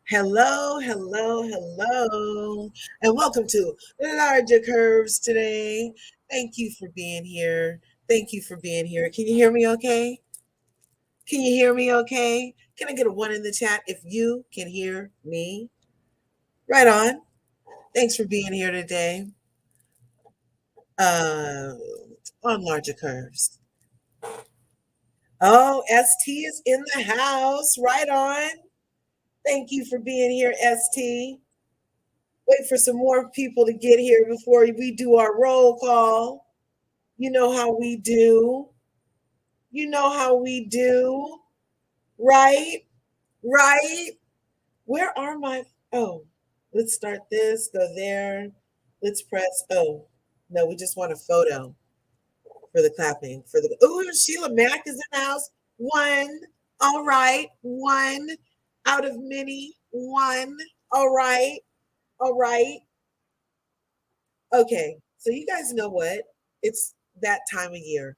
Hello, hello, hello, and welcome to Larger Curves today. Thank you for being here. Thank you for being here. Can you hear me okay? Can you hear me okay? Can I get a one in the chat if you can hear me? Right on. Thanks for being here today uh, on Larger Curves. Oh, ST is in the house. Right on. Thank you for being here, ST. Wait for some more people to get here before we do our roll call. You know how we do. You know how we do. Right? Right? Where are my. Oh, let's start this. Go there. Let's press. Oh, no, we just want a photo for the clapping. For the. Oh, Sheila Mack is in the house. One. All right. One out of many. One. All right. All right. Okay, so you guys know what? It's that time of year.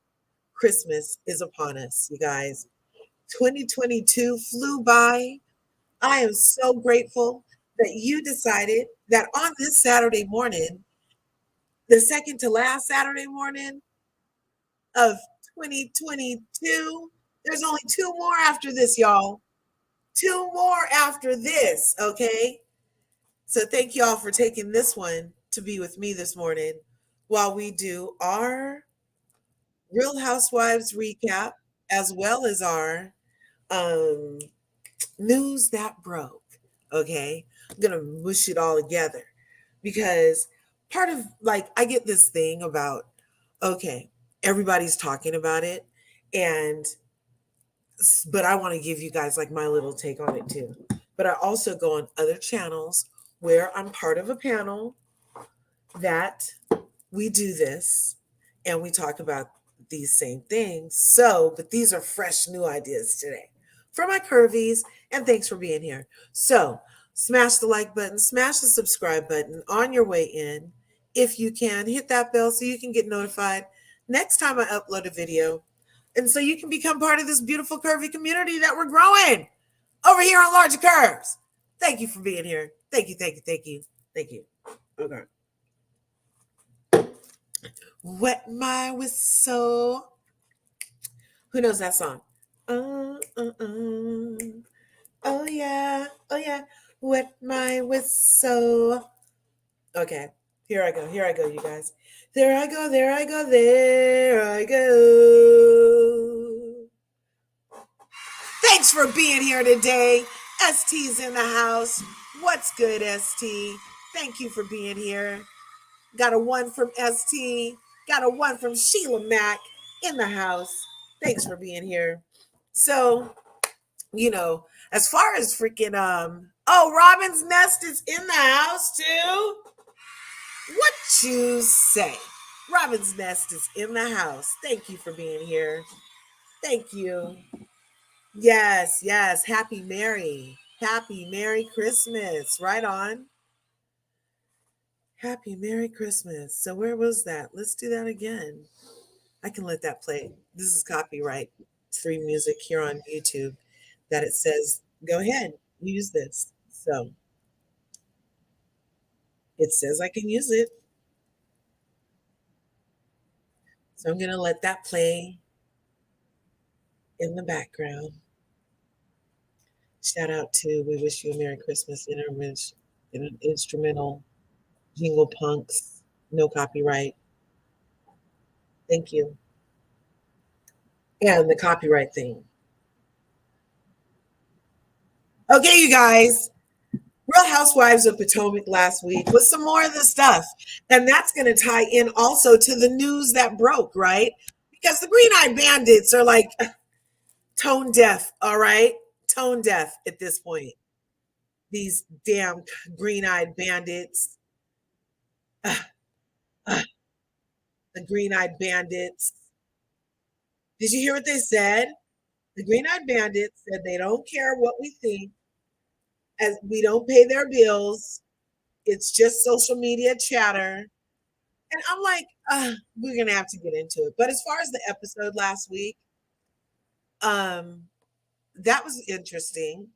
Christmas is upon us, you guys. 2022 flew by. I am so grateful that you decided that on this Saturday morning, the second to last Saturday morning of 2022, there's only two more after this, y'all. Two more after this, okay? So thank y'all for taking this one to be with me this morning while we do our Real Housewives recap, as well as our um, news that broke. Okay, I'm gonna mush it all together because part of like I get this thing about okay, everybody's talking about it, and but I want to give you guys like my little take on it too. But I also go on other channels where I'm part of a panel that we do this and we talk about these same things. So, but these are fresh new ideas today for my curvies. And thanks for being here. So, smash the like button, smash the subscribe button on your way in. If you can, hit that bell so you can get notified next time I upload a video. And so you can become part of this beautiful curvy community that we're growing over here on Larger Curves. Thank you for being here. Thank you, thank you, thank you, thank you. Okay. Wet my whistle. Who knows that song? Oh yeah, oh yeah. Wet my whistle. Okay, here I go, you guys. There I go, there I go, there I go. Thanks for being here today. ST's in the house. What's good, ST? Thank you for being here. Got a one from ST. Got a one from Sheila Mack in the house. Thanks for being here. So, as far as freaking oh, Robin's Nest is in the house too. What you say? Robin's Nest is in the house. Thank you for being here. Thank you. Yes, yes. Happy Merry. Happy Merry Christmas. Right on. Happy Merry Christmas. So where was that? Let's do that again. I can let that play. This is copyright free music here on YouTube that it says, go ahead, use this. So it says I can use it. So I'm going to let that play in the background. Shout out to We Wish You a Merry Christmas instrumental jingle punks, no copyright. Thank you. And the copyright thing. Okay, you guys. Real Housewives of Potomac last week with some more of the stuff. And that's going to tie in also to the news that broke, right? Because the Green Eyed Bandits are like tone deaf, all right? Tone deaf at this point. These damn Green Eyed Bandits. Uh, uh, the Green Eyed Bandits. Did you hear what they said? The Green Eyed Bandits said they don't care what we think, as we don't pay their bills. It's just social media chatter. And I'm like, we're gonna have to get into it. But as far as the episode last week, um, that was interesting.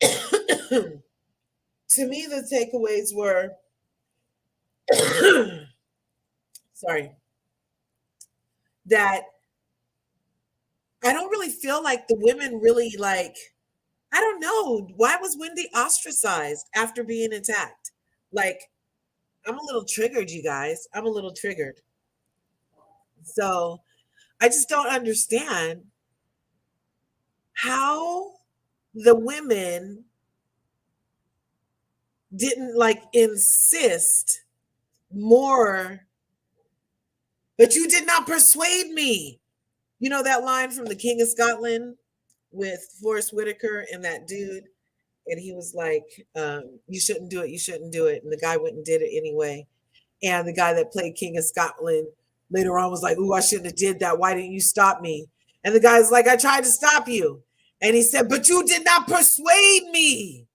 To me, the takeaways were sorry, that I don't really feel like the women really like, I don't know. Why was Wendy ostracized after being attacked? Like, I'm a little triggered, you guys. I'm a little triggered. So I just don't understand how the women didn't like insist more, but you did not persuade me. You know that line from the King of Scotland with Forrest Whitaker and that dude? And he was like, you shouldn't do it, you shouldn't do it. And the guy went and did it anyway. And the guy that played King of Scotland later on was like, ooh, I shouldn't have did that. Why didn't you stop me? And the guy's like, I tried to stop you. And he said, but you did not persuade me.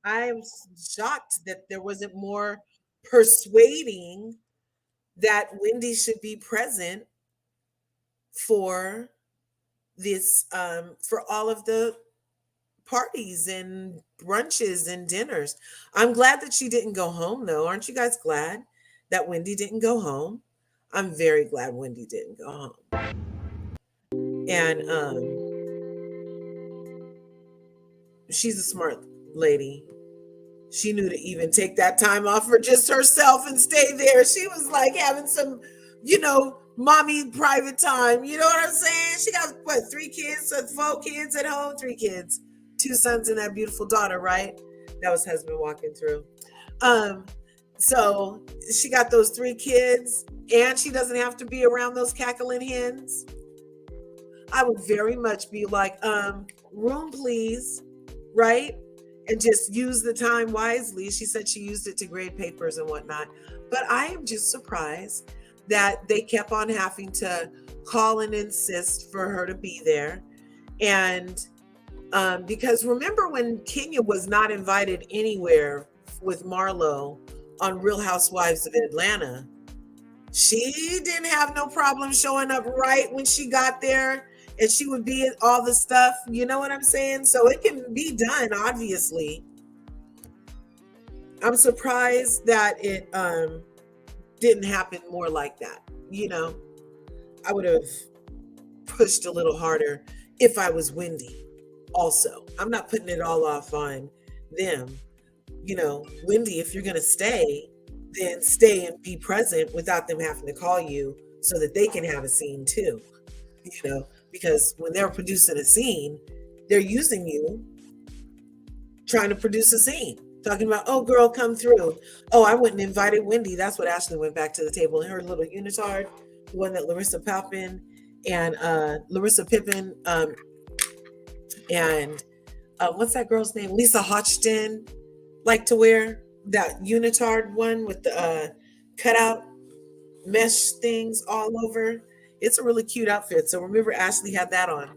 I'm shocked that there wasn't more persuading that Wendy should be present for this, for all of the parties and brunches and dinners. I'm glad that she didn't go home, though. Aren't you guys glad that Wendy didn't go home? I'm very glad Wendy didn't go home. And she's a smart lady. She knew to even take that time off for just herself and stay there. She was like having some, mommy private time. You know what I'm saying? She got, what, 3 kids, 4 kids at home? 3 kids, 2 sons and that beautiful daughter, right? That was husband walking through. So she got those 3 kids and she doesn't have to be around those cackling hens. I would very much be like, room please, right? And just use the time wisely. She said she used it to grade papers and whatnot. But I am just surprised that they kept on having to call and insist for her to be there. And because remember when Kenya was not invited anywhere with Marlo on Real Housewives of Atlanta, she didn't have no problem showing up right when she got there. And she would be at all the stuff, you know what I'm saying? So it can be done, obviously. I'm surprised that it didn't happen more like that. I would have pushed a little harder if I was Wendy. Also, I'm not putting it all off on them. Wendy, if you're going to stay, then stay and be present without them having to call you so that they can have a scene too. Because when they're producing a scene, they're using you trying to produce a scene. Talking about, oh, girl, come through. Oh, I went and invited Wendy. That's what Ashley went back to the table in her little unitard, the one that Larissa Pippen and and what's that girl's name? Lisa Hodgson like to wear that unitard one with the cutout mesh things all over. It's a really cute outfit. So remember, Ashley had that on.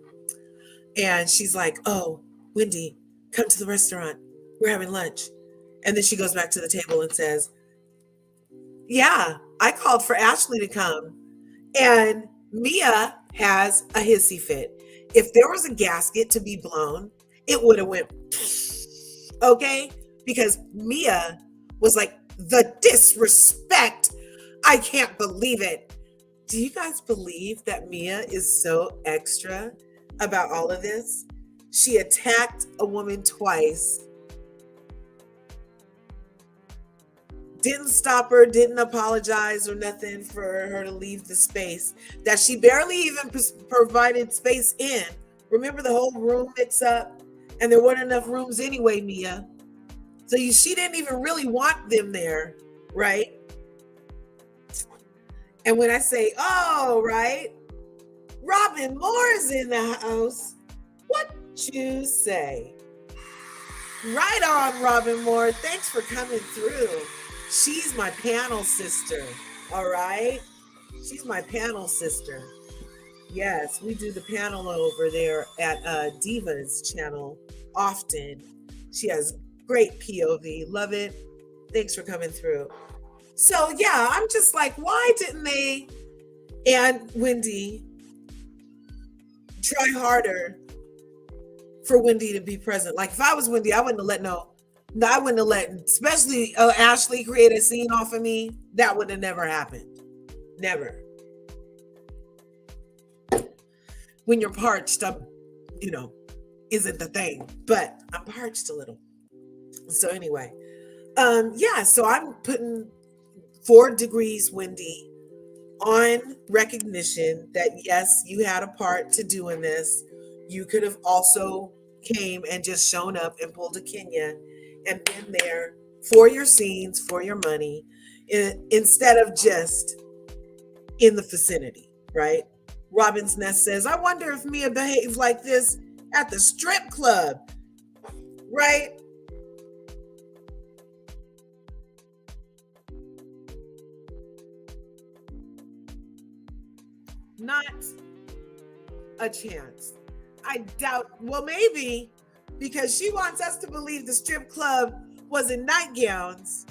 And she's like, oh, Wendy, come to the restaurant. We're having lunch. And then she goes back to the table and says, yeah, I called for Ashley to come. And Mia has a hissy fit. If there was a gasket to be blown, it would have went, okay? Because Mia was like, the disrespect. I can't believe it. Do you guys believe that Mia is so extra about all of this? She attacked a woman twice, didn't stop her, didn't apologize or nothing for her to leave the space that she barely even provided space in. Remember the whole room mix up? And there weren't enough rooms anyway, Mia. So she didn't even really want them there, right? And when I say, oh, right, Robin Moore's in the house, what you say? Right on, Robin Moore. Thanks for coming through. She's my panel sister, all right? She's my panel sister. Yes, we do the panel over there at Diva's channel often. She has Great POV. Love it. Thanks for coming through. So yeah, I'm just like, why didn't they and Wendy try harder for Wendy to be present? Like if I was Wendy, I wouldn't have let no, I wouldn't have let, especially Ashley create a scene off of me. That would have never happened. Never. When you're parched up, you know, isn't the thing. But I'm parched a little. So anyway, yeah. So I'm putting 4 degrees, Wendy, on recognition that yes, you had a part to do in this. You could have also came and just shown up and pulled a Kenya and been there for your scenes, for your money, instead of just in the vicinity, right? Robin's Nest says, I wonder if Mia behaved like this at the strip club, right? Not a chance. I doubt, well, maybe because she wants us to believe the strip club was in nightgowns.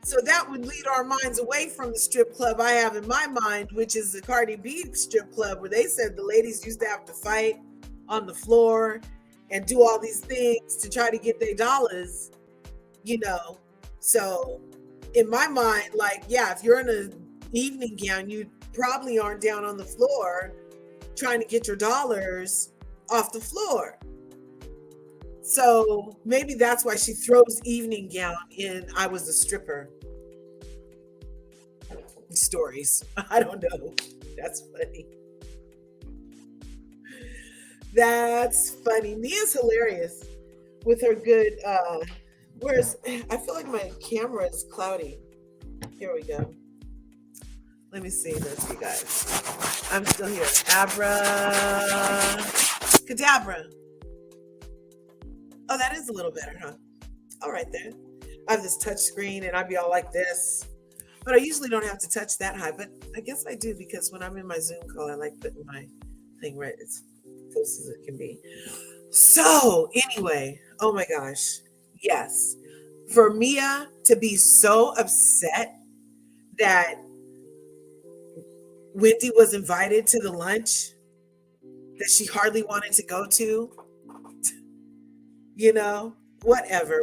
So that would lead our minds away from the strip club I have in my mind, which is the Cardi B strip club, where they said the ladies used to have to fight on the floor and do all these things to try to get their dollars, you know. So in my mind, like, yeah, if you're in an evening gown, you probably aren't down on the floor trying to get your dollars off the floor. So maybe that's why she throws evening gown in I was a stripper stories. I don't know. That's funny. That's funny. Mia's hilarious with her good where's I feel like my camera is cloudy. Here we go. Let me see this, you guys. I'm still here. Abra Cadabra. Oh, that is a little better, huh? All right then. I have this touch screen and I'd be all like this. But I usually don't have to touch that high. But I guess I do because when I'm in my Zoom call, I like putting my thing right as close as it can be. So anyway, oh my gosh. Yes. For Mia to be so upset that Wendy was invited to the lunch that she hardly wanted to go to, you know, whatever.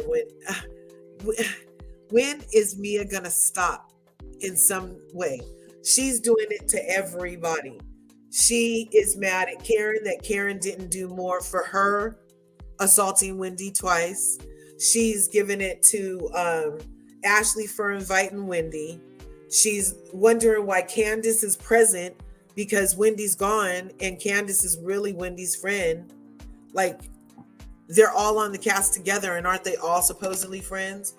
When is Mia gonna stop in some way? She's doing it to everybody. She is mad at Karen that Karen didn't do more for her assaulting Wendy twice. She's given it to Ashley for inviting Wendy. She's wondering why Candace is present because Wendy's gone and Candace is really Wendy's friend. Like, they're all on the cast together and aren't they all supposedly friends?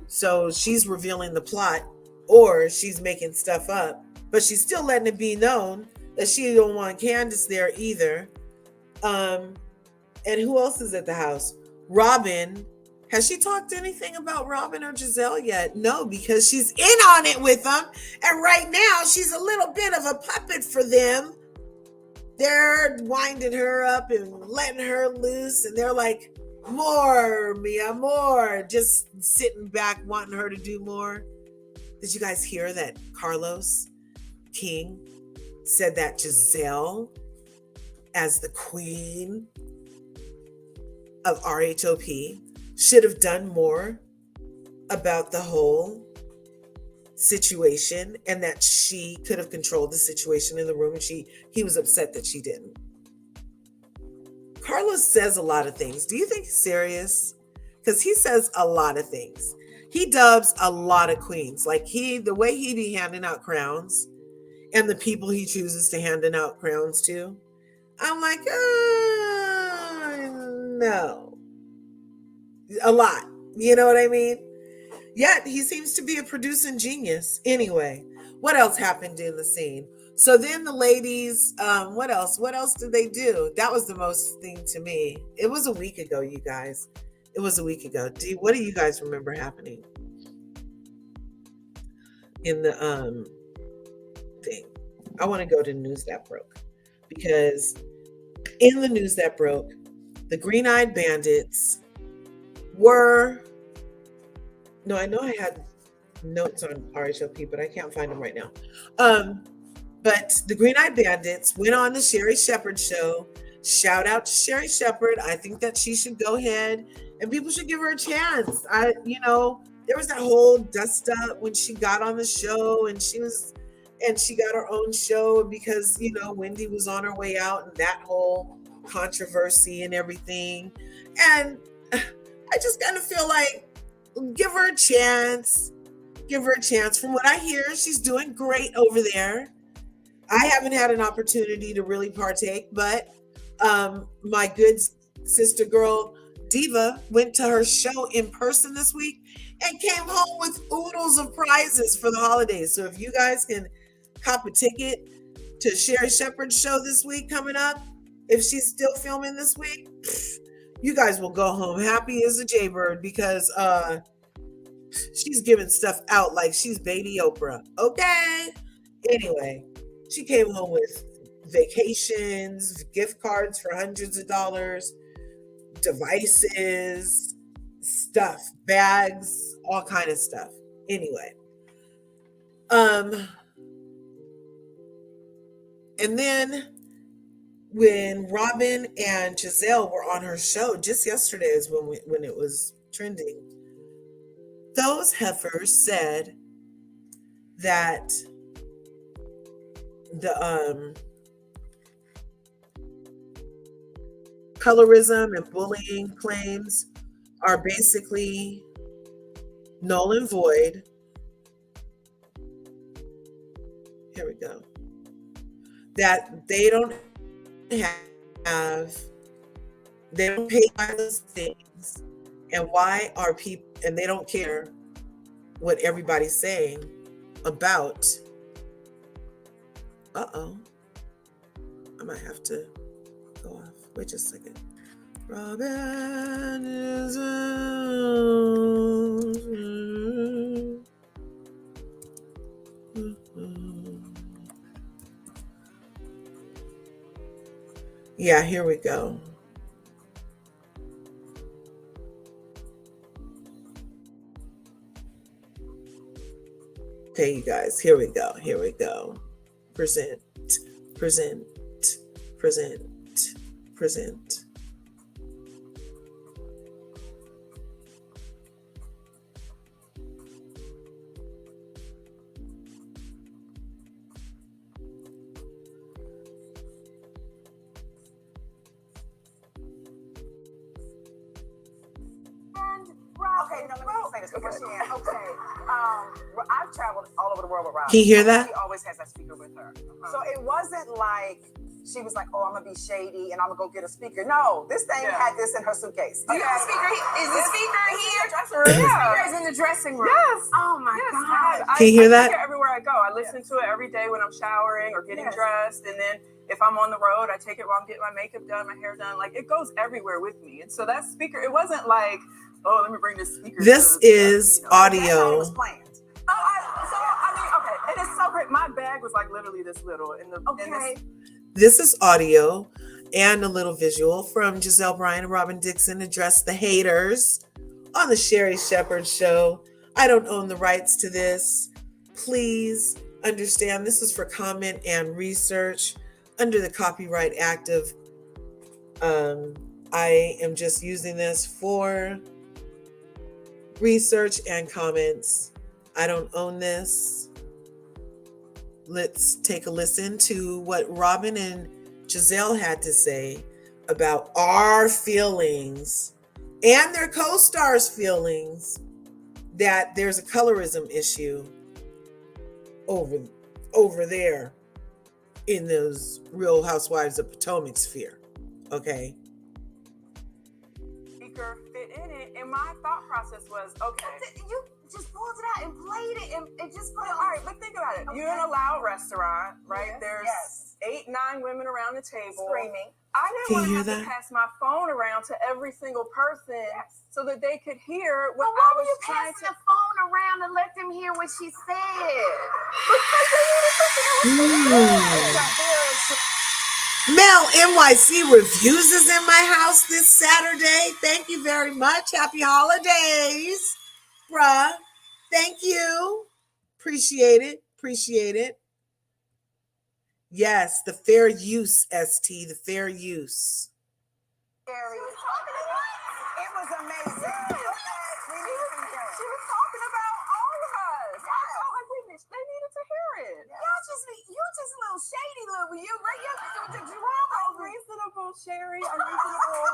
So she's revealing the plot or she's making stuff up, but she's still letting it be known that she don't want Candace there either. And who else is at the house? Robin. Has she talked anything about Robin or Giselle yet? No, because she's in on it with them. And right now she's a little bit of a puppet for them. They're winding her up and letting her loose. And they're like, more, Mia, more. Just sitting back wanting her to do more. Did you guys hear that Carlos King said that Giselle, as the queen of RHOP, should have done more about the whole situation and that she could have controlled the situation in the room, and he was upset that she didn't. Carlos says a lot of things. Do you think he's serious? Because he says a lot of things. He dubs a lot of queens. Like the way he be handing out crowns and the people he chooses to handing out crowns to, I'm like, no. A lot. You know what I mean? Yet he seems to be a producing genius. Anyway, what else happened in the scene? So then the ladies, what else? What else did they do? That was the most thing to me. It was a week ago, you guys. It was a week ago. What do you guys remember happening in the thing? I want to go to news that broke, because in the news that broke, the Green-Eyed Bandits were, no, I know I had notes on RHOP, but I can't find them right now. But the Green Eyed Bandits went on the Sherry Shepherd show. Shout out to Sherry Shepherd. I think that she should go ahead and people should give her a chance. There was that whole dust up when she got on the show and she got her own show because, Wendy was on her way out and that whole controversy and everything. And I just kind of feel like give her a chance. Give her a chance. From what I hear, she's doing great over there. I haven't had an opportunity to really partake, but my good sister girl Diva went to her show in person this week and came home with oodles of prizes for the holidays. So if you guys can cop a ticket to Sherry Shepherd's show this week coming up, if she's still filming this week, you guys will go home happy as a jaybird because she's giving stuff out like she's baby Oprah. Okay. Anyway, she came home with vacations, gift cards for hundreds of dollars, devices, stuff, bags, all kind of stuff. Anyway. And then when Robin and Giselle were on her show just yesterday is when it was trending. Those heifers said that the colorism and bullying claims are basically null and void. Here we go. That they don't pay by those things, and why are people, and they don't care what everybody's saying about. I might have to go off. Wait just a second. Robin is yeah, here we go. Okay, you guys, here we go. Present. Okay, no, let me just say this because I've traveled all over the world with Robin. Can you hear that? She always has that speaker with her. So it wasn't like she was like, "Oh, I'm gonna be shady and I'm gonna go get a speaker." No, this thing had this in her suitcase. Do you have a speaker? Is the speaker here? The speaker is in the dressing room. Yes. Oh my God. Can you hear that? I hear everywhere I go. I listen to it every day when I'm showering or getting dressed, and then if I'm on the road, I take it while I'm getting my makeup done, my hair done. Like it goes everywhere with me. And so that speaker, it wasn't like, oh, let me bring this speaker. This is audio. It was planned. Okay, and it's so great. My bag was like literally this little. This is audio and a little visual from Giselle Bryant and Robin Dixon address the haters on the Sherry Shepherd show. I don't own the rights to this. Please understand this is for comment and research under the Copyright Act of I am just using this for research and comments. I don't own this. Let's take a listen to what Robin and Giselle had to say about our feelings and their co-stars' feelings that there's a colorism issue over there in those Real Housewives of Potomac sphere. Okay. Speaker fit in it, and my thought process was, okay. You just pulled it out and played it and just put it All right, but think about it. Okay. You're in a loud restaurant, right? Yes. There's 8, 9 women around the table. Screaming. I Can didn't you want to hear have to that? pass my phone around to every single person so that they could hear what Well, why I were was you trying passing to. the phone around and let them hear what she said? Man, Giselle NYC Reviews is in my house this Saturday. Thank you very much. Happy holidays, bruh. Thank you. Appreciate it. Appreciate it. Yes, the fair use, ST, the fair use. It was amazing. She was talking about all of us. I felt like they needed to hear it. You just a little shady, little you. The drama. I'm reasonable, Sherry. I'm reasonable.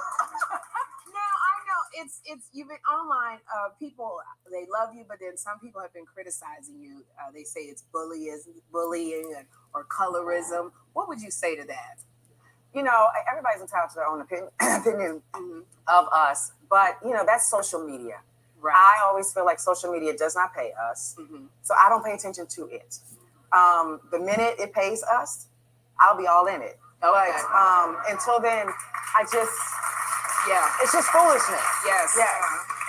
Now I know it's you've been online. People they love you, but then some people have been criticizing you. They say it's bullying, or colorism. What would you say to that? You know, everybody's entitled to their own opinion of us, but you know that's social media. Right. I always feel like social media does not pay us, so I don't pay attention to it. The minute it pays us, I'll be all in it. Okay. But until then, it's just foolishness. Yes. Yeah.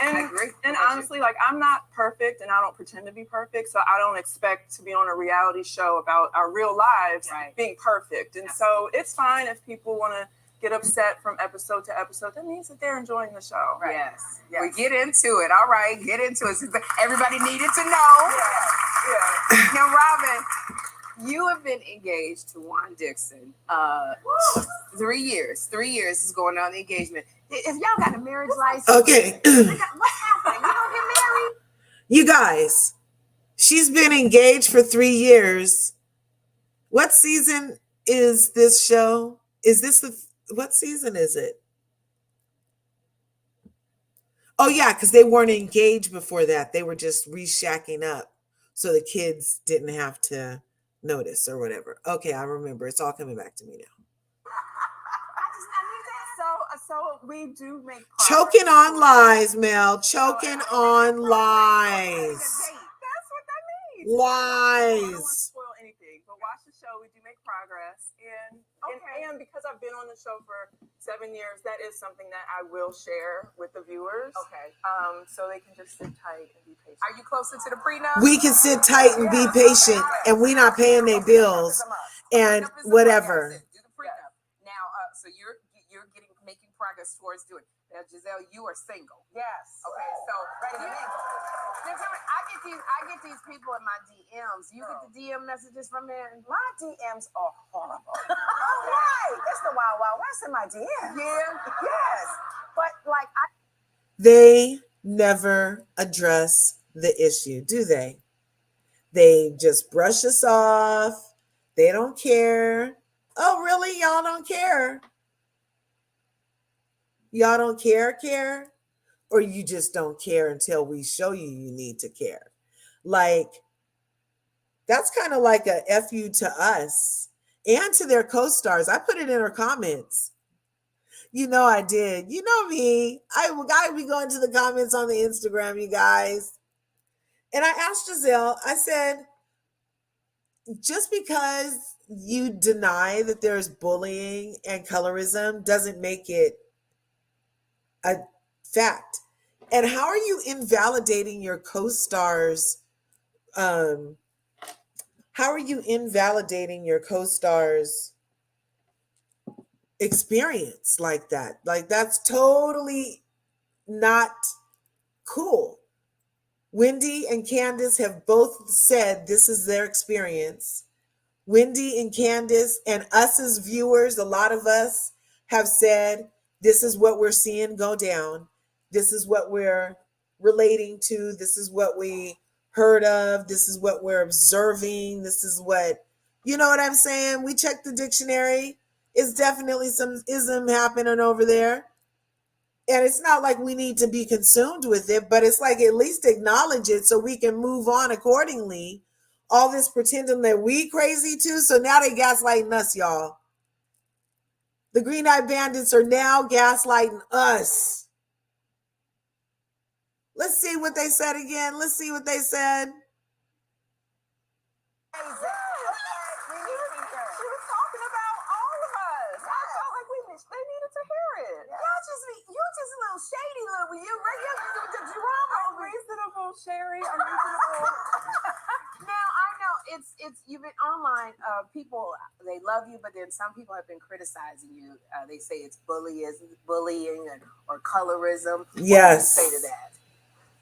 And, I agree. and honestly, like I'm not perfect and I don't pretend to be perfect. So I don't expect to be on a reality show about our real lives being perfect. And so it's fine if people want to get upset from episode to episode. That means that they're enjoying the show. Right. Yes. We get into it. All right. Get into it. Everybody needed to know. Yeah. Now, Robin, you have been engaged to Juan Dixon. 3 years. 3 years is going on the engagement. If y'all got a marriage license, Okay. what's happening? You don't get married? You guys, she's been engaged for 3 years. What season is this show? Is this what season is it? Oh yeah, because they weren't engaged before that. They were just re-shacking up so the kids didn't have to notice or whatever. Okay, I remember. It's all coming back to me now. So we do make progress. Choking on lies, Mel. Choking on lies. That's what that means. Lies. I don't want to spoil anything, but watch the show. We do make progress, and because I've been on the show for 7 years, that is something that I will share with the viewers. Okay. So they can just sit tight and be patient. Are you closer to the prenup? We can sit tight and be patient, and we not paying their bills and whatever. Do the prenup. Now, so you're making progress towards doing. Now, Giselle, you are single. Yes. Okay, so I get these people in my DMs. You get the DM messages from there. My DMs are horrible. All right. It's the Wild Wild West in my DMs. Yeah. Yes. But like They never address the issue, do they? They just brush us off. They don't care. Oh, really? Y'all don't care? Y'all don't care? Or you just don't care until we show you need to care? Like, that's kind of like a F you to us and to their co-stars. I put it in her comments. You know I did. You know me. I be going to the comments on the Instagram, you guys. And I asked Giselle, I said, just because you deny that there's bullying and colorism doesn't make it a fact. And how are you invalidating your co-stars? How are you invalidating your co-stars' experience like that? Like, that's totally not cool. Wendy and Candace have both said this is their experience. Wendy and Candace and us as viewers, a lot of us have said this is what we're seeing go down. This is what we're relating to. This is what we heard of. This is what we're observing. This is what, you know what I'm saying? We checked the dictionary. It's definitely some ism happening over there. And it's not like we need to be consumed with it, but it's like at least acknowledge it so we can move on accordingly. All this pretending that we crazy too. So now they gaslighting us, y'all. The Green Eye Bandits are now gaslighting us. Let's see what they said again. Let's see what they said. She was talking about all of us. I felt like they needed to hear it. you just a little shady, little you. The drama. I'm reasonable, Sherry. I'm reasonable. Now I know it's you've even online, people, they love you, but then some people have been criticizing you. They say it's bullying or colorism. Yes. What do you say to that?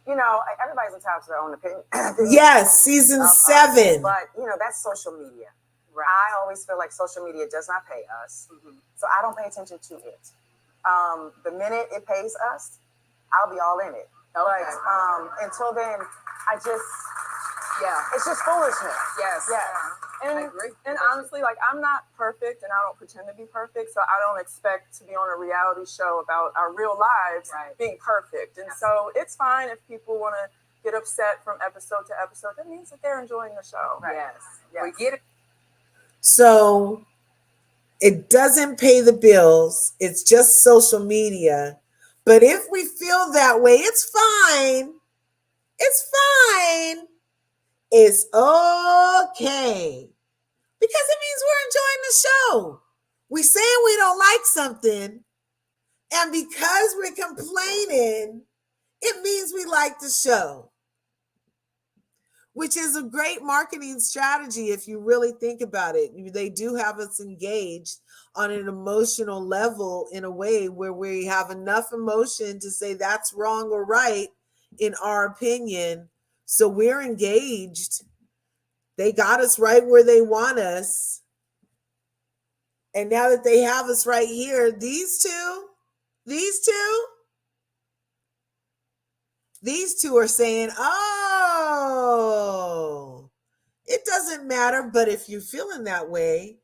You know, everybody's entitled to their own opinion. Yes, season 7. But, you know, that's social media. Right. I always feel like social media does not pay us. So I don't pay attention to it. The minute it pays us, I'll be all in it. Okay. But until then, it's just foolishness. Yes. Yeah. And, I agree. And honestly, like, I'm not perfect and I don't pretend to be perfect. So I don't expect to be on a reality show about our real lives being perfect. And so it's fine if people want to get upset from episode to episode. That means that they're enjoying the show. Right. Yes. We get it. So it doesn't pay the bills. It's just social media. But if we feel that way, it's fine. It's fine. It's okay. Because it means we're enjoying the show. We saying we don't like something, and because we're complaining, it means we like the show, which is a great marketing strategy if you really think about it. They do have us engaged on an emotional level in a way where we have enough emotion to say that's wrong or right in our opinion. So we're engaged. They got us right where they want us. And now that they have us right here, these two are saying, oh, it doesn't matter. But if you're feeling that way,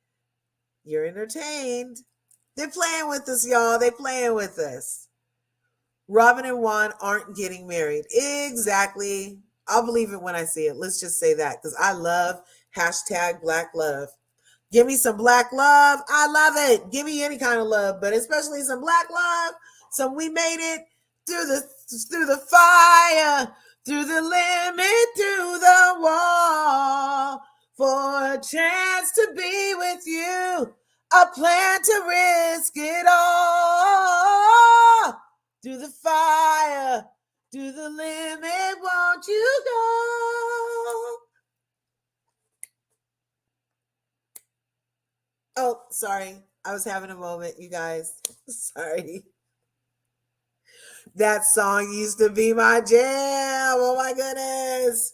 you're entertained. They're playing with us, y'all. They're playing with us. Robin and Juan aren't getting married. Exactly. I'll believe it when I see it. Let's just say that, because I love #Black Love. Give me some black love. I love it. Give me any kind of love, but especially some black love. So we made it through the fire, through the limit, through the wall, for a chance to be with you. I plan to risk it all. Through the fire, through the limit, won't you go? Oh, sorry. I was having a moment, you guys. Sorry. That song used to be my jam. Oh my goodness.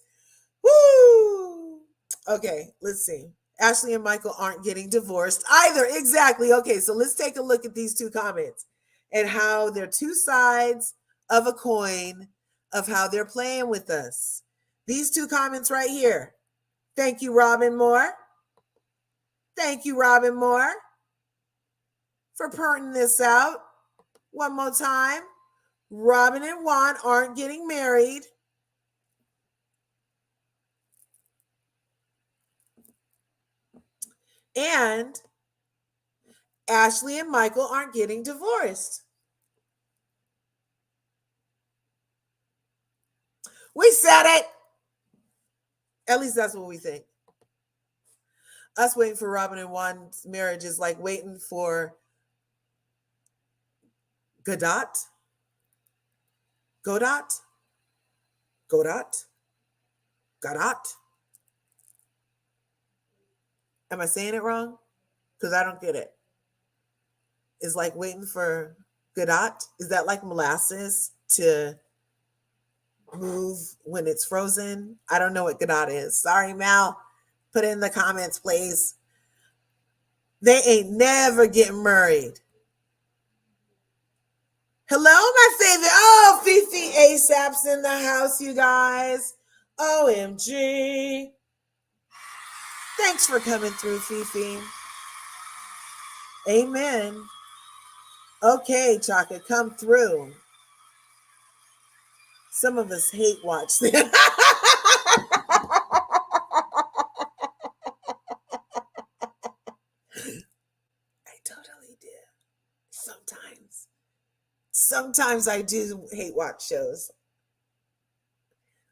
Woo! Okay, let's see. Ashley and Michael aren't getting divorced either. Exactly. Okay, so let's take a look at these two comments and how they're two sides of a coin of how they're playing with us. These two comments right here. Thank you, Robin Moore. Thank you, Robin Moore, for pointing this out. One more time. Robin and Juan aren't getting married. And Ashley and Michael aren't getting divorced. We said it. At least that's what we think. Us waiting for Robin and Juan's marriage is like waiting for Godot. Am I saying it wrong? Because I don't get it. It's like waiting for Godot. Is that like molasses to move when it's frozen? I don't know what Godot is. Sorry, Mal. Put it in the comments, please. They ain't never getting married. Hello, my favorite. Oh, Fifi ASAP's in the house, you guys. OMG. Thanks for coming through, Fifi. Amen. Okay, Chaka, come through. Some of us hate watch them. I totally do. Sometimes I do hate watch shows.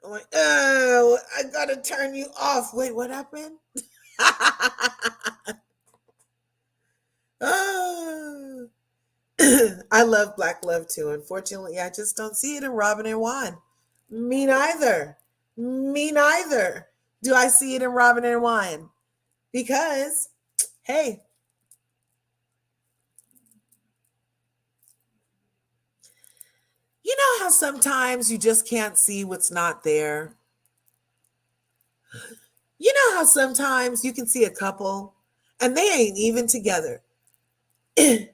I'm like, oh, I gotta turn you off. Wait, what happened? Oh. I love Black Love too. Unfortunately, I just don't see it in Robin and Juan. Me neither. Do I see it in Robin and Juan? Because, hey, you know how sometimes you just can't see what's not there? You know how sometimes you can see a couple and they ain't even together. And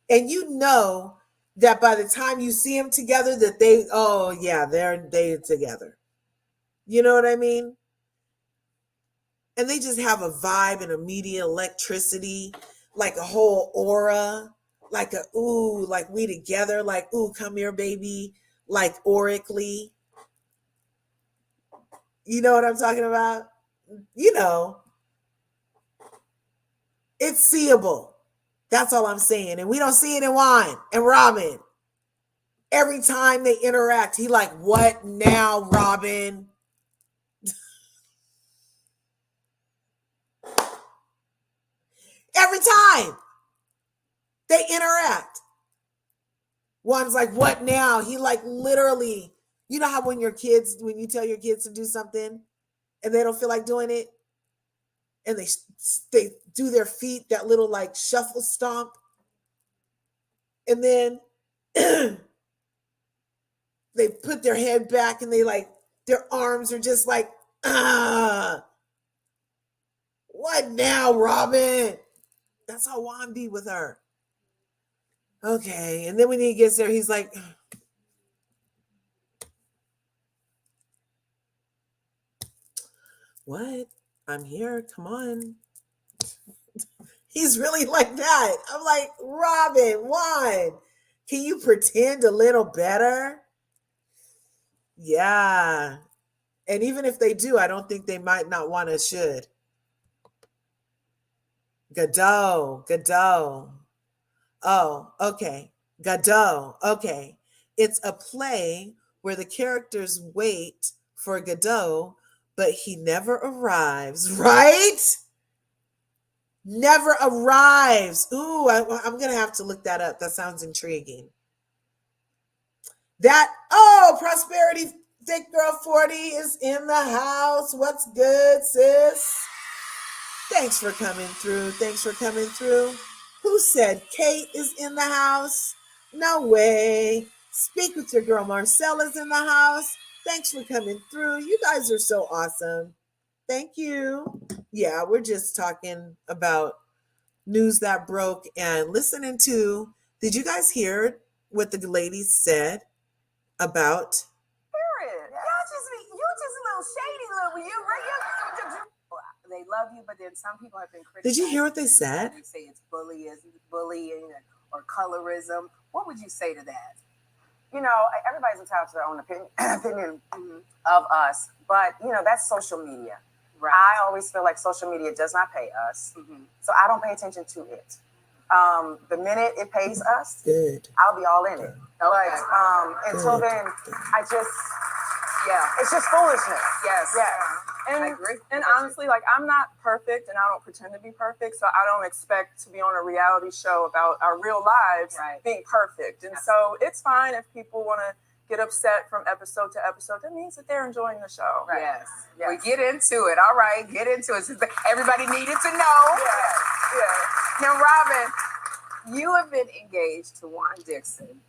you know that by the time you see them together that oh yeah, they're together. You know what I mean? And they just have a vibe and immediate electricity, like a whole aura, like a ooh, like we together, like ooh, come here, baby, like aurically. You know what I'm talking about? You know, it's seeable. That's all I'm saying. And we don't see it in Juan and Robin. Every time they interact, he like, what now, Robin? Every time they interact. One's like, what now? He like literally, you know how when you tell your kids to do something and they don't feel like doing it and they do their feet, that little like shuffle stomp. And then they put their head back and they like, their arms are just like, what now, Robin? That's how Juan be with her. Okay. And then when he gets there, he's like, what? I'm here. Come on. He's really like that. I'm like, Robin, Juan, can you pretend a little better? Yeah. And even if they do, I don't think they might not want to should. Godot. Oh, okay. Godot. Okay. It's a play where the characters wait for Godot, but he never arrives, right? Never arrives. Ooh, I'm going to have to look that up. That sounds intriguing. Prosperity Thick Girl 40 is in the house. What's good, sis? Thanks for coming through. Who said Kate is in the house? No way. Speak with your girl Marcella's in the house. Thanks for coming through. You guys are so awesome. Thank you. Yeah, we're just talking about news that broke and listening to. Did you guys hear what the ladies said about? You just a little shady little. They love you, but then some people have been criticized. Did you hear what they said? They say it's bullying or colorism. What would you say to that? You know, everybody's entitled to their own opinion of us, but you know, that's social media. Right. I always feel like social media does not pay us, so I don't pay attention to it. The minute it pays us, good, I'll be all in it. Okay. But until then, it's just foolishness. Yes. Yeah. And, I agree. And honestly, like, I'm not perfect and I don't pretend to be perfect. So I don't expect to be on a reality show about our real lives being perfect. And so it's fine if people want to get upset from episode to episode. That means that they're enjoying the show. Right. Yes. We get into it. All right. Get into it. Everybody needed to know. Yeah. Now, Robin, you have been engaged to Juan Dixon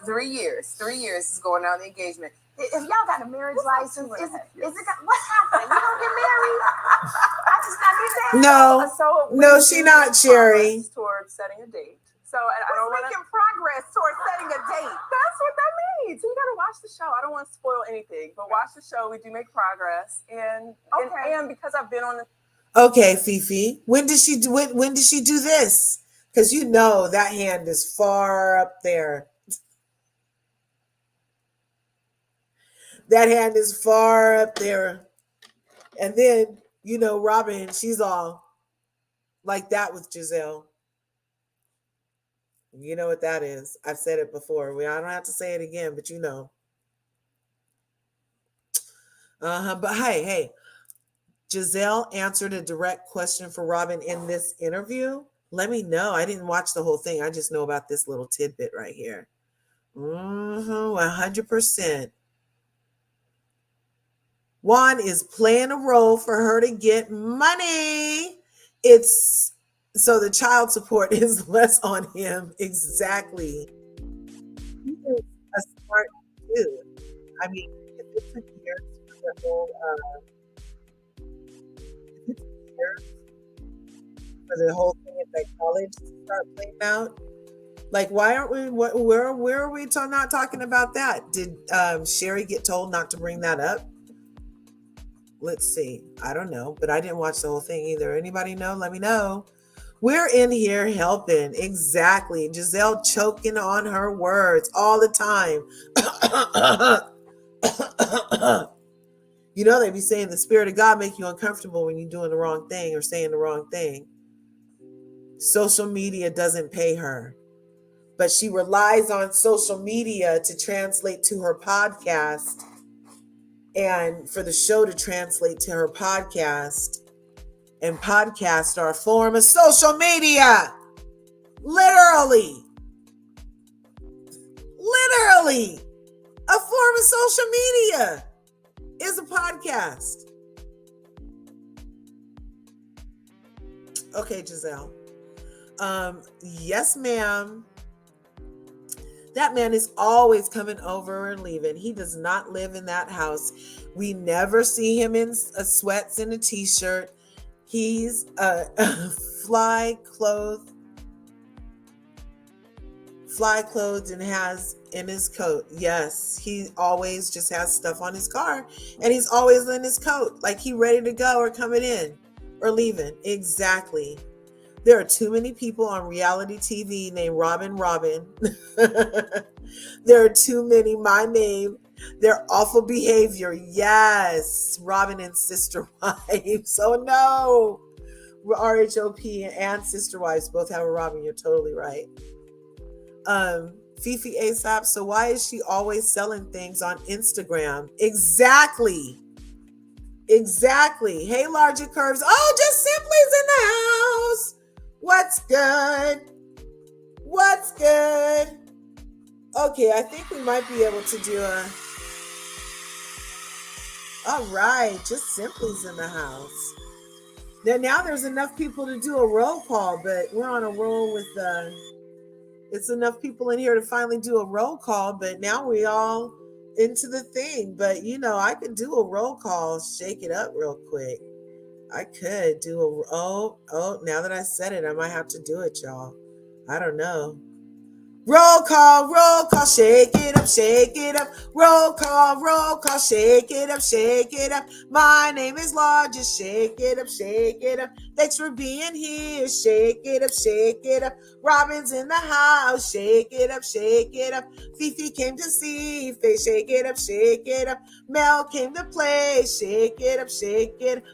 3 years. 3 years is going on the engagement. If y'all got a marriage license, is it what's happening? You don't get married? I just not get that. No, she not, Sherry. Towards setting a date. So I don't making progress towards setting a date. That's what that means. So you got to watch the show. I don't want to spoil anything, but watch the show. We do make progress, and because I've been on the. Okay, Fifi. When did she do this? Because you know that hand is far up there. That hand is far up there. And then, you know, Robin, she's all like that with Giselle. You know what that is. I've said it before. I don't have to say it again, but you know. But hey, Giselle answered a direct question for Robin in this interview. Let me know. I didn't watch the whole thing. I just know about this little tidbit right here. 100%. Juan is playing a role for her to get money. It's so the child support is less on him. Exactly. He is a smart dude. I mean, if it took years for the whole, if it took years for the whole thing at that college to start playing out, like why aren't we? Where are we not talking about that? Did Sherry get told not to bring that up? Let's see. I don't know, but I didn't watch the whole thing either. Anybody know? Let me know. We're in here helping. Exactly. Giselle choking on her words all the time. You know, they be saying the spirit of God make you uncomfortable when you're doing the wrong thing or saying the wrong thing. Social media doesn't pay her, but she relies on social media to translate to her podcast and for the show to translate to her podcast. And podcasts are a form of social media. Literally. A form of social media is a podcast. Okay, Giselle. Yes, ma'am. That man is always coming over and leaving. He does not live in that house. We never see him in sweats and a t-shirt. He's fly clothed and has in his coat. Yes, he always just has stuff on his car and he's always in his coat, like he ready to go or coming in or leaving. Exactly. There are too many people on reality TV named Robin. There are too many my name. Their awful behavior. Yes. Robin and sister wives. Oh no. RHOP and sister wives both have a Robin. You're totally right. Fifi ASAP. So why is she always selling things on Instagram? Exactly. Hey, larger curves. Oh, just Simply's in the house. What's good? Okay, I think we might be able to do all right, just Simply's in the house. Now there's enough people to do a roll call, but we're on a roll with it's enough people in here to finally do a roll call, but now we all into the thing. But you know, I could do a roll call, shake it up real quick. I could do now that I said it, I might have to do it, y'all. I don't know. Roll call, shake it up. Roll call, shake it up. My name is Law, just shake it up. Thanks for being here, shake it up. Robin's in the house, shake it up. Fifi came to see, shake it up. Mel came to play, shake it up.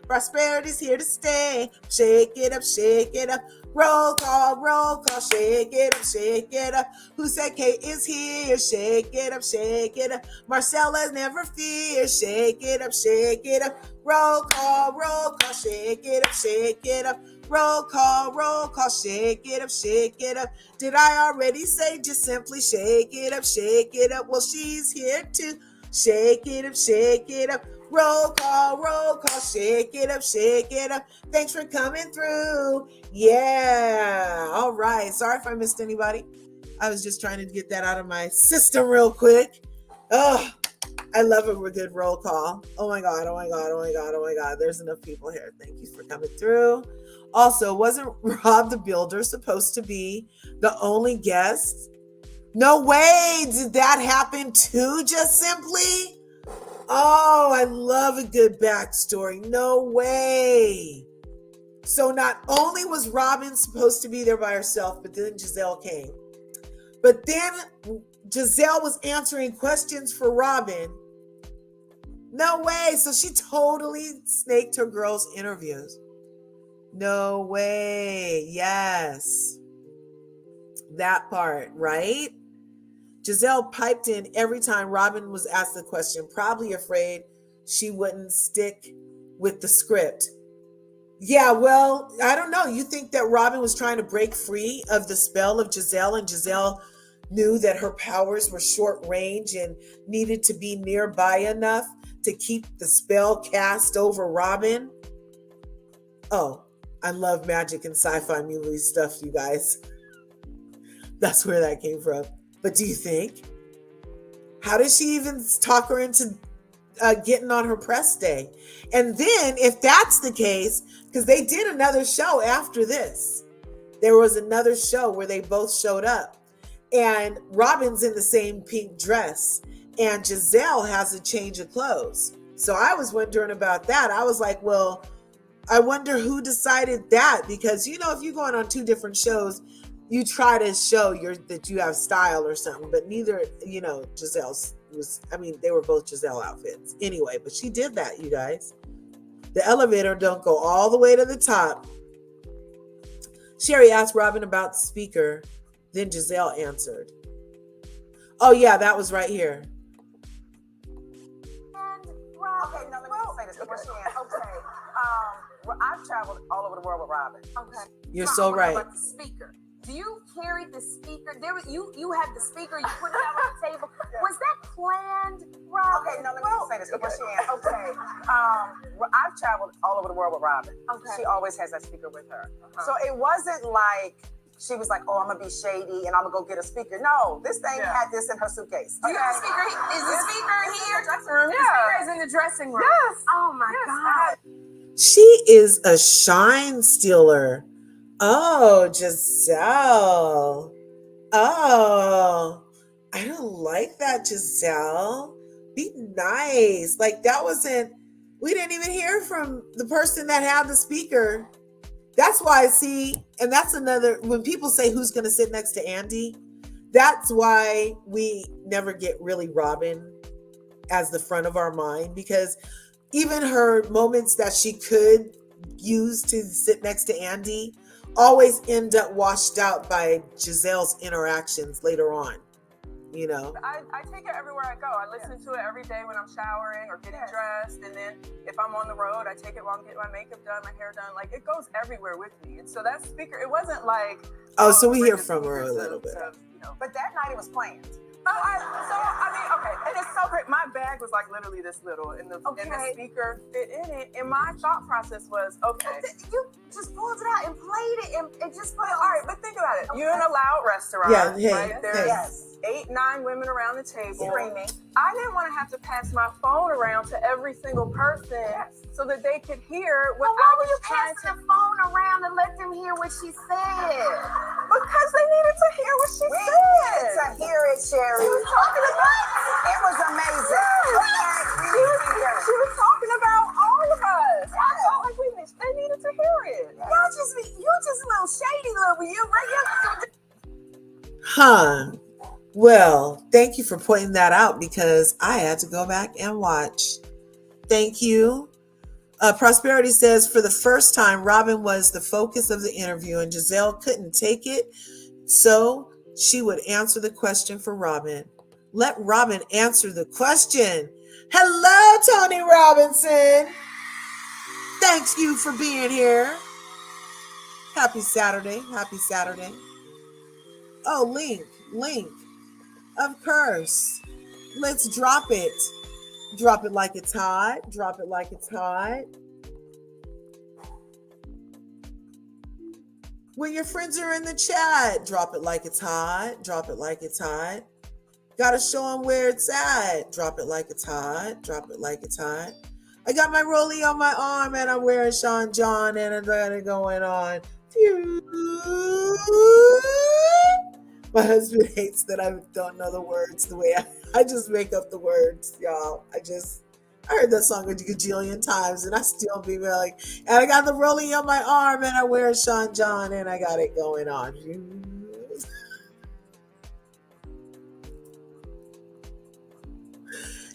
Prosperity's here to stay, shake it up. Roll call, shake it up. Who said Kate is here? Shake it up. Marcella's never fear, shake it up. Roll call, shake it up. Roll call, shake it up. Did I already say just simply shake it up? Well, she's here too. Shake it up. Roll call, shake it up. Thanks for coming through. Yeah. All right. Sorry if I missed anybody. I was just trying to get that out of my system real quick. Oh, I love a good roll call. Oh my God. There's enough people here. Thank you for coming through. Also, wasn't Rob the Builder supposed to be the only guest? No way. Did that happen too, just simply? Oh, I love a good backstory. No way. So not only was Robin supposed to be there by herself, but then Giselle came. But then Giselle was answering questions for Robin. No way. So she totally snaked her girls' interviews. No way. Yes. That part, right? Giselle piped in every time Robin was asked the question, probably afraid she wouldn't stick with the script. Yeah, well, I don't know. You think that Robin was trying to break free of the spell of Giselle, and Giselle knew that her powers were short range and needed to be nearby enough to keep the spell cast over Robin. Oh, I love magic and sci-fi movie stuff, you guys. That's where that came from. But do you think? How did she even talk her into getting on her press day? And then, if that's the case, because they did another show after this, there was another show where they both showed up, and Robin's in the same pink dress, and Giselle has a change of clothes. So I was wondering about that. I was like, well, I wonder who decided that, because if you're going on two different shows, you try to show that you have style or something, but neither, Giselle's was, they were both Giselle outfits anyway, but she did that, you guys. The elevator don't go all the way to the top. Sherry asked Robin about the speaker, then Giselle answered. Oh yeah, that was right here. Okay, now let me say this. Okay. I've traveled all over the world with Robin. Okay. You're so right. About the speaker. Do you carry the speaker? You had the speaker, you put it out on the table. Was that planned, Robin? Okay, now let me say this. Okay. I've traveled all over the world with Robin. Okay. She always has that speaker with her. So it wasn't like she was like, oh, I'm gonna be shady and I'm gonna go get a speaker. No, this thing had this in her suitcase. Do you have a speaker? Is the speaker here? Dressing room. The speaker is in the dressing room. Yes. Oh my God. She is a shine stealer. Oh, Giselle. Oh, I don't like that, Giselle. Be nice. Like, we didn't even hear from the person that had the speaker. That's why, and that's another, when people say who's going to sit next to Andy, that's why we never get really Robin as the front of our mind, because even her moments that she could use to sit next to Andy always end up washed out by Giselle's interactions later on. I take it everywhere I go. I listen to it every day when I'm showering or getting dressed. And then if I'm on the road, I take it while I'm getting my makeup done, my hair done. Like, it goes everywhere with me. And so that speaker, it wasn't like... so we hear from her a little bit. But that night it was planned. Okay, and it's so great. My bag was like literally this little, and the speaker fit in it. And my thought process was, okay, you just pulled it out and played it and just put it. all right, but think about it. You're in a loud restaurant, right? There's 8, 9 women around the table screaming. I didn't want to have to pass my phone around to every single person so that they could hear what why I were was you trying passing the phone around and let them hear what she said? Because they needed to hear what she We said. needed to hear it, Sherry. She was talking about it. Was amazing. She was talking about all of us. I felt like they needed to hear it. You just a little shady little you. Huh. Well, thank you for pointing that out, because I had to go back and watch. Thank you. Prosperity says, for the first time, Robin was the focus of the interview and Giselle couldn't take it, so she would answer the question for Robin. Let Robin answer the question. Hello, Tony Robinson. Thanks you for being here. Happy Saturday. Happy Saturday. Oh, link. Of course. Let's drop it. Drop it like it's hot. Drop it like it's hot. When your friends are in the chat, drop it like it's hot. Drop it like it's hot. Gotta show them where it's at. Drop it like it's hot. Drop it like it's hot. I got my rollie on my arm and I'm wearing Sean John and I got it going on. My husband hates that I don't know the words the way I just make up the words, y'all. I heard that song a gajillion times and I still be like, and I got the rollie on my arm and I wear Sean John and I got it going on.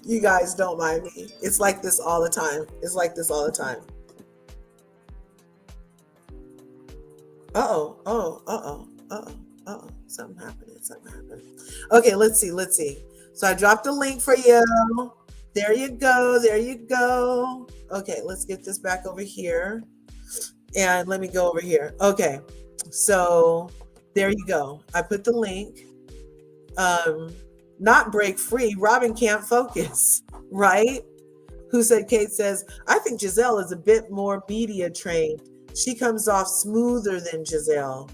You guys don't mind me. It's like this all the time. Uh-oh. Something happened. Okay, let's see. So I dropped a link for you. There you go. Okay, let's get this back over here. And let me go over here. Okay, so there you go. I put the link. Not break free. Robin can't focus, right? Who said Kate says, I think Giselle is a bit more media trained. She comes off smoother than Giselle.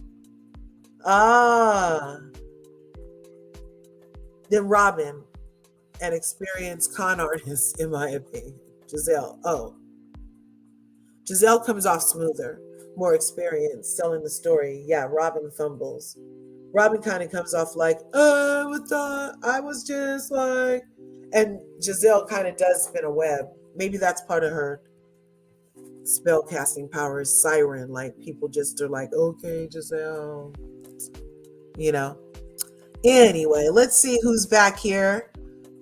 Ah. Then Robin, an experienced con artist, in my opinion. Giselle. Oh. Giselle comes off smoother, more experienced, telling the story. Yeah, Robin fumbles. Robin kind of comes off like, I was just like, and Giselle kind of does spin a web. Maybe that's part of her spell casting powers, siren. Like people just are like, okay, Giselle, you know. Anyway, let's see who's back here.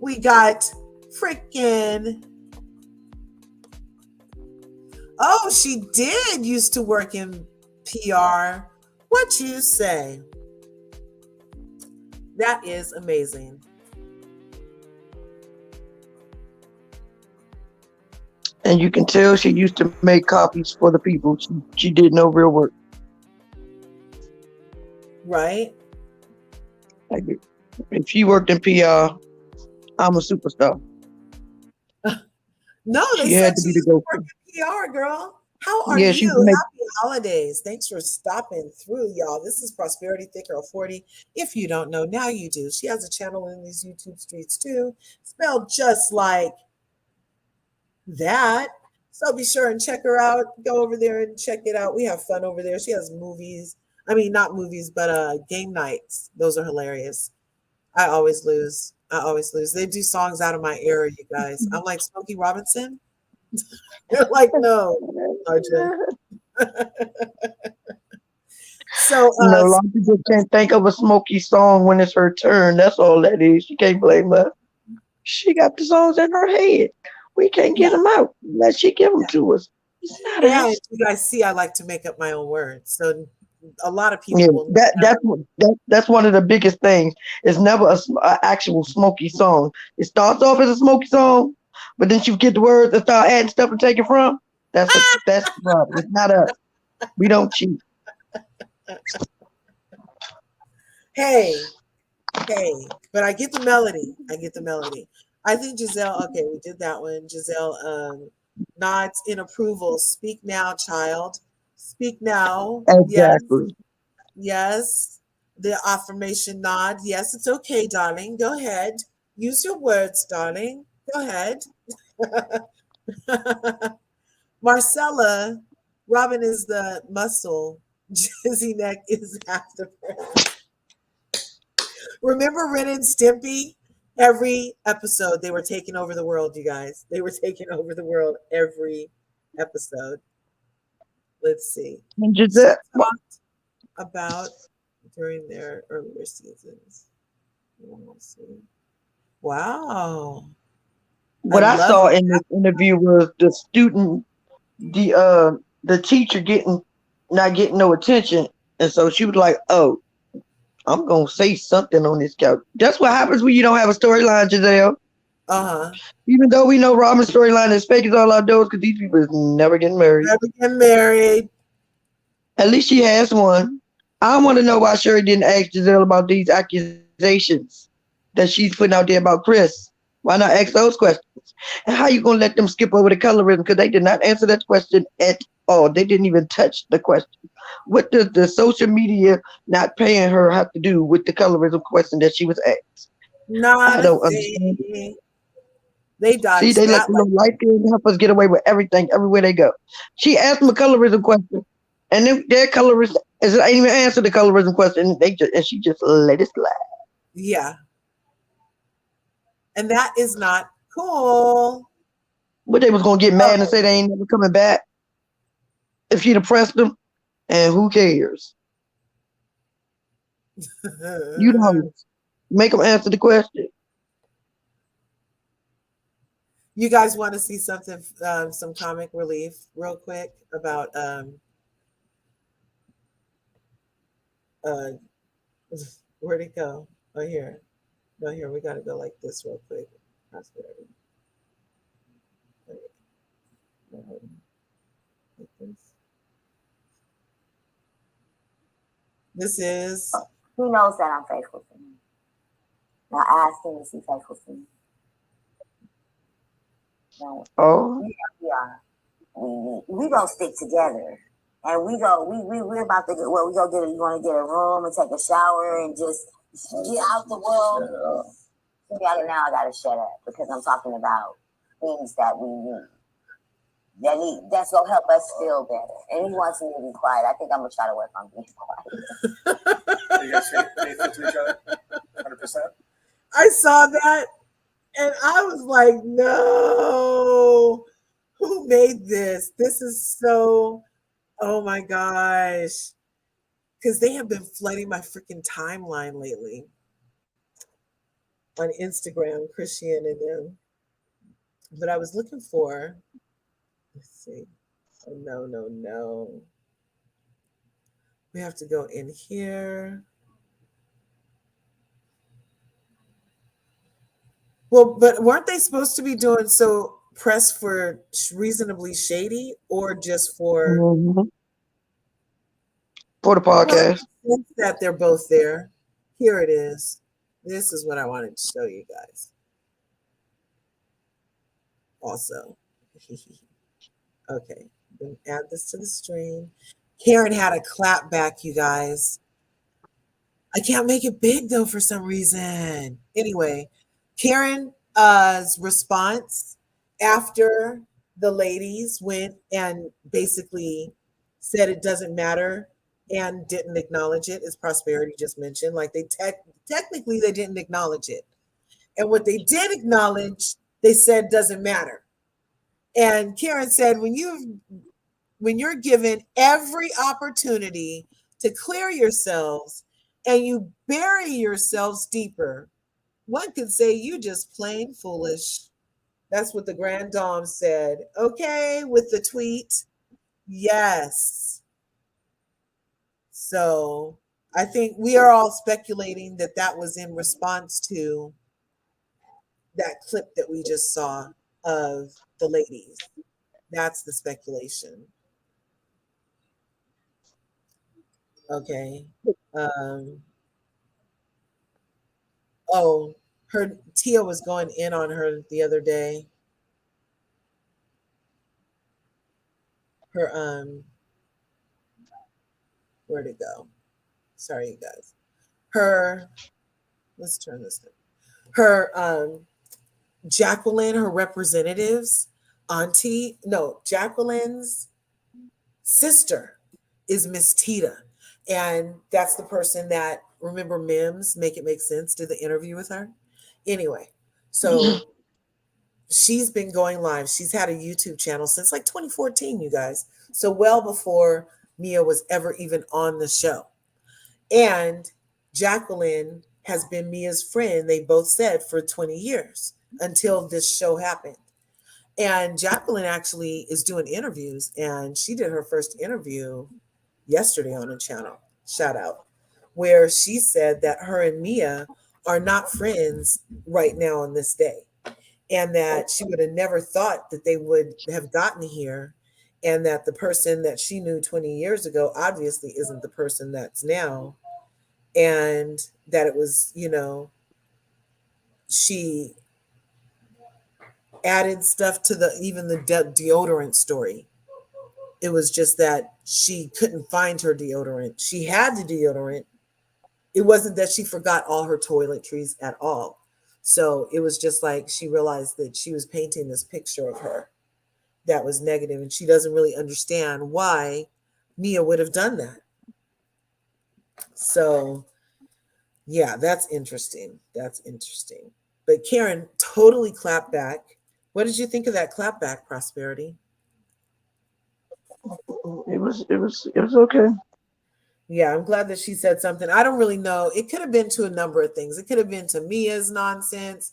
We got freaking. Oh, she did used to work in PR. What you say? That is amazing. And you can tell she used to make copies for the people. She did no real work. Right? Like if she worked in PR, I'm a superstar. No, they She said had to she be the used to go. work in PR, girl. How are Yeah, she you? used to make. Happy holidays. Thanks for stopping through, y'all. This is Prosperity Thicker of 40. If you don't know, now you do. She has a channel in these YouTube streets too, spelled just like that. So be sure and check her out. Go over there and check it out. We have fun over there. She has movies. I mean, not movies, but game nights. Those are hilarious. I always lose. I always lose. They do songs out of my era, you guys. I'm like Smokey Robinson. They're like, no, Arjun. So, No, a lot of people can't think of a Smokey song when it's her turn. That's all that is. You can't blame her. She got the songs in her head. We can't get them out unless she give them to us. It's not and us. you guys see, I like to make up my own words. So, a lot of Yeah, people will know. that's one of the biggest things. It's never a actual Smokey song. It starts off as a Smokey song, but then you get the words and start adding stuff and take it from. That's the problem. It's not us. We don't cheat. Hey, but I get the melody. I get the melody. I think Giselle, okay, we did that one. Giselle nods in approval. Speak now, child. Speak now. Yes, Exactly. yes. The affirmation nod. Yes, it's okay, darling. Go ahead. Use your words, darling. Go ahead. Marcella, Robin is the muscle. Jizzy Neck is after her. Remember Ren and Stimpy? Every episode, they were taking over the world, you guys. They were taking over the world every episode. Let's see. And She Giselle, talked about during their earlier seasons. Let's see. Wow. I what I love saw in this interview was the student, the teacher not getting no attention, and so she was like, "Oh, I'm gonna say something on this couch." That's what happens when you don't have a storyline, Giselle. uh-huh. Even though we know Robin's storyline is fake as all outdoors because these people is never getting married. Never get married. At least she has one. I want to know why Sherry didn't ask Giselle about these accusations that she's putting out there about Chris. Why not ask those questions? And how you gonna let them skip over the colorism? Because they did not answer that question at all. They didn't even touch the question. What does the social media not paying her have to do with the colorism question that she was asked? Not I a don't understand. thing. They See, dodged they let that the like little light skin help us get away with everything everywhere they go. She asked them a colorism question, and then their colorist ain't even answer the colorism question. And she just let it slide. yeah. And that is not cool. But they was gonna get mad and Oh. say they ain't never coming back if she'd have pressed them. And who cares? You the host. Make them answer the question. You guys want to see something, some comic relief, real quick about uh, where'd it go? Oh, here. No, here we got to go like this real quick. Prosperity. Like this. This is He knows that I'm faithful to him. Now ask him, is he faithful to me? No, Oh, we are. We gonna stick together. And we're about to get, well, we go get you want to get a room and take a shower and just get out the world. Now I gotta shut up because I'm talking about things that we need. That's gonna help us feel better. And he wants me to be quiet. I think I'm gonna try to work on being quiet. You guys faithful to each other? 100%? I saw that and I was like, no, who made this? This is so, oh my gosh. Because they have been flooding my freaking timeline lately on Instagram, Christian and them. But I was looking for, let's see. Oh, no, no, no. We have to go in here. Well, but weren't they supposed to be doing so press for reasonably shady or just for? mhm. For the Well, it podcast. makes sense that they're both there. Here it is. This is what I wanted to show you guys. Also, okay, then add this to the stream. Karen had a clap back, you guys. I can't make it big though for some reason. Anyway, Karen's response after the ladies went and basically said it doesn't matter and didn't acknowledge it, as Prosperity just mentioned. Like they technically they didn't acknowledge it. And what they did acknowledge, they said doesn't matter. And Karen said, when you're given every opportunity to clear yourselves and you bury yourselves deeper, one could say you just plain foolish. That's what the Grand Dame said. Okay, with the tweet. Yes. So I think we are all speculating that that was in response to that clip that we just saw of the ladies. That's the speculation. Okay. Um, oh, her Tia was going in on her the other day. Her where'd it go? Sorry, you guys. Her let's turn this down. Her Jacqueline, her representatives, auntie, no, Jacqueline's sister is Miss Tita. And that's the person that, remember Mims, Make It Make Sense, did the interview with her. Anyway, so she's been going live. She's had a YouTube channel since like 2014, you guys. So well before Mia was ever even on the show. And Jacqueline has been Mia's friend, they both said, for 20 years until this show happened. And Jacqueline actually is doing interviews, and she did her first interview yesterday on the channel. Shout out. Where she said that her and Mia are not friends right now on this day, and that she would have never thought that they would have gotten here, and that the person that she knew 20 years ago obviously isn't the person that's now, and that it was, she added stuff to the even the deodorant story. It was just that she couldn't find her deodorant. She had the deodorant. It wasn't that she forgot all her toiletries at all. So it was just like she realized that she was painting this picture of her that was negative, and she doesn't really understand why Mia would have done that. So yeah, that's interesting. That's interesting. But Karen totally clapped back. What did you think of that clap back, Prosperity? It was okay. Yeah, I'm glad that she said something. I don't really know. It could have been to a number of things. It could have been to Mia's nonsense.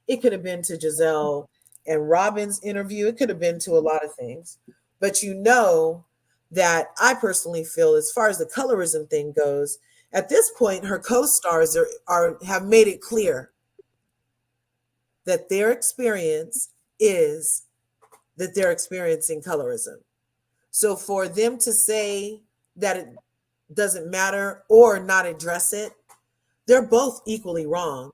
It could have been to Giselle and Robin's interview. It could have been to a lot of things. But that I personally feel, as far as the colorism thing goes, at this point, her co-stars have made it clear that their experience is that they're experiencing colorism. So for them to say that it doesn't matter or not address it, they're both equally wrong.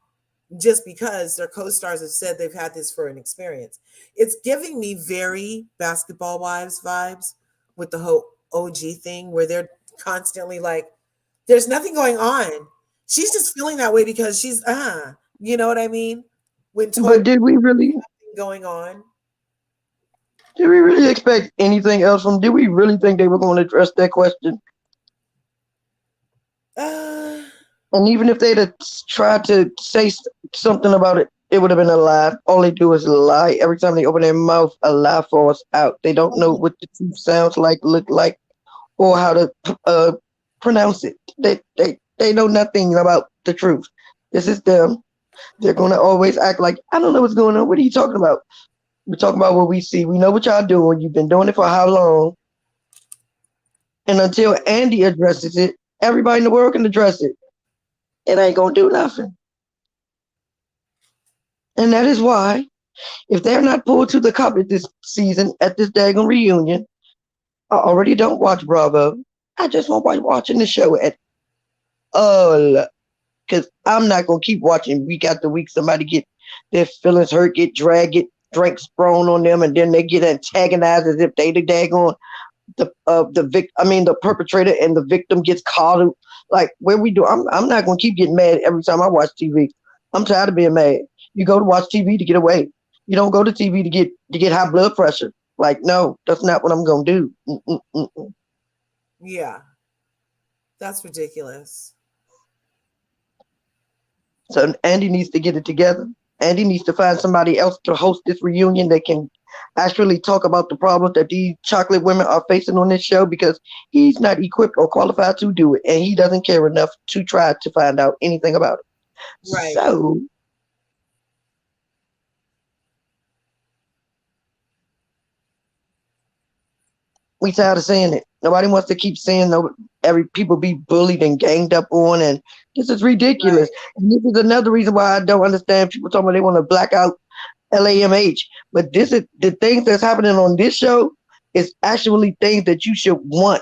just because their co-stars have said they've had this for an experience. It's giving me very Basketball Wives vibes with the whole OG thing where they're constantly like, there's nothing going on. She's just feeling that way because she's you know what I mean? When But totally nothing going on. did we really expect anything else from? Did we really think they were going to address that question? Uh And even if they'd have tried to say something about it, it would have been a lie. All they do is lie. Every time they open their mouth, a lie falls out. They don't know what the truth sounds like, look like, or how to pronounce it. They know nothing about the truth. This is them. They're gonna always act like I don't know what's going on. What are you talking about? We're talking about what we see. We know what y'all doing. You've been doing it for how long? And until Andy addresses it, everybody in the world can address it. It ain't gonna do nothing. And that is why, if they're not pulled to the carpet this season at this daggone reunion, I already don't watch Bravo. I just won't like watching the show at all. Because I'm not going to keep watching week after week somebody get their feelings hurt, get dragged, get drinks thrown on them, and then they get antagonized as if they the daggone the perpetrator and the victim gets caught. Like, where we do, I'm not going to keep getting mad every time I watch TV. I'm tired of being mad. You go to watch TV to get away. You don't go to TV to get high blood pressure. Like, no, that's not what I'm going to do. yeah. That's ridiculous. So Andy needs to get it together. Andy needs to find somebody else to host this reunion that can actually talk about the problems that these chocolate women are facing on this show, because he's not equipped or qualified to do it, and he doesn't care enough to try to find out anything about it. Right. So we tired of saying it. Nobody wants to keep saying every people be bullied and ganged up on, and this is ridiculous. Right. And this is another reason why I don't understand people talking about they want to black out LAMH. But this is the things that's happening on this show is actually things that you should want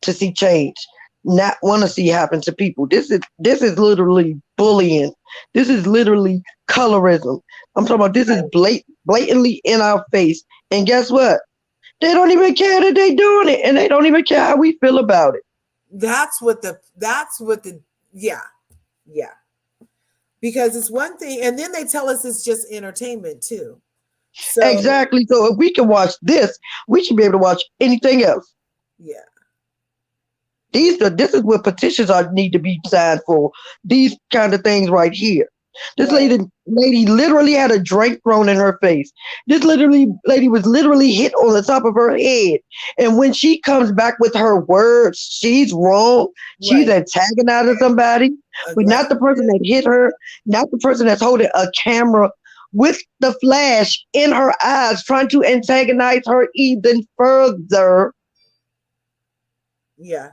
to see change, not want to see happen to people. This is literally bullying. This is literally colorism. I'm talking about this is blatantly in our face. And guess what? They don't even care that they're doing it, and they don't even care how we feel about it. That's what the yeah. Because it's one thing, and then they tell us it's just entertainment too. So Exactly. So if we can watch this, we should be able to watch anything else. yeah. This is what petitions need to be signed for. These kind of things right here. This Right. lady literally had a drink thrown in her face. This lady was literally hit on the top of her head. And when she comes back with her words, she's wrong. She's Right. antagonizing somebody, but not the person that hit her, not the person that's holding a camera with the flash in her eyes, trying to antagonize her even further. Yeah.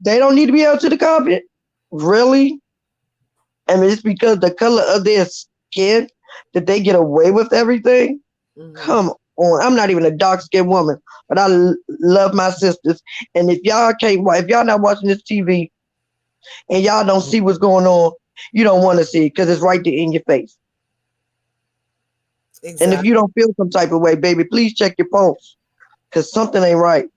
They don't need to be held to the carpet. Really? I mean, it's because the color of their skin that they get away with everything. Mhm. Come on. I'm not even a dark-skinned woman, but I love my sisters. And if y'all not watching this TV and y'all don't see what's going on, you don't want to see it because it's right there in your face. Exactly. And if you don't feel some type of way, baby, please check your pulse because something ain't right.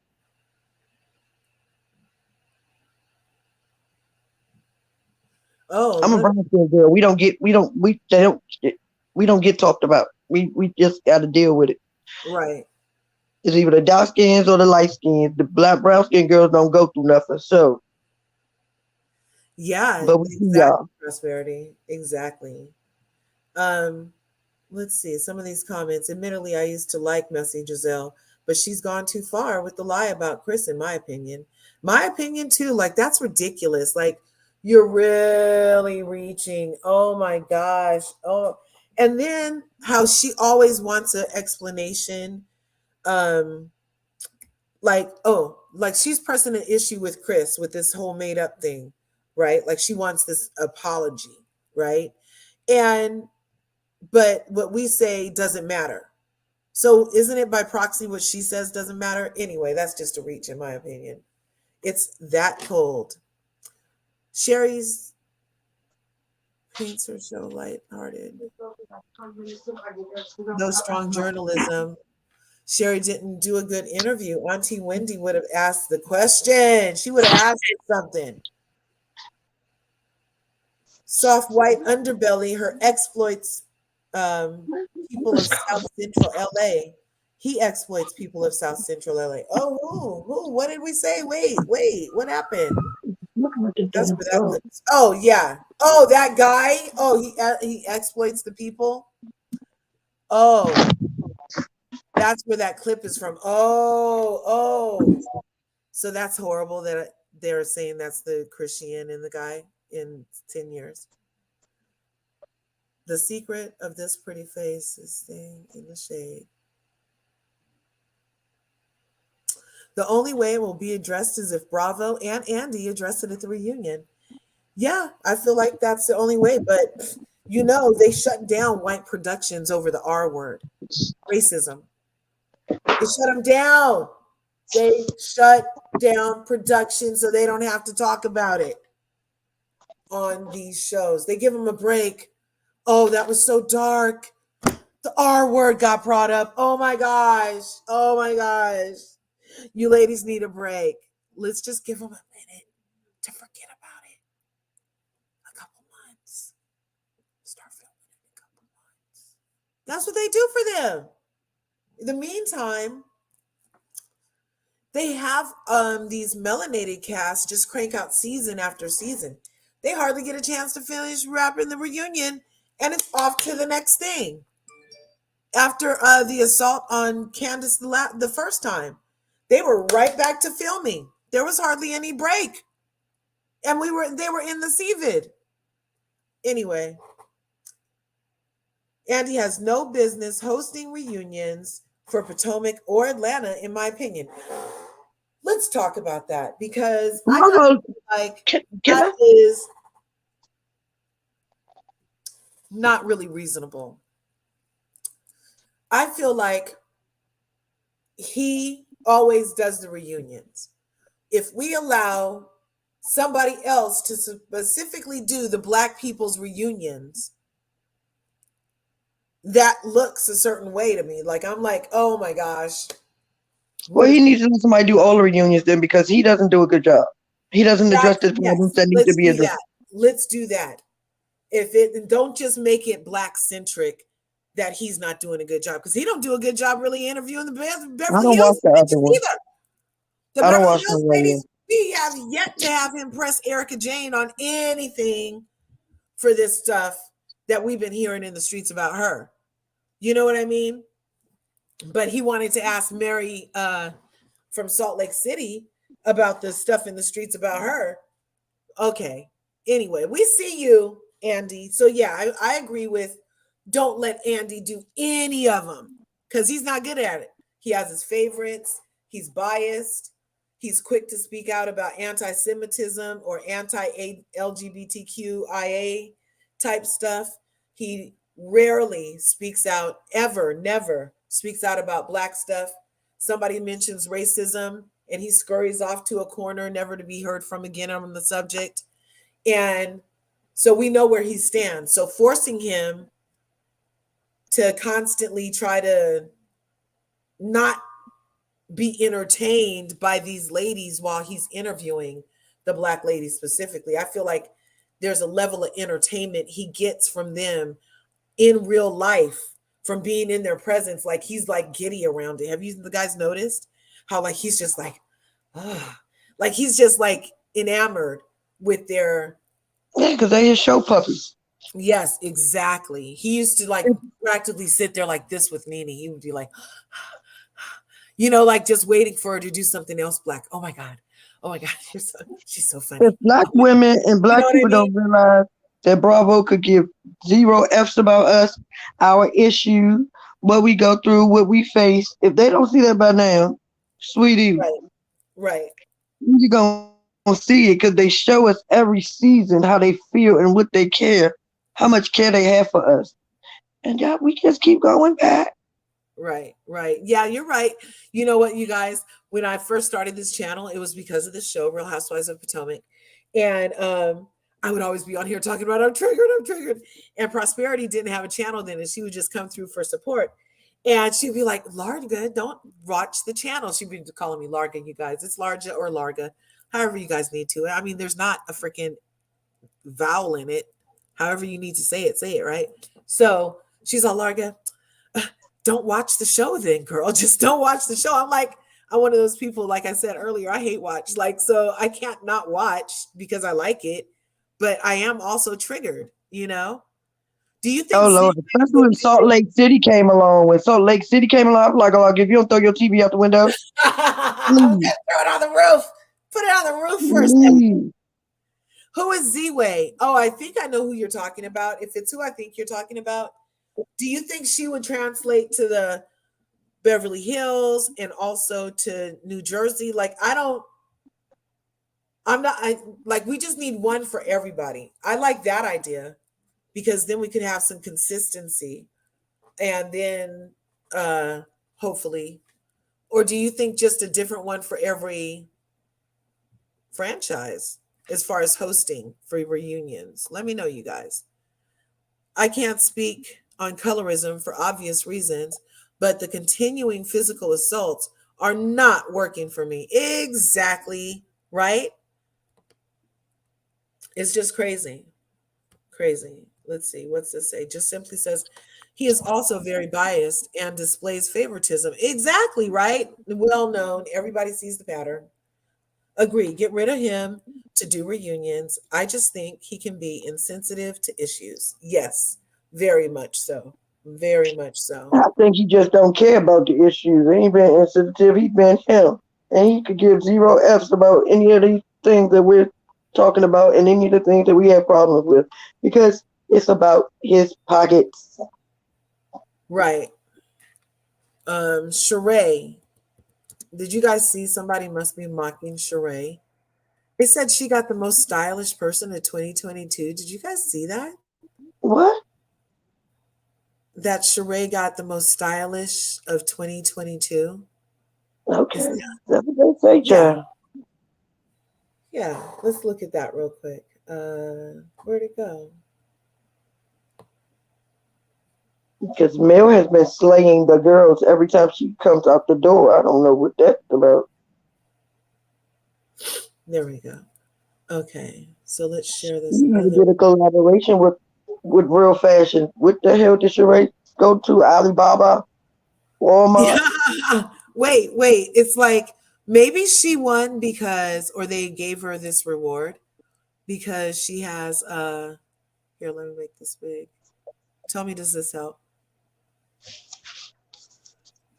Oh, I'm a brown skin girl. We don't get talked about. We just got to deal with it. right. It's either the dark skins or the light skins. The brown skin girls don't go through nothing. So, Yeah, but we see exactly. y'all. Prosperity. Exactly. Let's see some of these comments. Admittedly, I used to like Messy Giselle, but she's gone too far with the lie about Chris, in my opinion. My opinion too. Like, that's ridiculous. Like, you're really reaching. Oh my gosh. Oh, and then how she always wants an explanation. Um, like she's pressing an issue with Chris with this whole made up thing, right? Like, she wants this apology, right? And but what we say doesn't matter. So isn't it by proxy what she says doesn't matter? Anyway, that's just a reach, in my opinion. It's that cold. Sherry's paints her show lighthearted. No strong journalism. Sherry didn't do a good interview. Auntie Wendy would have asked the question. She would have asked something. Soft white underbelly, her exploits people of South Central LA. He exploits people of South Central LA. Oh, who? What did we say? Wait, what happened? That's where that clip is. Oh, yeah. Oh, that guy. Oh, he exploits the people. Oh, that's where that clip is from. Oh. So that's horrible that they're saying that's the Christian in the guy in 10 years. The secret of this pretty face is staying in the shade. The only way it will be addressed is if Bravo and Andy address it at the reunion. Yeah, I feel like that's the only way. But, they shut down white productions over the R word, racism. They shut them down. They shut down production so they don't have to talk about it on these shows. They give them a break. Oh, that was so dark. The R word got brought up. Oh my gosh. You ladies need a break. Let's just give them a minute to forget about it. A couple months. Start filming in a couple months. That's what they do for them. In the meantime, they have these melanated casts just crank out season after season. They hardly get a chance to finish wrapping the reunion, and it's off to the next thing. After the assault on Candace the first time, they were right back to filming. There was hardly any break, and they were in the CVID. Anyway, Andy has no business hosting reunions for Potomac or Atlanta, in my opinion. Let's talk about that because I feel like that is not really reasonable. I feel like he always does the reunions. If we allow somebody else to specifically do the Black people's reunions, that looks a certain way to me. Like, I'm like, oh my gosh. Well, he needs to let somebody do all the reunions then because he doesn't do a good job. He doesn't address the problems that need to be addressed. Let's do that. Don't just make it Black centric that he's not doing a good job because he don't do a good job really interviewing the Beverly Hills either. The Beverly Hills ladies, we have yet to have him press Erica Jane on anything for this stuff that we've been hearing in the streets about her. You know what I mean? But he wanted to ask Mary from Salt Lake City about the stuff in the streets about her. Okay. Anyway, we see you, Andy. So yeah, I agree with don't let Andy do any of them because he's not good at it. He has his favorites. He's biased. He's quick to speak out about anti-Semitism or anti-LGBTQIA type stuff. He rarely speaks out, never speaks out about Black stuff. Somebody mentions racism and he scurries off to a corner, never to be heard from again on the subject. And so we know where he stands. So forcing him to constantly try to not be entertained by these ladies while he's interviewing the Black ladies specifically, I feel like there's a level of entertainment he gets from them in real life from being in their presence. Like he's like giddy around it. Have you the guys noticed how like he's just like, like he's just like enamored with their. Yeah, because they his show puppies. Yes, exactly. He used to like practically sit there like this with Nene. He would be like, like just waiting for her to do something else Black. Oh my God. She's so funny. If Black women and Black people don't realize that Bravo could give 0 F's about us, our issue, what we go through, what we face, if they don't see that by now, sweetie, right. You're going to see it because they show us every season how they feel and what they care, how much care they have for us. And yeah, we just keep going back. Right. Yeah, you're right. You know what, you guys, when I first started this channel, it was because of this show, Real Housewives of Potomac. And I would always be on here talking about I'm triggered, I'm triggered. And Prosperity didn't have a channel then, and she would just come through for support. And she'd be like, Larga, don't watch the channel. She'd be calling me Larga, you guys. It's Larga or Larga, however you guys need to. I mean, there's not a freaking vowel in it. However you need to say it, right? So she's all Larga, don't watch the show then, girl. Just don't watch the show. I'm like, I'm one of those people, like I said earlier, I hate watch. Like, so I can't not watch because I like it, but I am also triggered, you know? Do you think Oh Lord, especially when Salt Lake City came along. When Salt Lake City came along, I'm like, if you don't throw your TV out the window, throw please, it on the roof? Put it on the roof first. please. Who is Z-Way? Oh, I think I know who you're talking about. If it's who I think you're talking about, do you think she would translate to the Beverly Hills and also to New Jersey? Like, we just need one for everybody. I like that idea because then we could have some consistency and then hopefully, or do you think just a different one for every franchise as far as hosting for reunions? Let me know, you guys. I can't speak on colorism for obvious reasons, but the continuing physical assaults are not working for me. Exactly, right? It's just crazy. Crazy. Let's see. What's this say? Just simply says he is also very biased and displays favoritism. Exactly, right? Well known. Everybody sees the pattern. Agree. Get rid of him to do reunions. I just think he can be insensitive to issues. Yes, very much so. Very much so. I think he just don't care about the issues. He ain't been insensitive. He been him, and he could give zero f's about any of these things that we're talking about, and any of the things that we have problems with, because it's about his pockets. Right. Sheree. Did you guys see somebody must be mocking Sheree? They said she got the most stylish person of 2022. Did you guys see that? What? That Sheree got the most stylish of 2022. Is Okay, that, that's what they say, yeah, child. yeah. Let's look at that real quick. Where'd it go? Because Mel has been slaying the girls every time she comes out the door. I don't know what that's about. There we go. Okay, so let's share She this even other. did a collaboration with Real Fashion. What the hell did Sheree go to? Alibaba, Walmart. Yeah. Wait. It's like maybe she won because, or they gave her this reward because she has here, let me make this big. Tell me, does this help?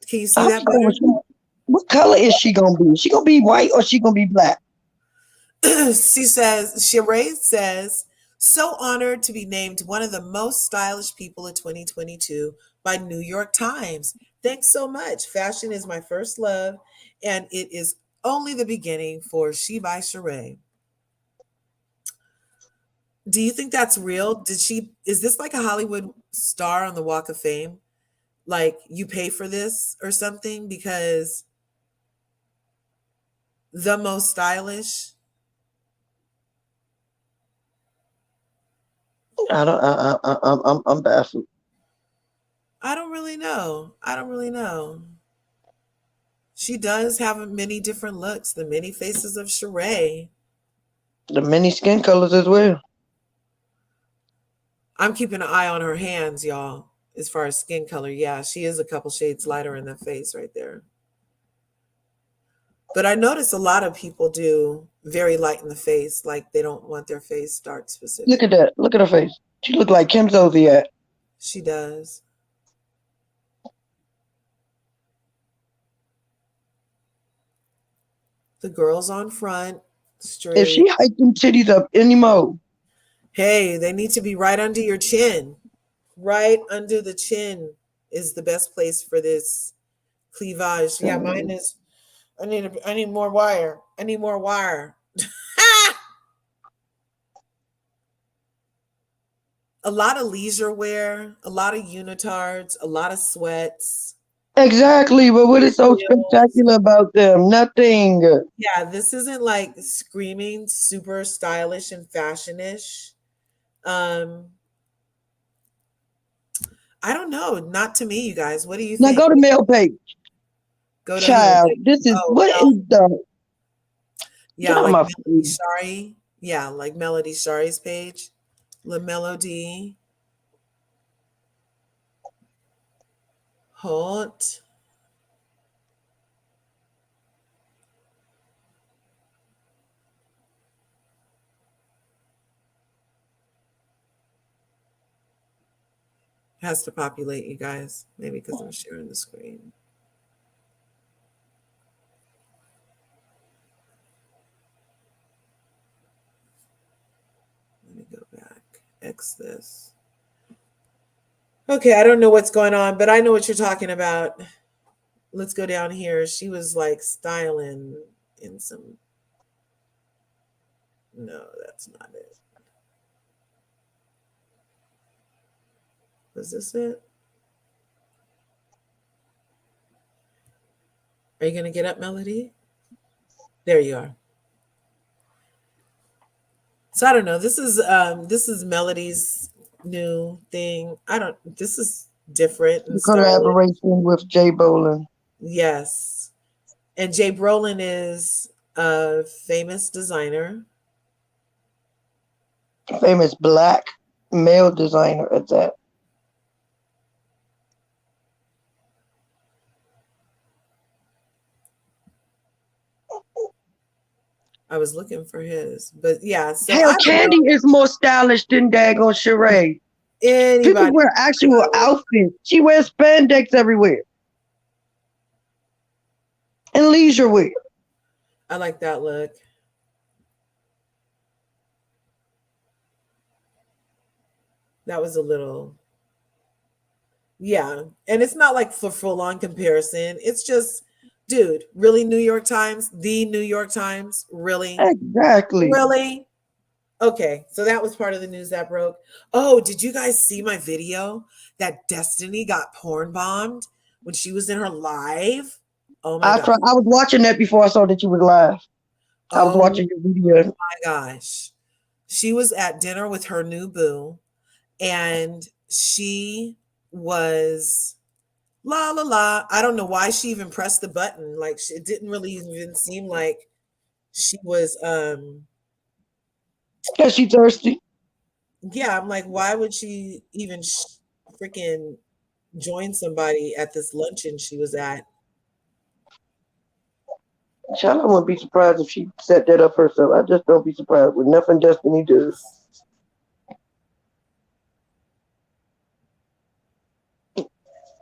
Can you see I that forgot better? what color is she gonna be? She gonna be white or she gonna be black? Sheree says, so honored to be named one of the most stylish people of 2022 by New York Times. Thanks so much. Fashion is my first love, and it is only the beginning for She by Sheree. Do you think that's real? Is this like a Hollywood star on the Walk of Fame? Like you pay for this or something because the most stylish? I don't. I'm baffled. I don't really know. I don't really know. She does have many different looks, the many faces of Sheree. The many skin colors as well. I'm keeping an eye on her hands, y'all, as far as skin color. Yeah, she is a couple shades lighter in the face right there. But I notice a lot of people do very light in the face, like they don't want their face dark Look at specific. that. Look at her face. She look like Kim Zolciak. She does. The girls on front, If straight. she hiked them titties up any more, Hey, they need to be right under your chin. Right under the chin is the best place for this cleavage. Yeah, mine is. I need more wire. I need more wire. A lot of leisure wear, a lot of unitards, a lot of sweats. Exactly, but what is so Heels. spectacular about them? Nothing. Yeah, this isn't like screaming super stylish and fashionish. Um, I don't know. Not to me, you guys. What do you Now think? go to mail page. Go to who? Child, Like, this is oh, what is the yeah, get on like my Melody feed. Shari. Yeah, like Melody Shari's page. La Melody. Hot. Has to populate, you guys. Maybe because I'm sharing the screen. Let me go back. X this. Okay, I don't know what's going on, but I know what you're talking about. Let's go down here. She was like styling in some. No, that's not it. Was this it? Are you going to get up, Melody? There you are. So I don't know. This is Melody's new thing. I don't. This is different The and stylish. collaboration with Jay Bolin, Yes, and Jay Brolin is a famous designer. famous black male designer at that. I was looking for his, but yeah. So I Hell, don't know Candy is more stylish than daggone Sheree. People anybody. wear actual outfits. She wears spandex everywhere and leisure wear. I like that look. That was a little, yeah. And it's not like for full on comparison. It's just, dude, really New York Times, the New York Times, really, Exactly. really. Okay, so that was part of the news that broke. Oh, did you guys see my video that Destiny got porn bombed when she was in her live? Oh my god. I was watching that before I saw that you were live. I was Oh watching your video. my gosh. She was at dinner with her new boo and she was la la la. I don't know why she even pressed the button. Like it didn't really even seem like she was Cause she thirsty. yeah, I'm like why would she even freaking join somebody at this luncheon she was at? Child, I wouldn't be surprised if she set that up herself. I just don't be surprised with nothing Destiny does.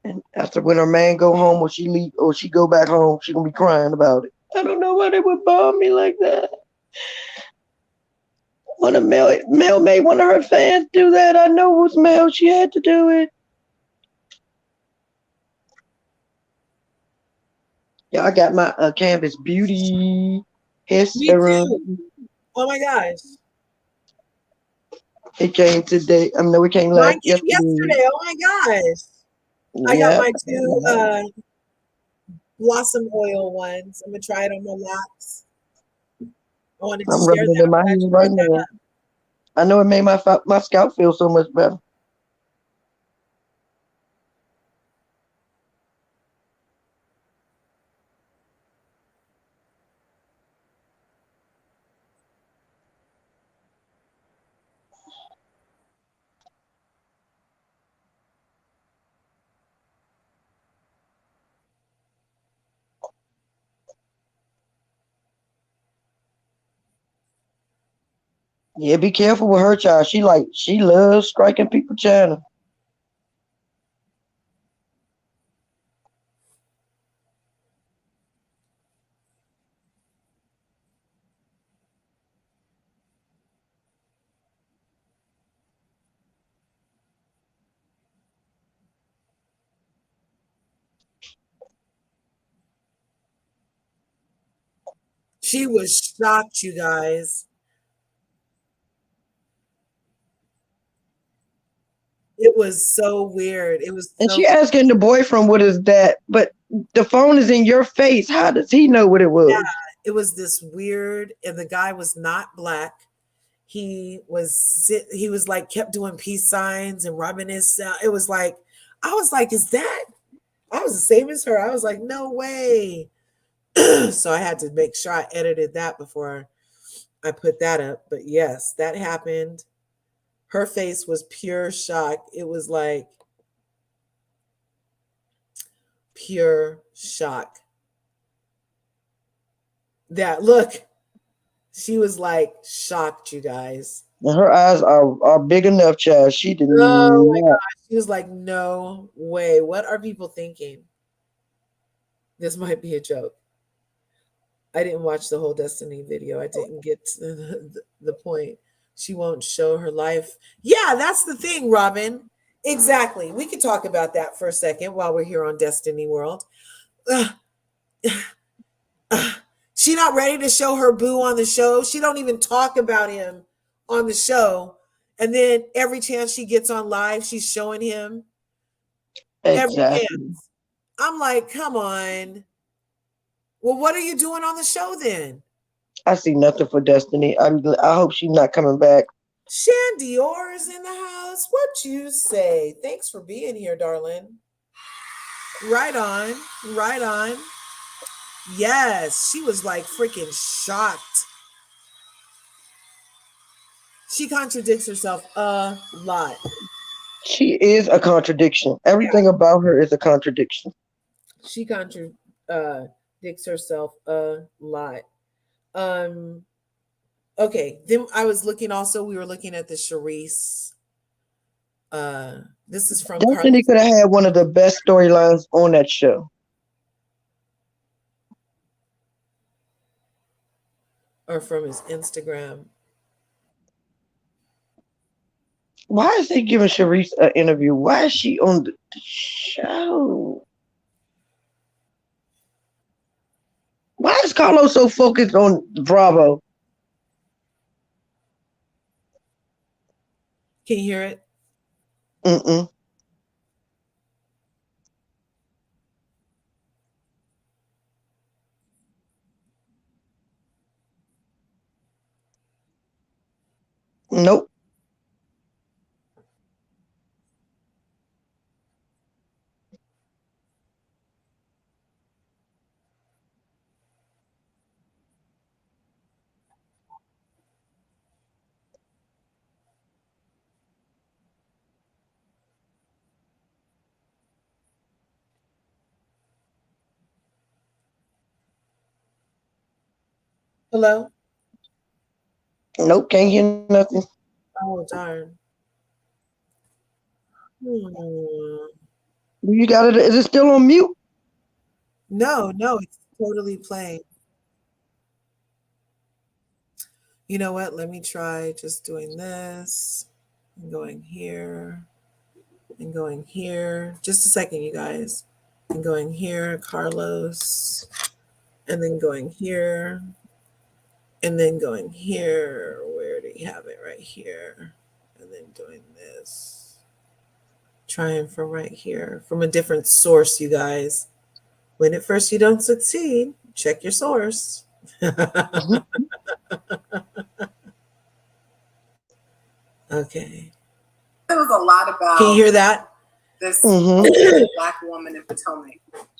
And after when her man go home or she leave or she go back home, she gonna be crying about it. I don't know why they would bomb me like that. When a male made one of her fans do that, I know it was male. She had to do it. Yeah, I got my Canvas Beauty hair Me too. serum. Oh my gosh. It came today. I know it came Mine last came yesterday. yesterday. Oh my gosh. I got Yep. my two blossom oil ones. I'm gonna try it on my locks. I wanted to I'm share rubbing it that. in I'm my glad hair you right brought that now. up. I know it made my scalp feel so much better. Yeah, be careful with her, child. She loves striking people channel. She was shocked, you guys. It was so weird. It was And so she asking the boyfriend, what is that? But the phone is in your face. How does he know what it was? it was this weird, and the guy was not black. He was like kept doing peace signs and rubbing his. It was like I was like, is that? I was the same as her. I was like, no way. So I had to make sure I edited that before I put that up. But yes, that happened. Her face was pure shock. It was like pure shock. That look, she was like shocked, you guys. And her eyes are big enough, child. She did Oh my not. gosh. She was like, no way. What are people thinking? This might be a joke. I didn't watch the whole Destiny video. I didn't get to the point. She won't show her life. Yeah, that's the thing, Robin. Exactly. We could talk about that for a second while we're here on Destiny World. She not ready to show her boo on the show. She don't even talk about him on the show. And then every chance she gets on live, she's showing him. Every Exactly. chance. I'm like, come on. Well, what are you doing on the show then? I see nothing for Destiny. I hope she's not coming back. Shandy Orr is in the house. What you say? Thanks for being here, darling. Right on. Right on. Yes, she was like freaking shocked. She contradicts herself a lot. She is a contradiction. Everything about her is a contradiction. She contradicts herself a lot. Okay, then I was looking also, we were looking at the Charisse. This is from Destiny Carlos. could have had one of the best storylines on that show. Or from his Instagram. Why is they giving Charisse an interview? Why is she on the show? Why is Carlos so focused on Bravo? Can you hear it? Mm-mm. Nope. Hello? Nope. Can't hear nothing. Oh, darn. Hmm. You got it. Is it still on mute? No, it's totally playing. You know what? Let me try just doing this and going here and going here. Just a second, you guys. And going here, Carlos, and then going here, and then going here. Where do you have it? Right here. And then doing this. Trying from right here, from a different source, you guys. When at first you don't succeed, check your source. Okay. There was a lot about. Can you hear that? This Mm-hmm. black woman in Potomac,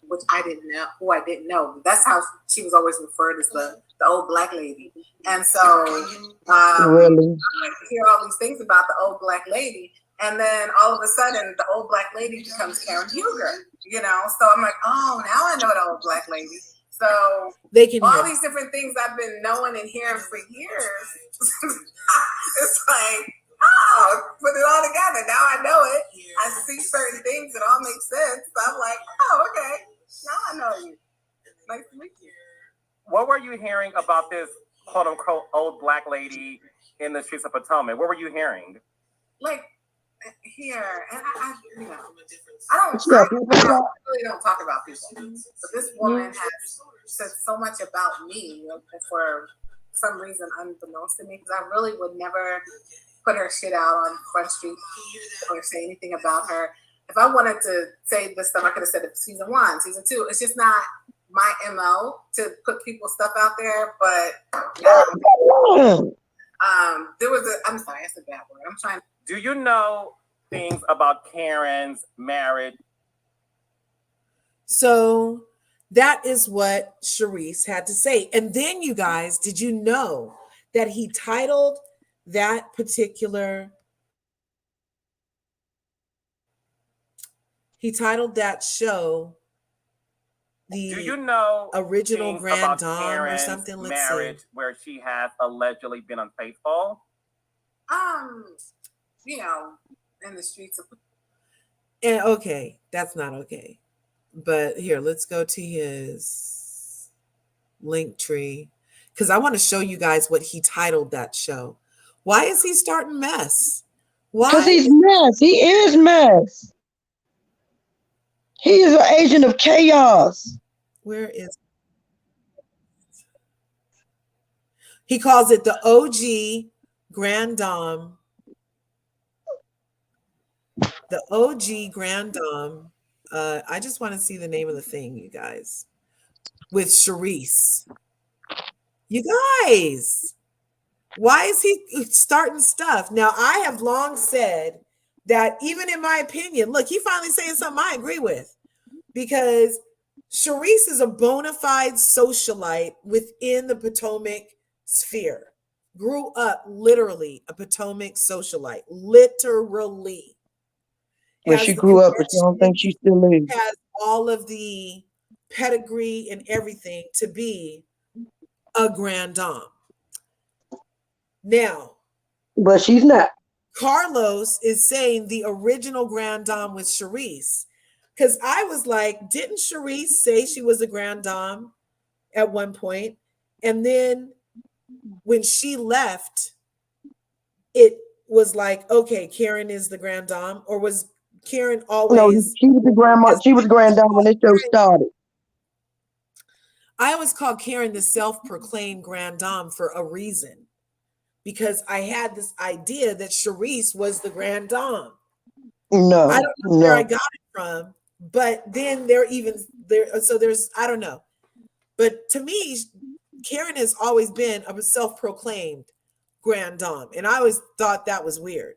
which I didn't know, who I didn't know. That's how she was always referred as the old black lady. And so Really? I hear all these things about the old black lady, and then all of a sudden the old black lady becomes Karen Huger, you know? So I'm like, oh, now I know the old black lady. So They can all hear. these different things I've been knowing and hearing for years. It's like, oh, put it all together. Now I know it. I see certain things. It all makes sense. So I'm like, oh, okay. Now I know you. Nice to meet you. What were you hearing about this quote unquote old black lady in the streets of Potomac? What were you hearing? Like here, and I you know, What you got, I really don't talk about people. But this woman has said so much about me for some reason unbeknownst to me, because I really would never put her shit out on Front Street or say anything about her. If I wanted to say this stuff, I could have said it season 1, season 2. It's just not my MO to put people's stuff out there. But there was a, I'm sorry, that's a bad word. I'm trying. Do you know things about Karen's marriage? So that is what Charisse had to say. And then, you guys, did you know that he titled that particular, show the Do you know original things Grand about Dame or Karen's something? Let's marriage see. where she has allegedly been unfaithful? You know, in the streets of. And okay, that's not okay. But here, let's go to his link tree because I want to show you guys what he titled that show. Why is he starting mess? Because Why? he's mess. He is mess. He is an agent of chaos. Where is he? Calls it the OG Grand Dame. The OG Grand Dame. I just want to see the name of the thing, you guys. With Charisse. You guys, why is he starting stuff? Now, I have long said that even in my opinion, look, he finally saying something I agree with. Because Charisse is a bona fide socialite within the Potomac sphere. Grew up literally a Potomac socialite, literally. Well, she grew up, but I don't think she still is. Has all of the pedigree and everything to be a Grand Dame. Now, but she's not. Carlos is saying the original Grand Dame was Charisse. Because I was like, didn't Charisse say she was a Grand Dame at one point? And then when she left, it was like, okay, Karen is the Grand Dame, or was Karen always? No, she was the grandma. She was Grand Dame when this show started. I always called Karen the self-proclaimed Grand Dame for a reason, because I had this idea that Charisse was the Grand Dame. No, I don't know where I got it from. But then there's, I don't know. But to me, Karen has always been a self-proclaimed Grand Dame. And I always thought that was weird.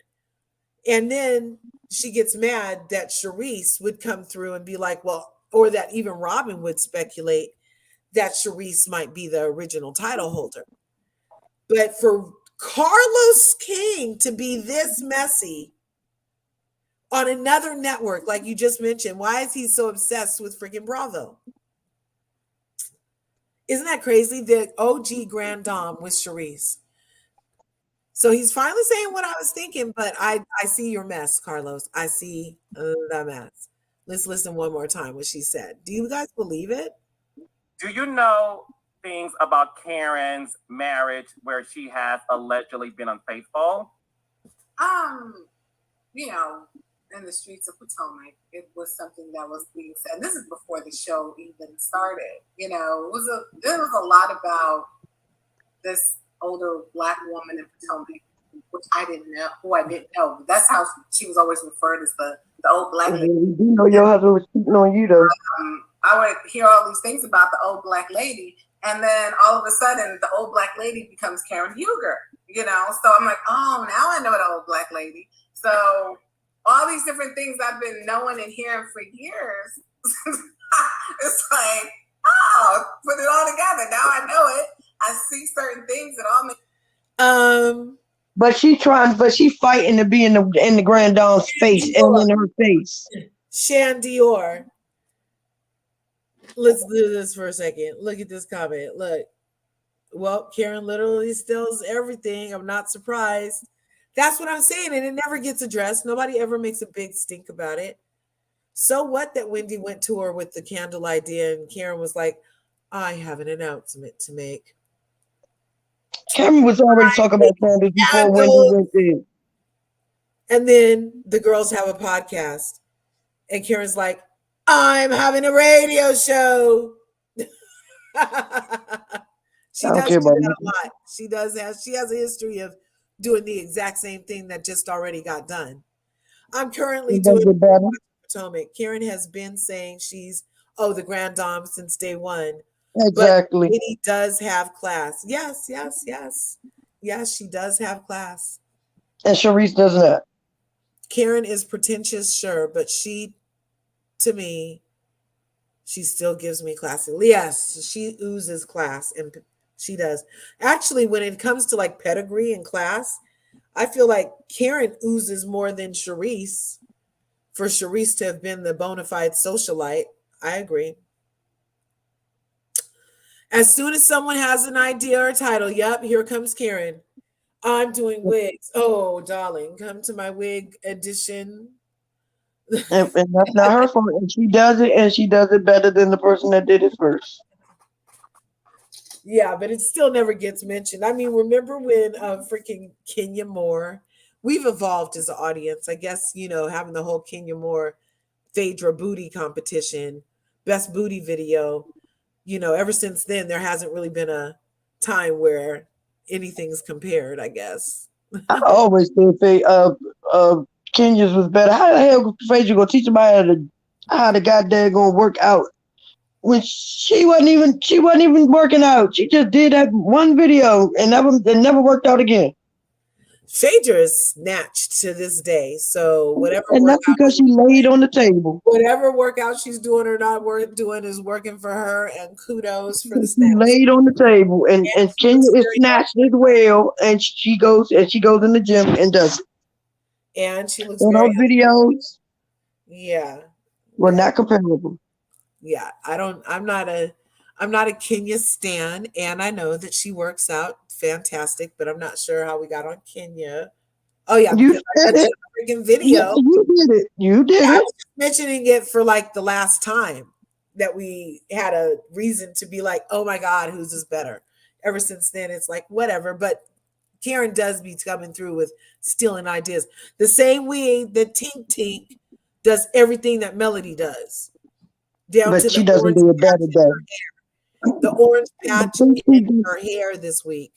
And then she gets mad that Charisse would come through and be like, well, or that even Robin would speculate that Charisse might be the original title holder. But for Carlos King to be this messy on another network, like you just mentioned, why is he so obsessed with freaking Bravo? Isn't that crazy? The OG Grand Dame with Charisse. So he's finally saying what I was thinking, but I see your mess, Carlos. I see the mess. Let's listen one more time what she said. Do you guys believe it? Do you know things about Karen's marriage where she has allegedly been unfaithful? You know, in the streets of Potomac, it was something that was being said. This is before the show even started. You know, there was a lot about this older Black woman in Potomac, which I didn't know, who I didn't know. That's how she was always referred as the old Black lady. You know your husband was cheating on you, though. I would hear all these things about the old Black lady, and then all of a sudden, the old Black lady becomes Karen Huger. You know, so I'm like, oh, now I know the old Black lady. So all these different things I've been knowing and hearing for years, it's like, oh, put it all together. Now I know it. I see certain things that all make. But she fighting to be in the Grand Dame's face and in her face. Shan Dior. Let's do this for a second. Look at this comment. Look. Well, Karen literally steals everything. I'm not surprised. That's what I'm saying. And it never gets addressed. Nobody ever makes a big stink about it. So what that Wendy went to her with the candle idea and Karen was like, I have an announcement to make. Karen was already talking about candles before Wendy went in. And then the girls have a podcast. And Karen's like, I'm having a radio show. She I don't does care do about that a nothing. lot. She has a history of doing the exact same thing that just already got done. I'm currently It does doing get better. Potomac. Karen has been saying she's the grand dame since day one, but Exactly. Minnie does have class. Yes, yes, yes, yes. She does have class. And Sharice does not. Karen is pretentious, sure, but to me, she still gives me class. Yes, she oozes class, and she does. Actually, when it comes to like pedigree and class, I feel like Karen oozes more than Sharice. For Sharice to have been the bona fide socialite, I agree. As soon as someone has an idea or a title, yep, here comes Karen. I'm doing wigs. Oh, darling, come to my wig edition. And that's not her fault. And she does it, and she does it better than the person that did it first. Yeah, but it still never gets mentioned. I mean, remember when freaking Kenya Moore? We've evolved as an audience. I guess, having the whole Kenya Moore Phaedra booty competition, best booty video, ever since then, there hasn't really been a time where anything's compared, I guess. I always said Kenya's was better. How the hell Phaedra gonna teach somebody how the goddamn gonna work out when she wasn't even working out. She just did that one video and never worked out again. Phaedra is snatched to this day. So And that's because she laid on the table. whatever workout she's doing or not doing is working for her, and kudos for the She snatch. laid on the table, and she Kenya looks is very snatched as well, and she goes in the gym and does it. and she looks And very those videos yeah. were Yeah. not comparable. Yeah. I'm not a Kenya stan, and I know that she works out fantastic, but I'm not sure how we got on Kenya. Oh yeah, You because I did mentioned it. a freaking Yeah, video. you did it. You did I it. was just mentioning it for like the last time that we had a reason to be like, oh my God, who's is better? Ever since then, it's like whatever. But Karen does be coming through with stealing ideas. The same way that Tink Tink does everything that Melody does, down But to she the doesn't orange do it better patch in though. her hair. The orange The patch Tink in Tink, her hair this week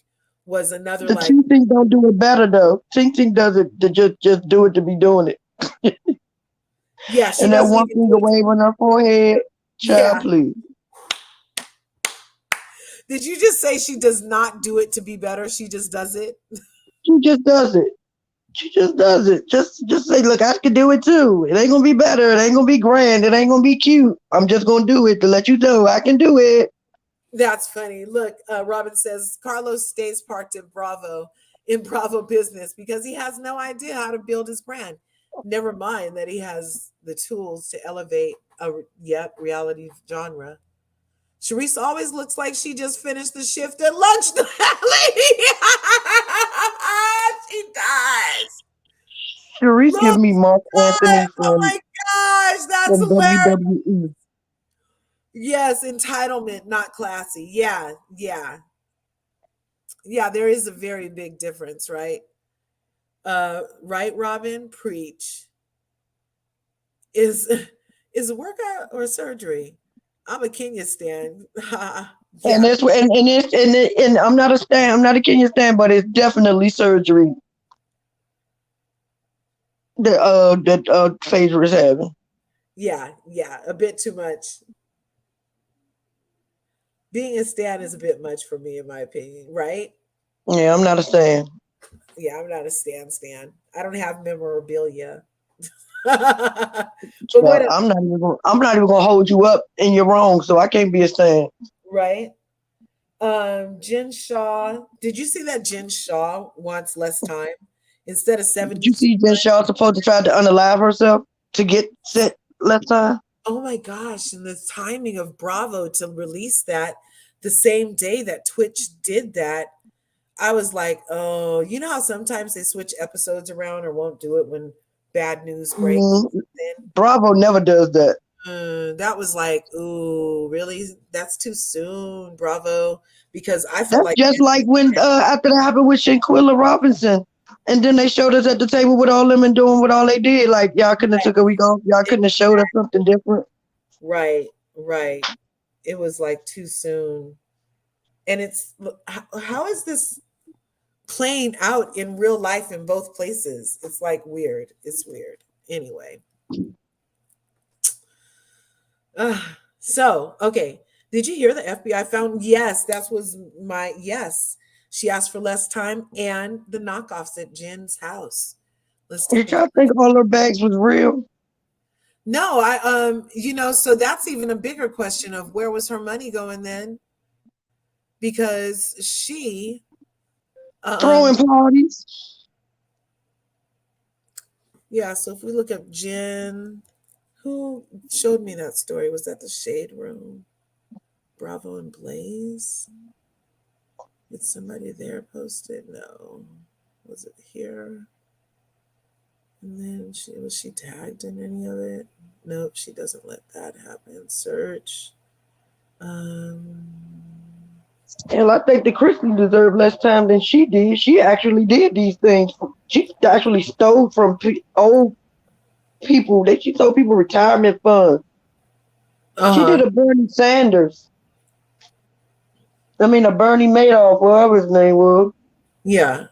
was another the like, Tink Tink don't do it better though. Tink Tink does it to just do it to be doing it. yeah, she And that doesn't one even finger do it. wave on her forehead, Yeah. child, please. Did you just say she does not do it to be better? She just does it? She just does it. She just does it. Just say, look, I can do it too. It ain't gonna be better. It ain't gonna be grand. It ain't gonna be cute. I'm just gonna do it to let you know I can do it. That's funny. Look, Robin says Carlos stays parked in Bravo business because he has no idea how to build his brand. Never mind that he has the tools to elevate a reality genre. Sharice always looks like she just finished the shift at lunch. She does. Sharice give Look, me Mark God, Anthony oh my gosh, that's from hilarious. WWE. Yes, entitlement, not classy. Yeah, yeah. Yeah, there is a very big difference, right? Right, Robin? Preach. Is is a workout or surgery? I'm a Kenya stan. And Yeah, and I'm not a stan. I'm not a Kenya stan, but it's definitely surgery that Phaedra is having. yeah, yeah. A bit too much. Being a stan is a bit much for me, in my opinion, right? Yeah, I'm not a stan. Yeah, I'm not a stan. I don't have memorabilia. But what I'm not even gonna hold you up in your wrong, so I can't be a stan. right? Jen Shaw. Did you see that Jen Shaw wants less time instead of Did you 72? see Jen Shaw supposed to try to unalive herself to get set last time? Oh my gosh! And the timing of Bravo to release that the same day that Twitch did that, I was like, oh, you know how sometimes they switch episodes around or won't do it when bad news breaks. Bravo never does that. That was like, ooh, really? That's too soon, Bravo. Because I felt That's like just like when after that happened with Shanquilla Robinson, and then they showed us at the table with all them and doing what all they did. Like y'all couldn't have took a week off. Y'all couldn't have showed us something different. right, right. It was like too soon. And it's how is this playing out in real life in both places? It's like weird. It's weird. Anyway. So, okay. Did you hear the FBI found? Yes, that was my yes. She asked for less time and the knockoffs at Jen's house. Let's take Did a y'all think all her bags was real? no, so that's even a bigger question of where was her money going then? Because she Throwing parties. yeah, so if we look up Jen, who showed me that story? Was that the Shade Room? Bravo and Blaze? Did somebody there post it? No. Was it here? And then was she tagged in any of it? Nope, she doesn't let that happen. Search. Hell, I think the Christie deserved less time than she did. She actually did these things. She actually stole from old people. She stole people retirement funds. She Uh-huh. did a Bernie Sanders. I mean, a Bernie Madoff, whatever his name was. Yeah.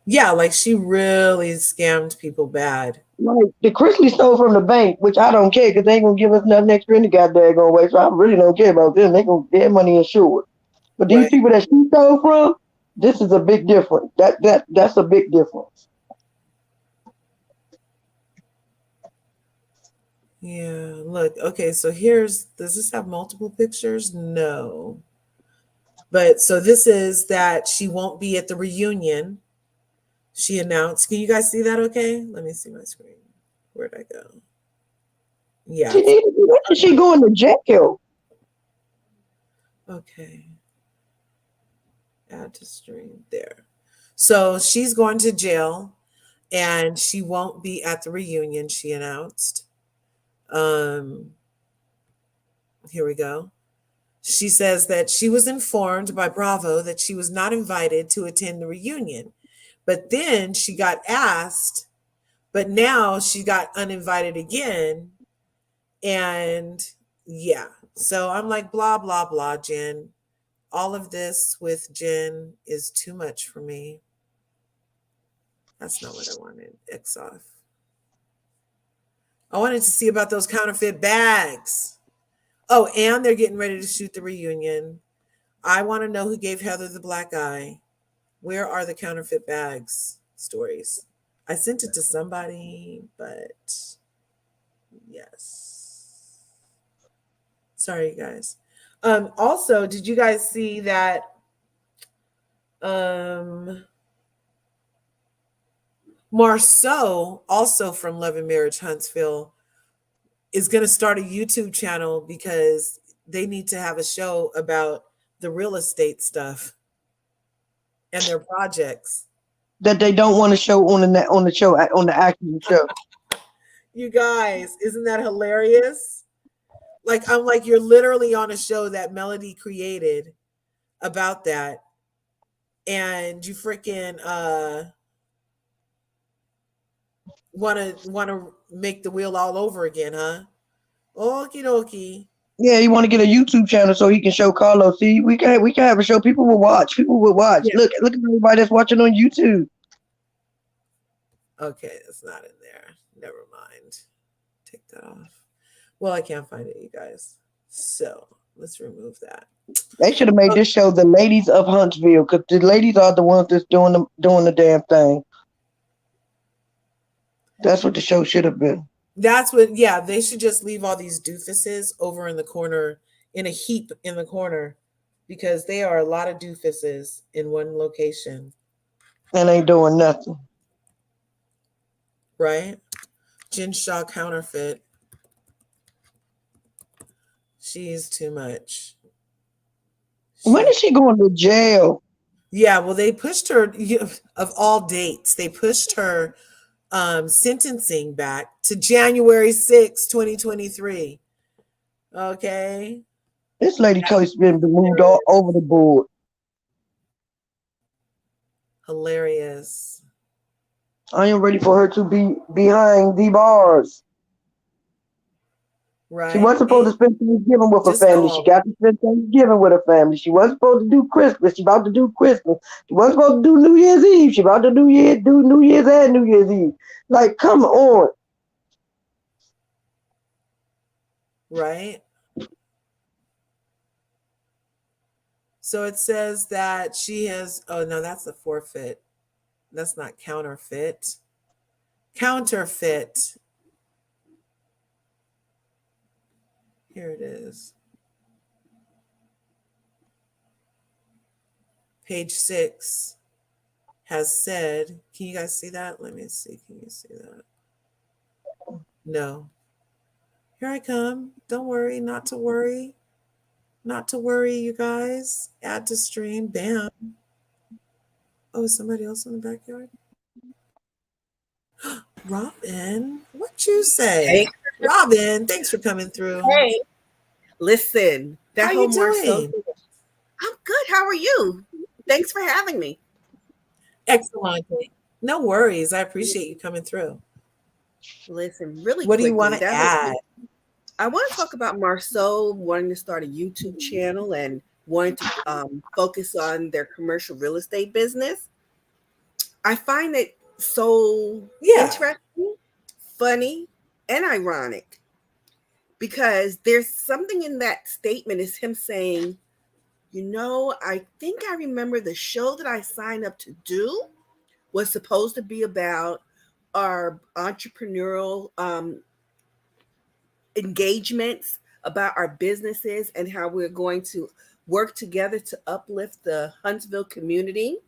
Yeah, like she really scammed people bad. Like, the Chrisley stole from the bank, which I don't care because they ain't going to give us nothing extra any goddamn way. So I really don't care about them. They going to get money insured. But these Right. people that she stole from, this is a big difference. That's a big difference. Yeah, look, okay, so does this have multiple pictures? No. But so this is that she won't be at the reunion. She announced. Can you guys see that okay? Let me see my screen. Where'd I go? Yeah. When is she going to jail? Okay. Add to stream there. So she's going to jail and she won't be at the reunion, she announced. Here we go. She says that she was informed by Bravo that she was not invited to attend the reunion. But then she got asked, but now she got uninvited again. And yeah, so I'm like, blah, blah, blah, Jen. All of this with Jen is too much for me. That's not what I wanted. X off. I wanted to see about those counterfeit bags. Oh, and they're getting ready to shoot the reunion. I want to know who gave Heather the black eye. Where are the counterfeit bags stories? I sent it to somebody, but yes. Sorry, guys. Also, did you guys see that Marceau, also from Love and Marriage Huntsville, is going to start a YouTube channel because they need to have a show about the real estate stuff and their projects. That they don't want to show on the show, on the actual show. You guys, isn't that hilarious? Like, I'm like, you're literally on a show that Melody created about that. And you freaking wanna make the wheel all over again, huh? Okie dokie. Yeah, you want to get a YouTube channel so he can show Carlos. See, we can have a show. People will watch. People will watch. Yeah. Look at everybody that's watching on YouTube. Okay, that's not in there. Never mind. Take that off. Well, I can't find it, you guys. So let's remove that. They should have made this show the Ladies of Huntsville, because the ladies are the ones that's doing the damn thing. That's what the show should have been. That's what, yeah, they should just leave all these doofuses over in the corner, in a heap in the corner, because they are a lot of doofuses in one location. And ain't doing nothing. Right? Jen Shaw counterfeit. She's too much. When is she going to jail? Yeah, well, they pushed her, of all dates, they pushed her sentencing back to January 6, 2023. Okay. This lady case been moved all over the board. Hilarious. I am ready for her to be behind the bars. She right? wasn't supposed to spend Thanksgiving with her Just family. She gone. got to spend Thanksgiving with her family. She wasn't supposed to do Christmas. She about to do Christmas. She wasn't supposed to do New Year's Eve. She about to do New Year's and New Year's Eve. Like, come on. Right? So it says that she has, oh no, that's a forfeit. That's not counterfeit. Counterfeit. Here it is. Page 6 has said, can you guys see that? Let me see. Can you see that? No. Here I come. Don't worry. Not to worry. Not to worry, you guys. Add to stream. Bam. Oh, is somebody else in the backyard? Robin, what you say? Hey, Robin, thanks for coming through. hey, listen, How that whole you Marceau doing? thing. I'm good. How are you? Thanks for having me. Excellent. No worries. I appreciate you coming through. Listen, really What do you want quickly, to that whole add? I want to talk about Marceau wanting to start a YouTube channel and wanting to focus on their commercial real estate business. I find it so Yeah. interesting, funny, and ironic because there's something in that statement is him saying, I think I remember the show that I signed up to do was supposed to be about our entrepreneurial engagements, about our businesses, and how we're going to work together to uplift the Huntsville community.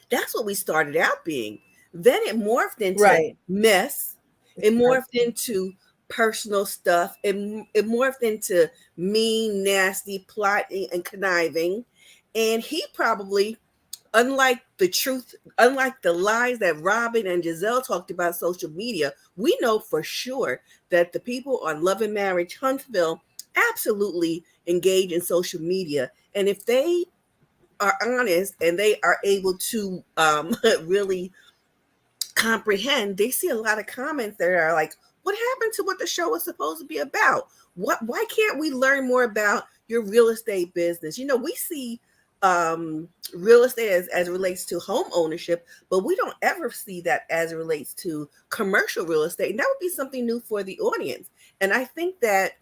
That's what we started out being. Then it morphed into Right. mess. It morphed into personal stuff. It morphed into mean, nasty plotting and conniving. And he probably, unlike the lies that Robin and Giselle talked about social media, we know for sure that the people on Love and Marriage Huntsville absolutely engage in social media. And if they are honest and they are able to really comprehend, they see a lot of comments that are like, what happened to what the show was supposed to be about? Why can't we learn more about your real estate business? We see real estate as it relates to home ownership, but we don't ever see that as it relates to commercial real estate. And that would be something new for the audience. And I think that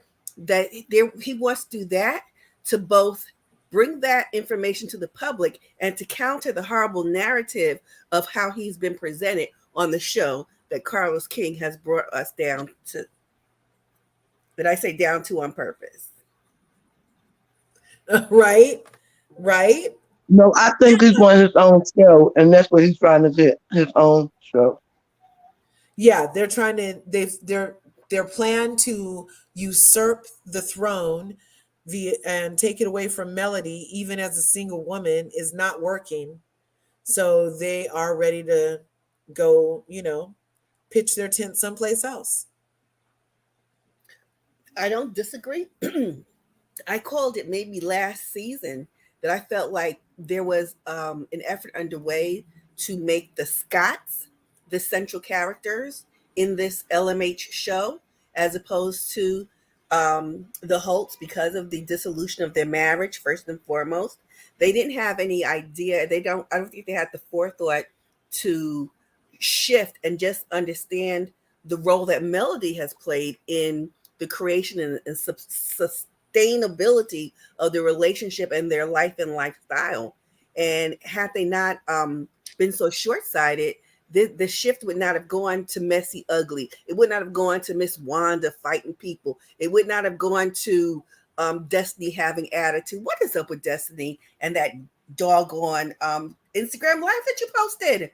he wants to do that to both bring that information to the public and to counter the horrible narrative of how he's been presented on the show that Carlos King has brought us down to. Did I say down to on purpose? Right. Right. No, I think he's on his own show, and that's what he's trying to do. His own show. Yeah, they're trying to their plan to usurp the throne and take it away from Melody, even as a single woman, is not working. So they are ready to go, pitch their tent someplace else. I don't disagree. I called it maybe last season that I felt like there was an effort underway to make the Scots the central characters in this LMH show, as opposed to the Holts, because of the dissolution of their marriage. First and foremost, they didn't have any idea. I don't think they had the forethought to shift and just understand the role that Melody has played in the creation and sustainability of the relationship and their life and lifestyle. And had they not been so short-sighted, the shift would not have gone to Messy Ugly. It would not have gone to Miss Wanda fighting people. It would not have gone to Destiny having attitude. What is up with Destiny and that doggone Instagram live that you posted?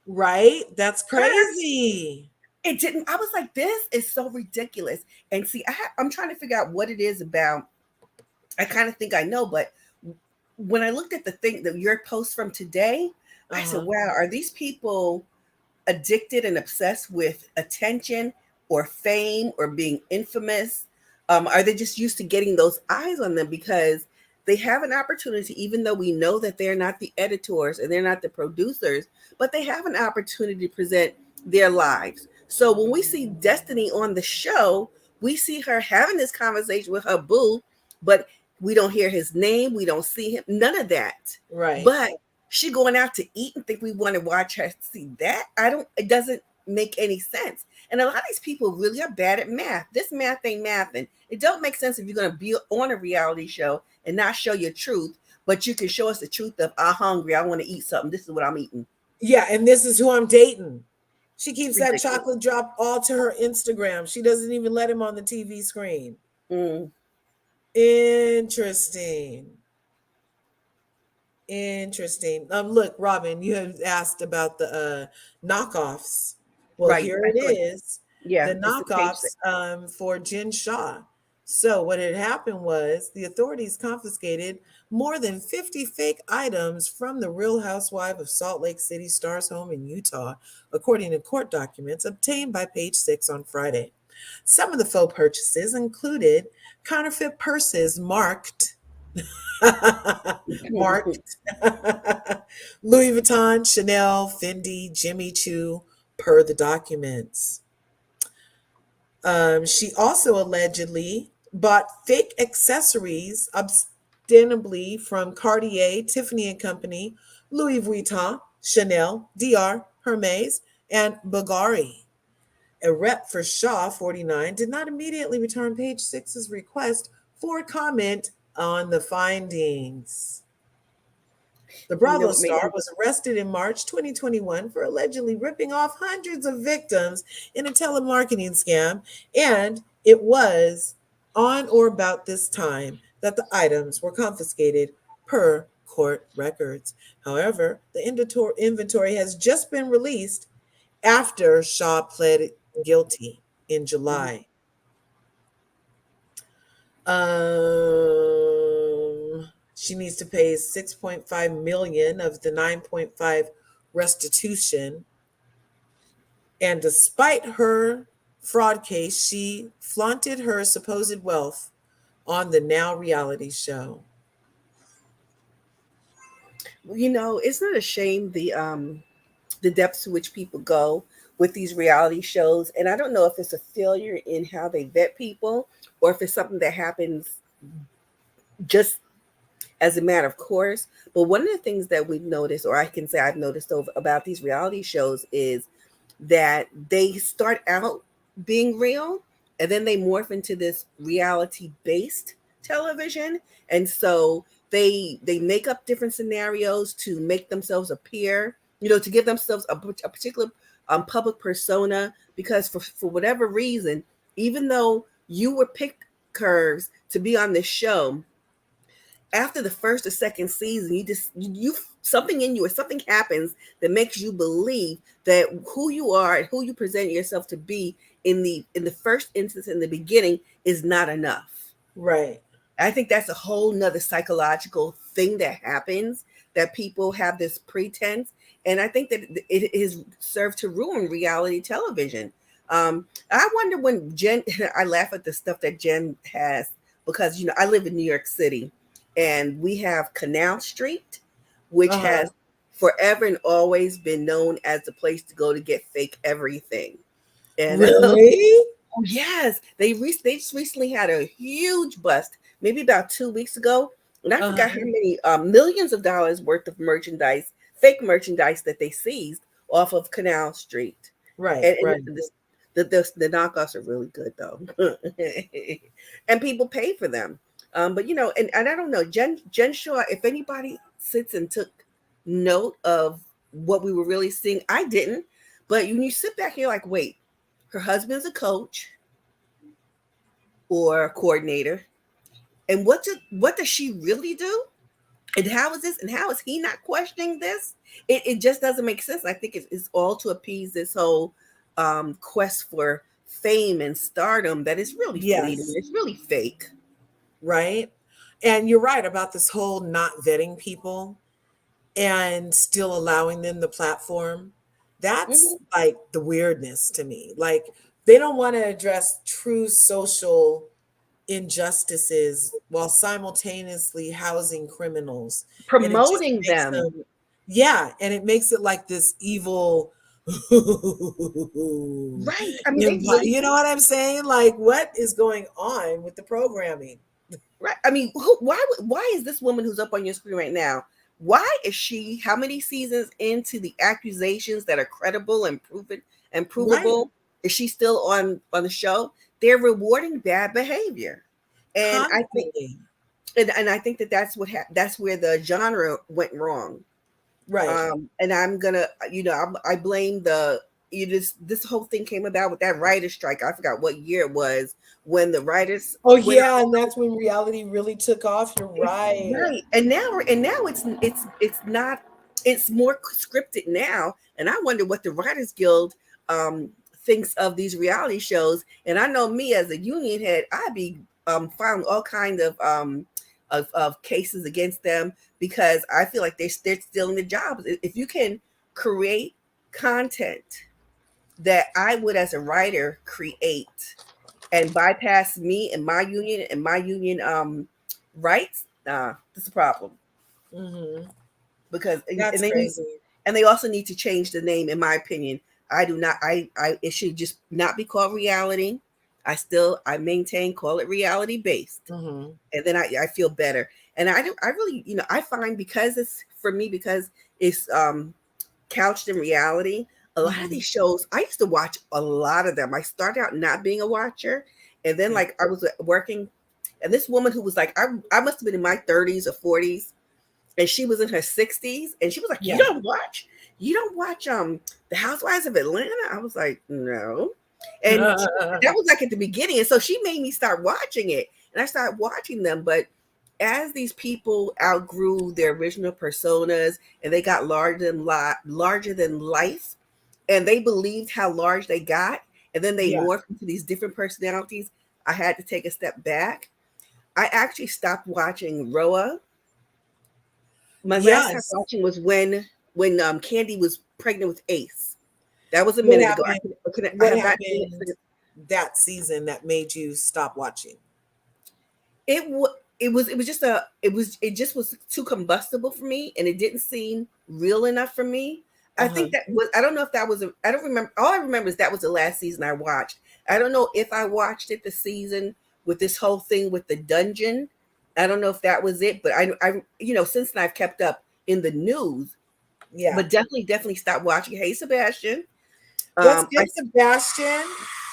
Right? That's crazy. It didn't. I was like, this is so ridiculous. And see, I'm trying to figure out what it is about. I kind of think I know, but when I looked at your post from today, I said, wow, are these people addicted and obsessed with attention or fame or being infamous? Are they just used to getting those eyes on them? Because they have an opportunity, even though we know that they're not the editors and they're not the producers, but they have an opportunity to present their lives. So when we see Destiny on the show, we see her having this conversation with her boo, but we don't hear his name, we don't see him, none of that. Right. But she going out to eat and think we want to watch her see that. It doesn't make any sense. And a lot of these people really are bad at math. This math ain't mathing. It don't make sense if you're going to be on a reality show and not show your truth, but you can show us the truth of, I'm hungry, I want to eat something, this is what I'm eating. Yeah, and this is who I'm dating. She keeps that Ridiculous. chocolate drop all to her Instagram. She doesn't even let him on the TV screen. Interesting. Interesting. Look, Robin, you have asked about the knockoffs. Well, Right. here it is. Yeah. The It's the page knockoffs for Jen Shaw. So what had happened was the authorities confiscated more than 50 fake items from the Real Housewife of Salt Lake City star's home in Utah, according to court documents obtained by Page Six on Friday. Some of the faux purchases included counterfeit purses marked marked Louis Vuitton, Chanel, Fendi, Jimmy Choo, per the documents. She also allegedly bought fake accessories ostensibly from Cartier, Tiffany and Company, Louis Vuitton, Chanel, Dior, Hermes, and Bulgari. A rep for Shaw, 49, did not immediately return Page Six's request for comment on the findings. The Bravo star was arrested in March 2021 for allegedly ripping off hundreds of victims in a telemarketing scam, and it was on or about this time that the items were confiscated per court records. However, the inventory has just been released after Shaw pled guilty in July. She needs to pay 6.5 million of the 9.5 restitution. And despite her fraud case, she flaunted her supposed wealth on the Now reality show. It's not a shame the depths to which people go with these reality shows. And I don't know if it's a failure in how they vet people or if it's something that happens just as a matter of course. But one of the things that we've noticed, or I can say I've noticed about these reality shows, is that they start out being real and then they morph into this reality based television. And so they make up different scenarios to make themselves appear, to give themselves a particular public persona, because for whatever reason, even though you were picked, Curves, to be on this show, after the first or second season, you something in you or something happens that makes you believe that who you are and who you present yourself to be in the first instance, in the beginning, is not enough. Right. I think that's a whole nother psychological thing that happens, that people have this pretense. And I think that it is served to ruin reality television. I wonder when Jen, I laugh at the stuff that Jen has, because, I live in New York City and we have Canal Street, which has forever and always been known as the place to go to get fake everything. And really? Oh, yes. They just recently had a huge bust, maybe about 2 weeks ago. And I forgot how many millions of dollars worth of merchandise, fake merchandise, that they seized off of Canal Street. Right. And right. the knockoffs are really good, though. And people pay for them. But, and I don't know, Jen Shaw, if anybody sits and took note of what we were really seeing, I didn't. But when you sit back here like, wait, her husband's a coach or a coordinator. And what does she really do? And how is this? And how is he not questioning this? It just doesn't make sense. I think it's all to appease this whole quest for fame and stardom that is really fleeting. It's really fake. Right. And you're right about this whole not vetting people and still allowing them the platform. That's like the weirdness to me. Like, they don't want to address true social injustices while simultaneously housing criminals, Promoting them. Yeah, and it makes it like this evil Right. I mean, they really You know what I'm saying? Like, what is going on with the programming? right. I mean, why is this woman who's up on your screen right now? Why is she? How many seasons into the accusations that are credible and proven and Right. provable is she still on the show? They're rewarding bad behavior, and I think Constantly. and I think that that's where the genre went wrong. Right. And I'm gonna, I blame this whole thing came about with that writer's strike. I forgot what year it was when the writers Oh went yeah, and that's when reality really took off. You're right. right, and now it's not, it's more scripted now, and I wonder what the Writers Guild thinks of these reality shows. And I know me as a union head, I'd be filing all kind of cases against them because I feel like they're stealing the jobs. If you can create content that I would as a writer create and bypass me and my union rights, that's a problem. Hmm. Because That's crazy. and they also need to change the name, in my opinion. I do not I it should just not be called reality. I maintain, call it reality based. Hmm. And then I feel better. And I really, I find, because it's for me, because it's couched in reality. A lot of Hmm. these shows, I used to watch a lot of them. I started out not being a watcher, and then like I was working, and this woman who was like, I must have been in my 30s or 40s, and she was in her 60s, and she was like, Yeah. you don't watch the Housewives of Atlanta? I was like, no. And that was like at the beginning, and so she made me start watching it, and I started watching them. But as these people outgrew their original personas and they got larger than life, and they believed how large they got, and then they Yeah. morphed into these different personalities, I had to take a step back. I actually stopped watching Roa. My last time Yes. watching was when Candy was pregnant with Ace. That was a What minute ago. happened? I What have not seen it happened since. that season that made you stop watching? It just was too combustible for me, and it didn't seem real enough for me. I Uh-huh. think that was, I don't know if that was I don't remember. All I remember is that was the last season I watched. I don't know if I watched it the season with this whole thing with the dungeon. I don't know if that was it, but I since then I've kept up in the news, Yeah. but definitely stopped watching. Hey Sebastian. What's I good, Sebastian?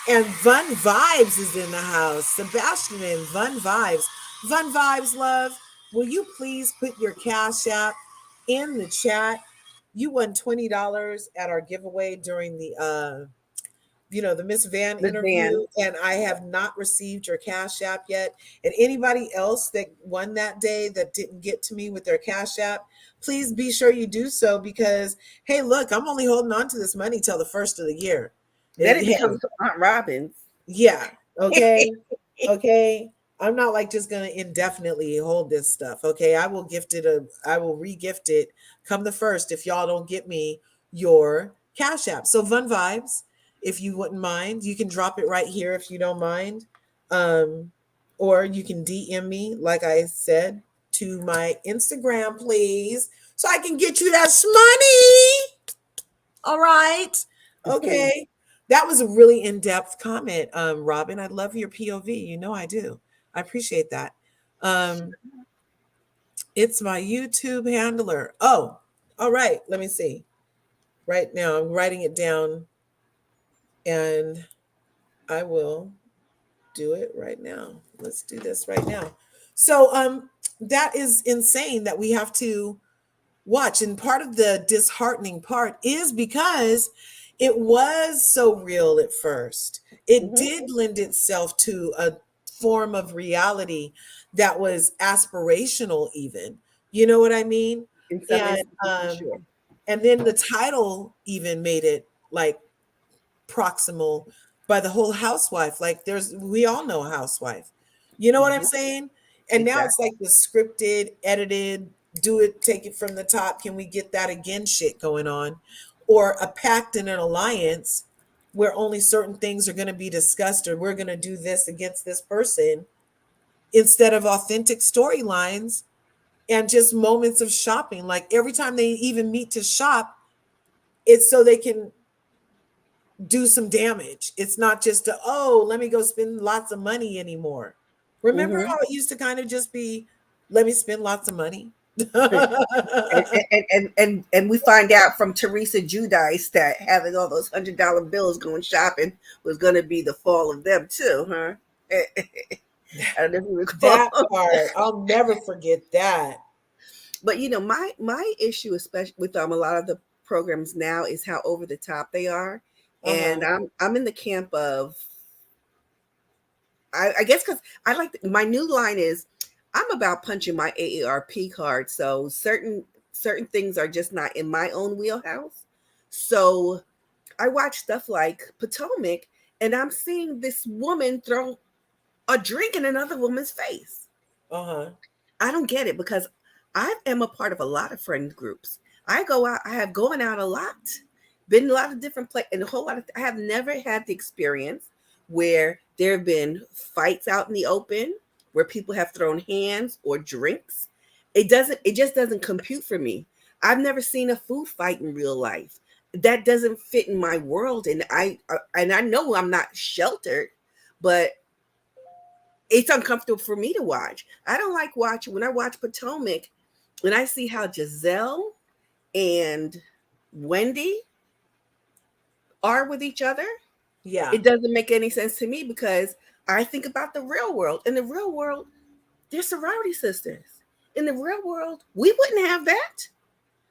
And Vun Vibes is in the house. Sebastian and Vun Vibes. Vun Vibes, love. Will you please put your Cash App in the chat? You won $20 at our giveaway during the Miss Van Miss Van. interview, and I have not received your Cash App yet. And anybody else that won that day that didn't get to me with their Cash App, please be sure you do so because, hey, look, I'm only holding on to this money till the first of the year. Then it Hey, becomes Aunt Robin's. yeah, okay, okay. I'm not like just gonna indefinitely hold this stuff. Okay, I will re-gift it come the first if y'all don't get me your Cash App. So Fun Vibes, if you wouldn't mind, you can drop it right here if you don't mind. Um, or you can DM me, like I said, to my Instagram, please, so I can get you that money. All right. Okay. That was a really in-depth comment, Robin. I love your POV. You know I do. I appreciate that. Um, it's my YouTube handler. Oh, all right. Let me see. Right now, I'm writing it down and I will do it right now. Let's do this right now. So that is insane that we have to watch. And part of the disheartening part is because it was so real at first. It Mhm. did lend itself to a form of reality that was aspirational, even. You know what I mean? In some And instances, for sure. and then the title even made it like proximal by the whole housewife. Like we all know a housewife. You know what I'm Mhm. saying? And now it's Exactly. like the scripted, edited, do it, take it from the top. Can we get that again shit going on? Or a pact and an alliance where only certain things are going to be discussed, or we're going to do this against this person instead of authentic storylines and just moments of shopping. Like every time they even meet to shop, it's so they can do some damage. It's not just a, oh, let me go spend lots of money anymore. Remember Mm-hmm. how it used to kind of just be, let me spend lots of money? And we find out from Teresa Judice that having all those $100 bills going shopping was going to be the fall of them too, huh? I don't know if you That recall. part, I'll never forget that. But my issue, especially with a lot of the programs now, is how over the top they are, Uh-huh. and I'm in the camp of I guess because I like my new line is I'm about punching my AARP card. So certain things are just not in my own wheelhouse. So I watch stuff like Potomac, and I'm seeing this woman throw a drink in another woman's face. Uh-huh. I don't get it because I am a part of a lot of friend groups. I go out, I have gone out a lot, been in a lot of different places, and a whole lot of, I have never had the experience where there have been fights out in the open, where people have thrown hands or drinks. It just doesn't compute for me. I've never seen a food fight in real life. That doesn't fit in my world. And I know I'm not sheltered, but it's uncomfortable for me to watch. I don't like watching when I watch Potomac and I see how Giselle and Wendy are with each other. Yeah. It doesn't make any sense to me because I think about the real world. In the real world, they're sorority sisters. In the real world, we wouldn't have that.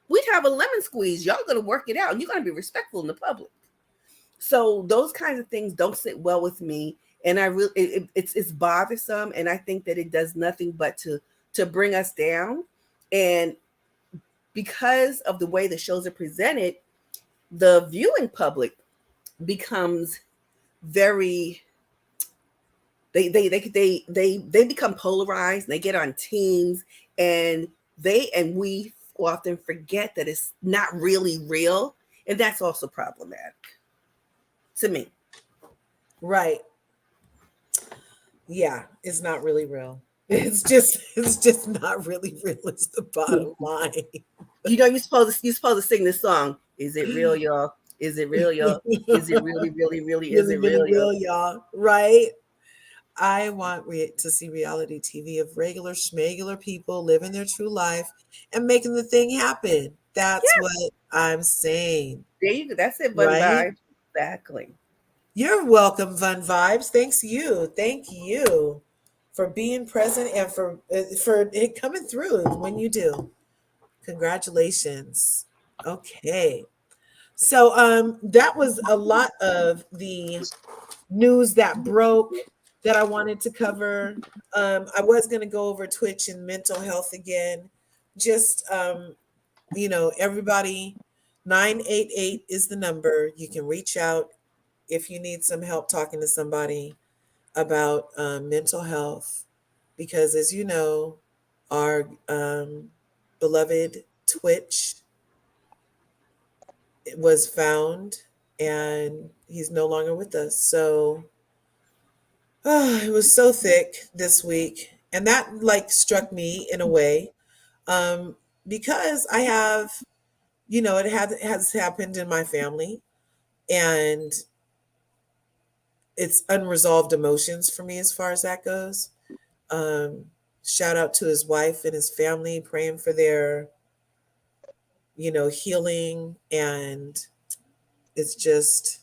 We'd have a lemon squeeze. Y'all gonna work it out and you're gonna be respectful in the public. So those kinds of things don't sit well with me, and I really it's bothersome, and I think that it does nothing but to bring us down. And because of the way the shows are presented, the viewing public becomes very they become polarized. They get on teams, and we often forget that it's not really real, and that's also problematic to me. Right. Yeah, it's not really real. It's just not really real. It's the bottom line. You know, you're supposed to sing this song. Is it real, y'all? Is it real, y'all? Is it really, really, really? Is Really, it really real, y'all? real, y'all. Right? I want to see reality TV of regular schmegular people living their true life and making the thing happen. That's Yeah, what I'm saying. there you go. That's it, Bun Right? Vibe. Exactly. You're welcome, Fun Vibes. Thanks you. Thank you for being present and for it coming through when you do. Congratulations. Okay. So that was a lot of the news that broke that I wanted to cover. I was going to go over Twitch and mental health again. Just everybody 988 is the number. You can reach out if you need some help talking to somebody about mental health because as you know, our beloved Twitch was found and he's no longer with us. So it was so thick this week. And that like struck me in a way um, because I have, has happened in my family and it's unresolved emotions for me as far as that goes. Um, Shout out to his wife and his family, praying for their, healing. And it's just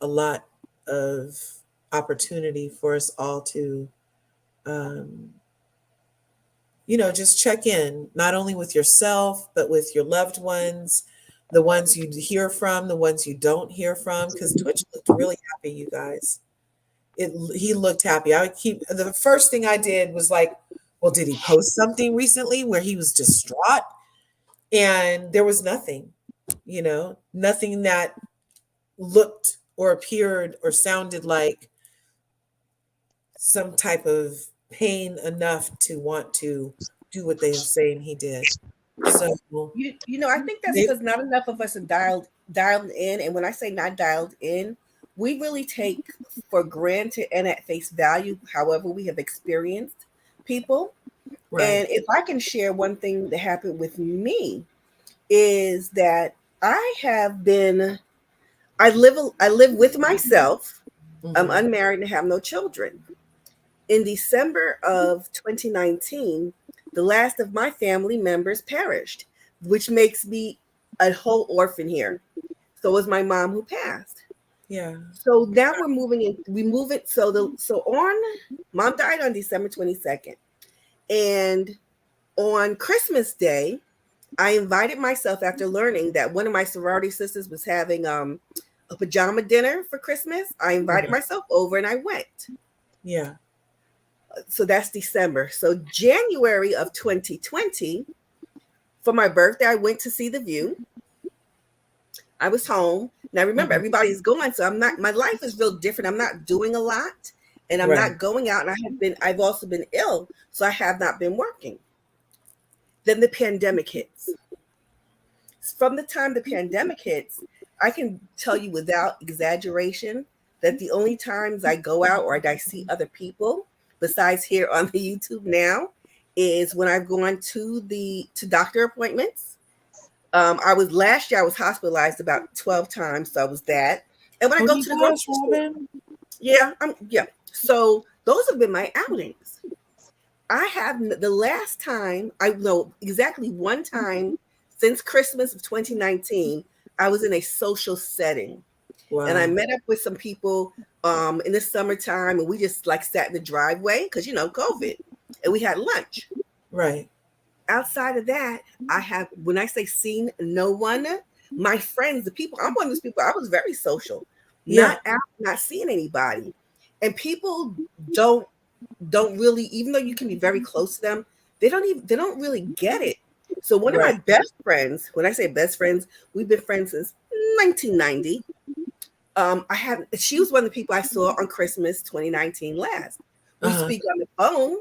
a lot of opportunity for us all to, um, just check in, not only with yourself, but with your loved ones, the ones you hear from, the ones you don't hear from. Because Twitch looked really happy, you guys. He looked happy. I would keep the first thing I did was like, well, did he post something recently where he was distraught? And there was nothing, nothing that looked or appeared or sounded like some type of pain enough to want to do what they're saying he did. So I think that's they because not enough of us are dialed in. And when I say not dialed in, we really take for granted and at face value, however we have experienced people. right. And if I can share one thing that happened with me is that I I live with myself. I'm Mhm. unmarried and have no children. In December of 2019, the last of my family members perished, which makes me a whole orphan here. So it was my mom who passed. Yeah. So now we're moving in. We move it. So on mom died on December 22nd, and on Christmas Day, I invited myself after learning that one of my sorority sisters was having a pajama dinner for Christmas. I invited Mhm. myself over and I went. Yeah. So that's December. So January of 2020, for my birthday, I went to see The View. I was home. Now remember, Mhm. everybody's going, so I'm not. My life is real different. I'm not doing a lot, and I'm Right. not going out. And I've also been ill, so I have not been working. Then the pandemic hits. From the time the pandemic hits, I can tell you without exaggeration that the only times I go out or I see other people, besides here on the YouTube now, is when I've gone to doctor appointments. I was last year I was hospitalized about 12 times, so I was that. And when I Oh go my to the gosh, grocery store, Robin. yeah. So those have been my outings. I have the last time I know exactly one time since Christmas of 2019, I was in a social setting and I Wow. met up with some people in the summertime and we just like sat in the driveway because COVID and we had lunch. Right. Outside of that, I have when I say seen no one, my friends, the people, I'm one of those people, I was very social, Yeah. not out, not seeing anybody. And people don't don't really, even though you can be very close to them, they don't really get it. So one of my Right. best friends, when I say best friends, we've been friends since 1990. I have She was one of the people I saw on Christmas 2019 last. We Uh-huh. speak on the phone.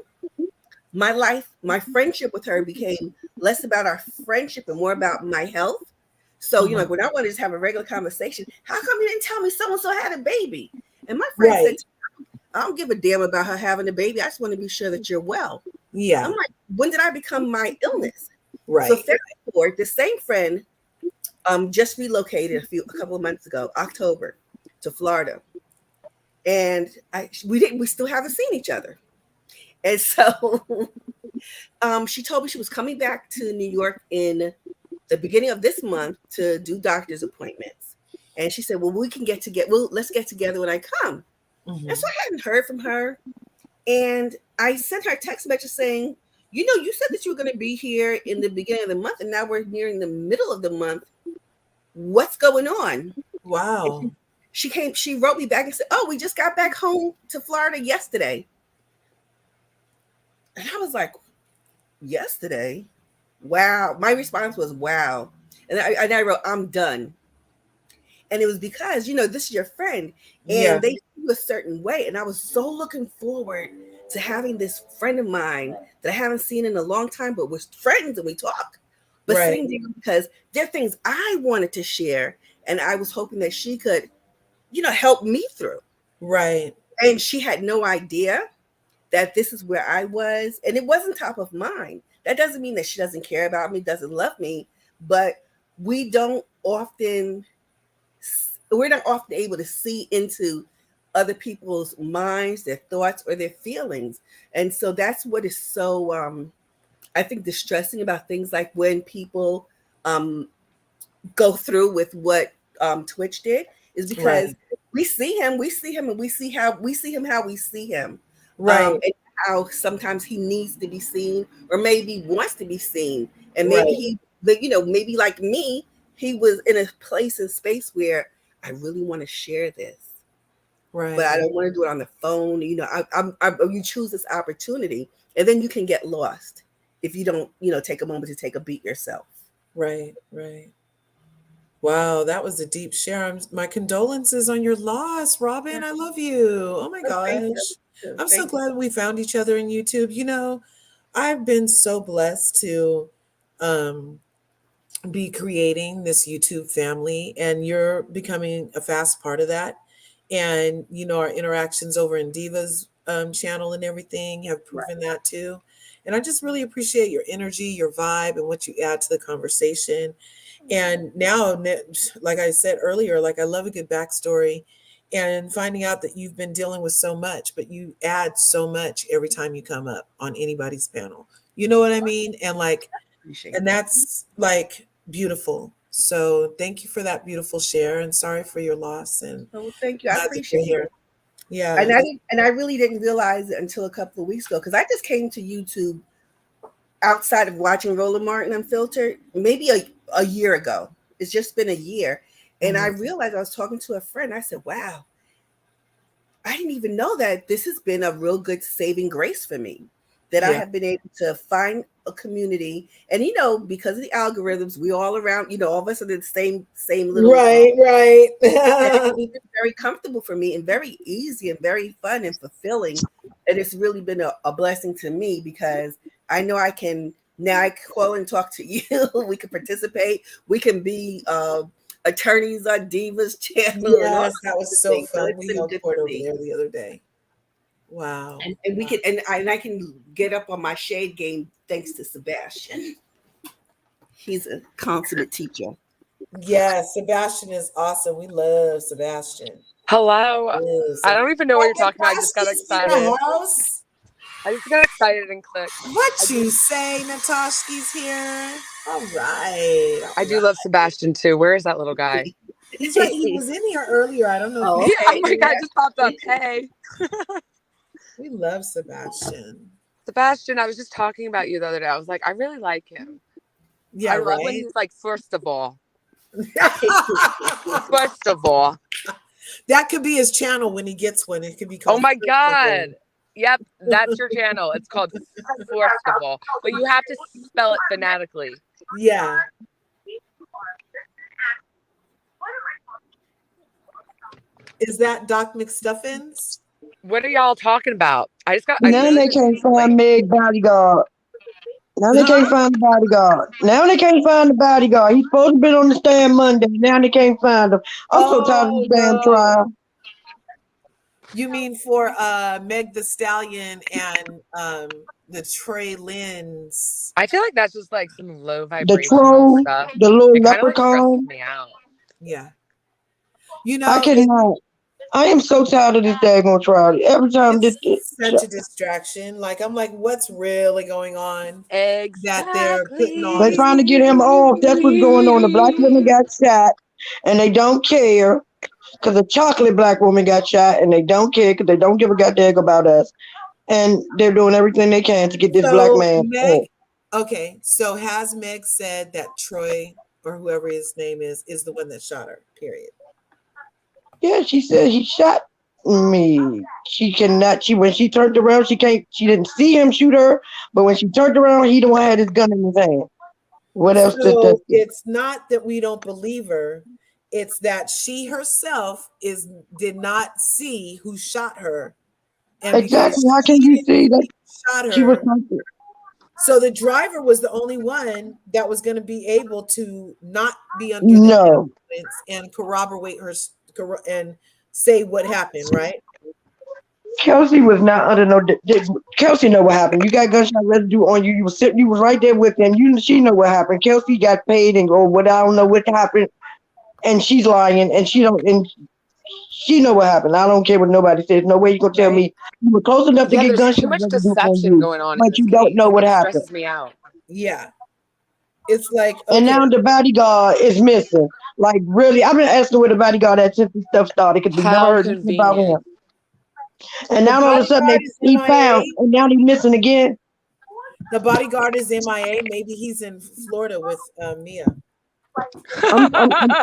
My friendship with her became less about our friendship and more about my health. So, Uh-huh. like when I wanted to just have a regular conversation, how come you didn't tell me so and so had a baby? And my friend said, Right. I don't give a damn about her having a baby. I just want to be sure that you're well. I'm Yeah. like, when did I become my illness? So Right. fast forward, the same friend just relocated a couple of months ago, October, to Florida. And we still haven't seen each other. And so she told me she was coming back to New York in the beginning of this month to do doctor's appointments. And she said, well, we can get together. Well, let's get together when I come. And so Mhm. I hadn't heard from her. And I sent her a text message saying, you said that you were going to be here in the beginning of the month, and now we're nearing the middle of the month. What's going on? And Wow. she wrote me back and said, oh, we just got back home to Florida yesterday. And I was like, yesterday? Wow. My response was, wow. And I wrote, I'm done. And it was because, this is your friend Yeah. and they feel a certain way. And I was so looking forward to having this friend of mine that I haven't seen in a long time, but we're friends and we talk. But Right. sitting there because there are things I wanted to share. And I was hoping that she could, help me through. Right. And she had no idea that this is where I was. And it wasn't top of mind. That doesn't mean that she doesn't care about me, doesn't love me, but we don't often we're not often able to see into other people's minds, their thoughts, or their feelings. And so that's what is so, I think, distressing about things like when people um, go through with what Twitch did, is because Right. we see him, and we see him how we see him, Right. and how sometimes he needs to be seen, or maybe wants to be seen, and maybe Right. maybe like me, he was in a place and space where I really want to share this, but I Right. don't want to do it on the phone. You choose this opportunity, and then you can get lost if you don't, take a moment to take a beat yourself. Right. Right. Wow, that was a deep share. My condolences on your loss, Yeah. Robin. I love you. Oh my Oh, thank gosh. you. I'm so Thank you. glad we found each other in YouTube. I've been so blessed to um, be creating this YouTube family, and you're becoming a fast part of that. And, our interactions over in Diva's channel and everything have Right. proven that too. And I just really appreciate your energy, your vibe, and what you add to the conversation. And now, like I said earlier, like I love a good backstory and finding out that you've been dealing with so much, but you add so much every time you come up on anybody's panel. You know what I mean? And like, Appreciate and that. that's like beautiful. So thank you for that beautiful share and sorry for your loss and Oh, well, thank you. I glad that appreciate you're it. here. Yeah. And I really didn't realize it until a couple of weeks ago because I just came to YouTube outside of watching Roland Martin Unfiltered maybe a year ago. It's just been a year. And I Mhm. realized I was talking to a friend. I said, wow, I didn't even know that this has been a real good saving grace for me. That I Yeah. have been able to find a community. And because of the algorithms, we all around, all of us are in the same little Right, and right. it's very comfortable for me and very easy and very fun and fulfilling. And it's really been a blessing to me because I know I can call and talk to you. We can participate. We can be attorneys on Divas channel and all Yes, that kinds was of so things. So fun. it's We been held good court for over me. there the other day. Wow. And we can and I can get up on my shade game thanks to Sebastian. He's a consummate teacher. Yes, Sebastian is awesome. We love Sebastian. Hello. Yes. I don't even know what you're talking about. I just got Natasha's in the excited. house. I just got excited and clicked. What you say, Natasha's here? All right. I All do right. love Sebastian too. Where is that little guy? He's right. He was in here earlier. I don't know if Oh, you Yeah, oh okay. my God, just popped up. Hey, we love Sebastian. Sebastian, I was just talking about you the other day. I was like, I really like him. Yeah, I love when right. he's like, first of all. First of all. That could be his channel when he gets one. It could be Oh called my First of All. God. Yep, that's your channel. It's called First of all. But you have to spell it phonetically. Yeah. Is that Doc McStuffins? What are y'all talking about? I Now literally they just can't find Meg bodyguard. Now they Huh? can't find the bodyguard. Now they can't find the bodyguard. He's supposed to be on the stand Monday. Now they can't find him. I'm so tired of Oh this damn no. trial. You mean for Meg the Stallion and the Trey Lynn's? I feel like that's just like some low The vibrational troll, stuff. the little It kind of like stresses leprechaun. me out. Yeah. You I know, cannot. I am so tired of this daggone trial. Every time it's such a distraction. Like I'm like, what's really going on that they're putting all they're this? trying to get him off. That's what's going on. The black woman Exactly. got shot, and they don't care because a chocolate black woman got shot, and they don't care because they don't give a goddamn about us. And they're doing everything they can to get this black So man Meg, off. okay. So has Meg said that Troy or whoever his name is the one that shot her? Period. Yeah, she said he shot me. She cannot. She when she turned around, she can't. She didn't see him shoot her, but when she turned around, he the one had his gun in his hand. What else did that? So it's not that we don't believe her. It's that she herself did not see who shot her. And because Exactly. How can she you didn't see see that who shot she was her, something? so the driver was the only one that was going to be able to not be under the No, influence and corroborate and say what happened, right? Kelsey was not under no. Kelsey know what happened. You got gunshot residue on you. You was sitting. You was right there with him. She know what happened. Kelsey got paid and or what I don't know what happened, and she's lying and she don't and she know what happened. I don't care what nobody says. No way you gonna tell Right. me you were close enough to Yeah, get there's too gunshot much residue on deception you, going on in but this you don't case. know what It happened. stresses me out. Yeah. It's like, And okay, now the bodyguard is missing. Like really, I've been asking where the bodyguard at since this stuff started because we never How heard anything about him. convenient. And the now all of a sudden bodyguard is he found, MIA. and now he's missing again. The bodyguard is MIA. Maybe he's in Florida with Mia. I'm I'm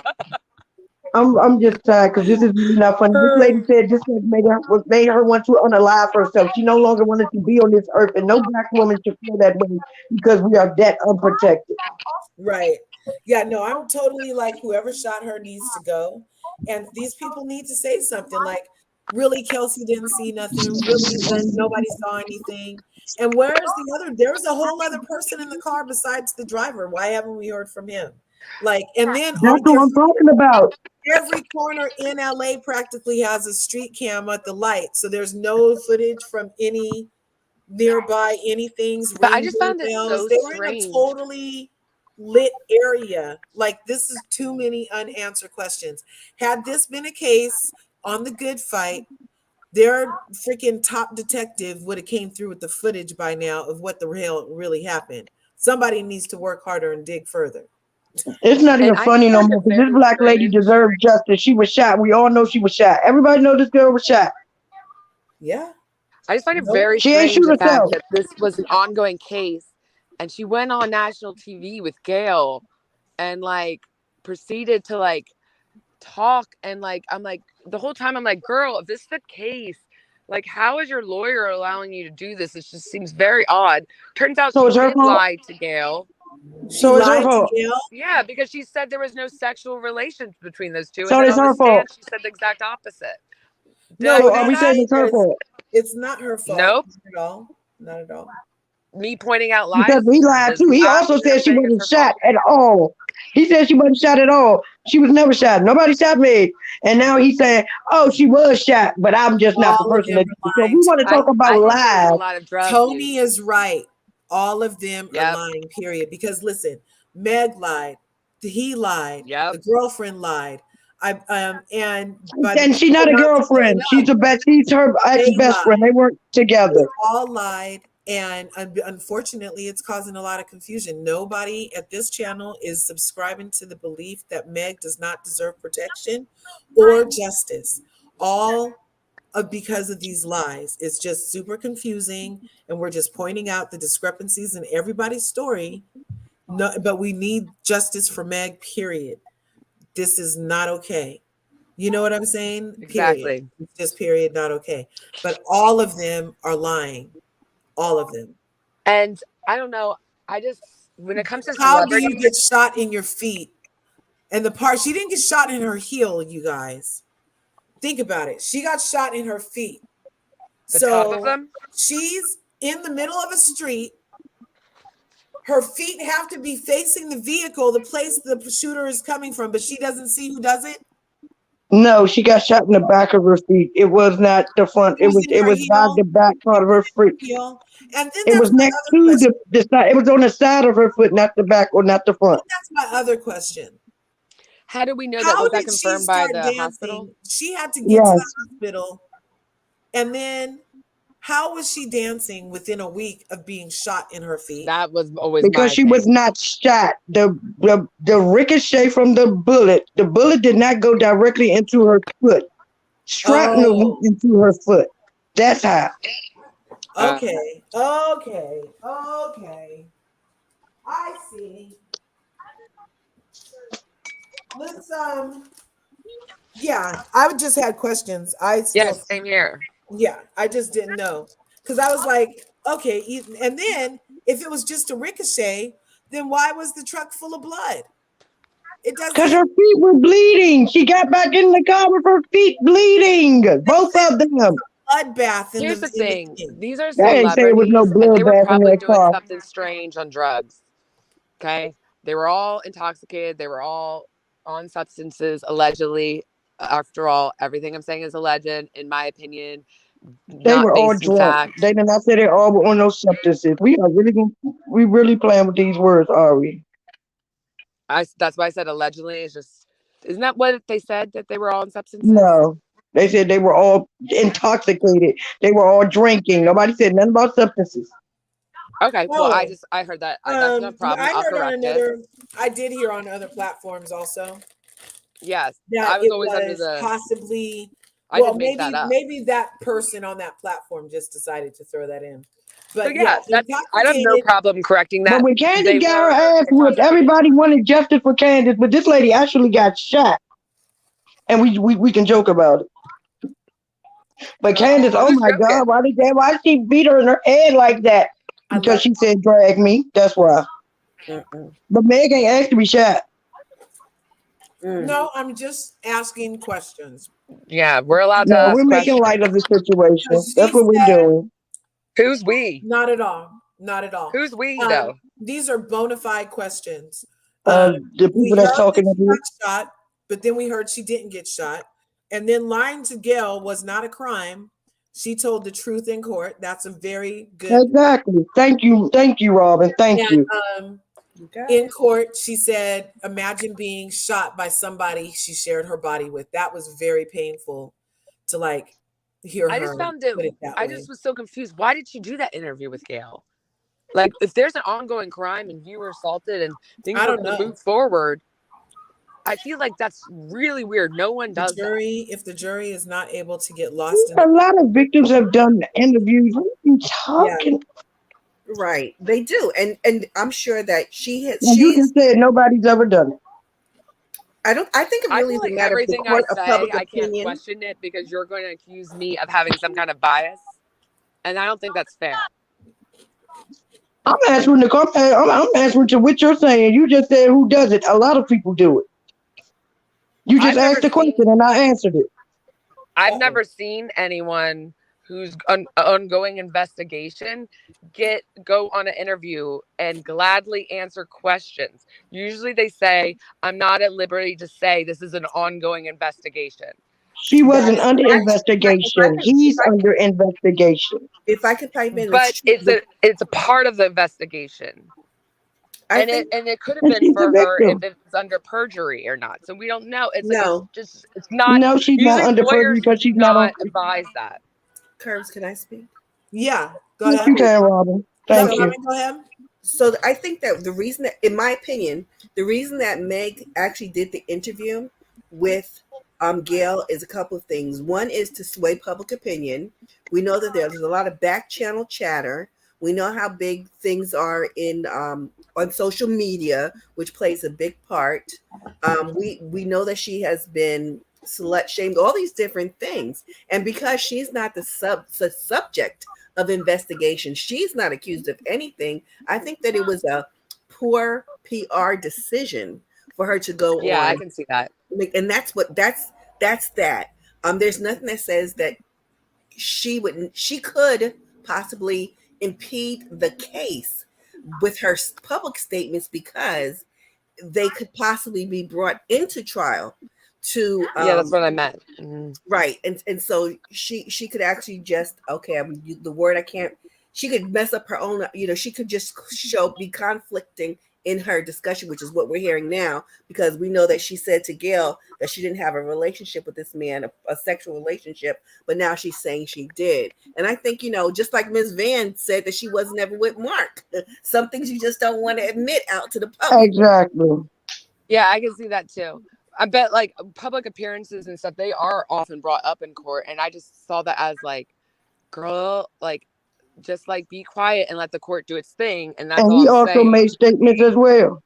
I'm, I'm just tired because this is really not funny. This lady said this made her want to unalive herself. She no longer wanted to be on this earth, and no black woman should feel that way because we are that unprotected. Right. Yeah, no, I'm totally like whoever shot her needs to go. And these people need to say something like, really, Kelsey didn't see nothing. Really, nobody saw anything. And where's the other? There's a whole other person in the car besides the driver. Why haven't we heard from him? Like, and then That's what I'm talking about. every corner in LA practically has a street cam at the light. So there's no footage from any nearby anything's But I ring just found it doorbells. so They were in a strange. totally lit area. Like, this is too many unanswered questions. Had this been a case on The Good Fight, their freaking top detective would have came through with the footage by now of what the hell really happened. Somebody needs to work harder and dig further. It's not even I funny just no find more it because this very black lady strange. deserved justice. She was shot. We all know she was shot. Everybody know this girl was shot. Yeah. I just find it Nope. very She ain't strange shoot the fact herself. that this was an ongoing case, and she went on national TV with Gail, and like proceeded to like talk, and like I'm like the whole time I'm like, girl, if this is the case, like how is your lawyer allowing you to do this? It just seems very odd. Turns out So she it's her did fault. lie to Gail. She So it's her lied to fault. Gail. Yeah, because she said there was no sexual relations between those two, and So then it's on the her fault. stand she said the exact opposite. Did No, I So what are miss we I'm saying that? saying it's her is fault? it's not her fault. Nope. Not at all. Not at all. Me pointing out Because lies he lied does too. He not also mean I'm said she saying it's wasn't her shot fault. at all. He said she wasn't shot at all. She was never shot. Nobody shot me. And now he's saying, oh, she was shot, but I'm just not the All of person them that. are So lying we to want to talk you. about I think there was a lies. lot of drug Tony use. is right. All of them are Yep. lying, period. Because listen, Meg lied, he lied, Yep. the girlfriend lied. And by the And she's people not a not showing girlfriend. up, She's her ex they best friend. lied. They weren't They together. all lied, and unfortunately, it's causing a lot of confusion. Nobody at this channel is subscribing to the belief that Meg does not deserve protection or justice. All because of these lies. It's just super confusing, and we're just pointing out the discrepancies in everybody's story. No, but we need justice for Meg, period. This is not okay. You know what I'm saying? Period. Exactly. It's just period, not okay. But all of them are lying. All of them. And I don't know. I just when it comes to How do you celebrities, get shot in your feet? And the part, she didn't get shot in her heel, you guys. Think about it. She got shot in her feet. the top of So them. she's in the middle of a street. Her feet have to be facing the vehicle, the place the shooter is coming from, but she doesn't see who does it. No, she got shot in the back of her feet. It was not the front. It was in It her was by heel. the back part of her foot. Heel. And then It that's was my next other to question. the side. It was on the side of her foot, not the back or not the front. That's my other question. How do we know that? How Was that did she confirmed by start the hospital? dancing? She had to get to the Yes, hospital. And then how was she dancing within a week of being shot in her feet? That was always because my she was thing. not shot. The ricochet from the bullet did not go directly into her foot. Shrapnel went Oh, into her foot. That's how. okay. Okay. Okay. I see. Let's yeah, I just had questions. I still Yes, same here. Yeah, I just didn't know. Because I was like, okay, and then if it was just a ricochet, then why was the truck full of blood? It Because doesn't her feet were bleeding. She got back in the car with her feet bleeding. Both of them. bloodbath in Here's the the thing. thing. These are They ain't say it was no celebrities, and they were bloodbath in probably that doing car. something strange on drugs. Okay. They were all intoxicated. They were all on substances, allegedly. After all, everything I'm saying is alleged, in my opinion, They not were all based in drunk. fact. They did not say they all were on those substances. We really playing with these words, are we? That's why I said allegedly. It's just, isn't that what they said, that they were all on substances? No. They said they were all intoxicated. They were all drinking. Nobody said nothing about substances. Okay. Well, Oh, I heard that. That's no problem. I I'll heard on correct it. another, I did hear on other platforms also Yes. that I was it always under was the, possibly, I well, didn't make that up. maybe that person on that platform just decided to throw that in. So But yeah, yeah, I have no intoxicated. problem correcting But that. when Candace They got her were ass whooped, intoxicated. everybody wanted justice for Candace, but this lady actually got shot. And we can joke about it. But Candace, oh Who's my joking? God, why did she beat her in her head like that? I Because love she said drag me. That's why. But Meg ain't asked to be shot. No, I'm just asking questions. Yeah, we're allowed to No, we're ask making questions. light of the situation. Because That's she what we're said, doing. Who's we? not at all. Not at all. Who's we though? These are bona fide questions. The people We that's heard that talking to she you. got shot, but then we heard she didn't get shot. And then lying to Gail was not a crime. She told the truth in court. That's a very good. Exactly. Thank you, Robin. Thank And you. In court, she said, imagine being shot by somebody she shared her body with. That was very painful to like hear I her just found it. put it that I way. just was so confused. Why did she do that interview with Gail? Like, if there's an ongoing crime and you were assaulted and things I were don't going to know. move forward, I feel like that's really weird. No one The does that. if the jury is not able to get lost in A lot of victims have done interviews. What are you talking? Right, they do, and I'm sure that You she's. just said nobody's ever done it. I think it I really feel is a like matter of the everything I court of say, public I can't opinion. question it because you're going to accuse me of having some kind of bias, and I don't think that's fair. I'm answering I'm answering to what you're saying. You just said who does it. A lot of people do it. You just I've never asked the question seen and I answered it. I've never seen anyone who's ongoing investigation go on an interview and gladly answer questions. Usually they say, I'm not at liberty to say this is an ongoing investigation. She wasn't That's under actually, investigation. He's under investigation. if I could pipe in, But it's a part of the investigation. I And think, it could have And been she's for a her if victim. it's under perjury or not. So we don't know. It's like no, it's not No, she's not usually under perjury lawyers because do she's not on. not advise that. Curves, can I speak? Yeah, go Yes, ahead. you can, Robin. No, Thank you. Robin, go ahead. So I think that the reason that, in my opinion, the reason that Meg actually did the interview with Gail is a couple of things. One is to sway public opinion. We know that there's a lot of back channel chatter. We know how big things are in on social media, which plays a big part. We know that she has been slut shamed, all these different things, and because she's not the subject of investigation, she's not accused of anything. I think that it was a poor PR decision for her to go Yeah, I on, can see that. and that's that. There's nothing that says that she could possibly impede the case with her public statements because they could possibly be brought into trial to Yeah, that's what I meant. right, and so she could actually just the word I can't. She could mess up her own. She could just be conflicting in her discussion, which is what we're hearing now, because we know that she said to Gail that she didn't have a relationship with this man, a sexual relationship, but now she's saying she did. And I think just like Ms. Van said that she wasn't ever with Mark. Some things you just don't want to admit out to the public. Exactly. Yeah, I can see that too. I bet like public appearances and stuff, they are often brought up in court. And I just saw that as like, girl, like just like be quiet and let the court do its thing. And that's And all he I'm also saying. made statements as well.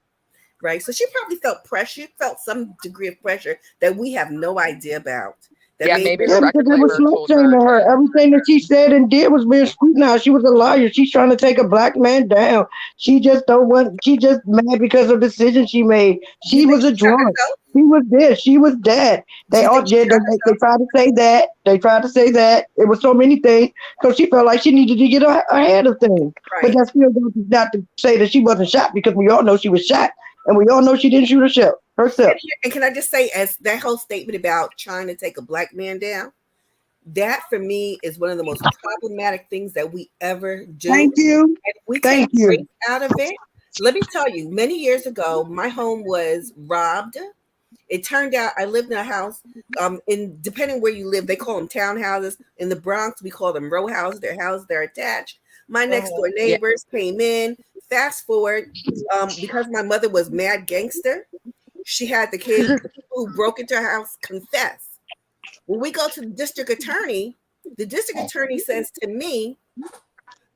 Right. So she probably felt pressure, felt some degree of pressure that we have no idea about. That Yeah, made maybe Yeah, her because record they were label slut told shaming her her. to. Everything that she said and did was being scrutinized. She was a liar. She's trying to take a black man down. She just don't want. She just mad because of the decision she made. You She think was a she shot drunk. herself? She was this. She was that. Do They you all think she did. shot They herself? tried to say that. They tried to say that. It was so many things because she felt like she needed to get ahead of things. But Right. that's still not to say that she wasn't shot because we all know she was shot and we all know she didn't shoot herself. And can I just say, as that whole statement about trying to take a black man down, that for me is one of the most problematic things that we ever do. Thank you. And we take Thank you. race out of it. Let me tell you, many years ago, my home was robbed. It turned out I lived in a house. In depending where you live, they call them townhouses. In the Bronx, we call them row houses. They're houses they're attached. My next door neighbors came in. Fast forward, because my mother was mad gangster, she had the people who broke into her house confess. When we go to the district attorney says to me,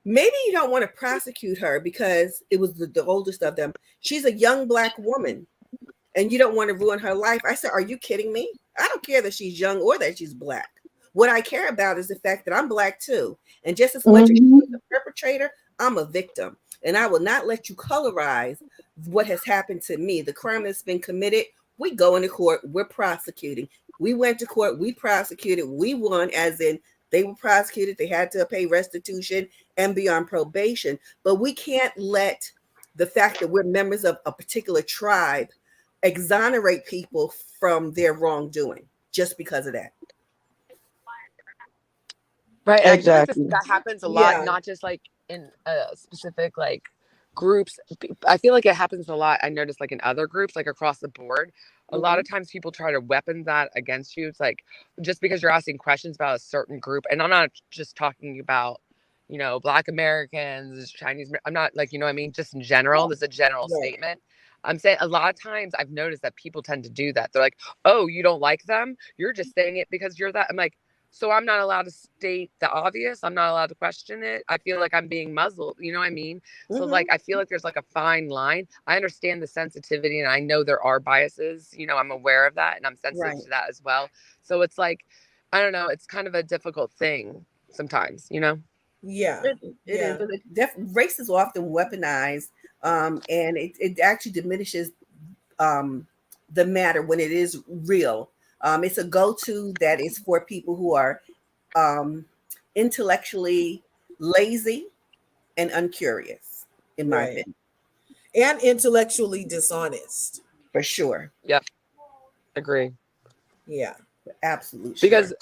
maybe you don't want to prosecute her because it was the oldest of them. She's a young black woman and you don't want to ruin her life. I said, are you kidding me? I don't care that she's young or that she's black. What I care about is the fact that I'm black too. And just as much as you're the perpetrator, I'm a victim. And I will not let you colorize what has happened to me. The crime that's been committed, we go into court, we're prosecuting. We went to court, we prosecuted, we won, as in they were prosecuted, they had to pay restitution and be on probation. But we can't let the fact that we're members of a particular tribe exonerate people from their wrongdoing just because of that. Right. Exactly. That happens a lot, not just like in a specific like groups, I feel like it happens a lot. I noticed like in other groups, like across the board, a lot of times people try to weapon that against you. It's like just because you're asking questions about a certain group, and I'm not just talking about, Black Americans, Chinese. I'm not like, what I mean, just in general. This is a general Right. statement. I'm saying a lot of times I've noticed that people tend to do that. They're like, oh, you don't like them? You're just saying it because you're that. I'm like, so I'm not allowed to state the obvious. I'm not allowed to question it. I feel like I'm being muzzled. You know what I mean? So like, I feel like there's like a fine line. I understand the sensitivity and I know there are biases. I'm aware of that and I'm sensitive to that as well. So it's like, I don't know. It's kind of a difficult thing sometimes, Yeah. It is. Race is often weaponized, and it actually diminishes the matter when it is real. It's a go-to that is for people who are intellectually lazy and uncurious, in my opinion. And intellectually dishonest. For sure. Yep. Agree. Yeah. Absolutely. Because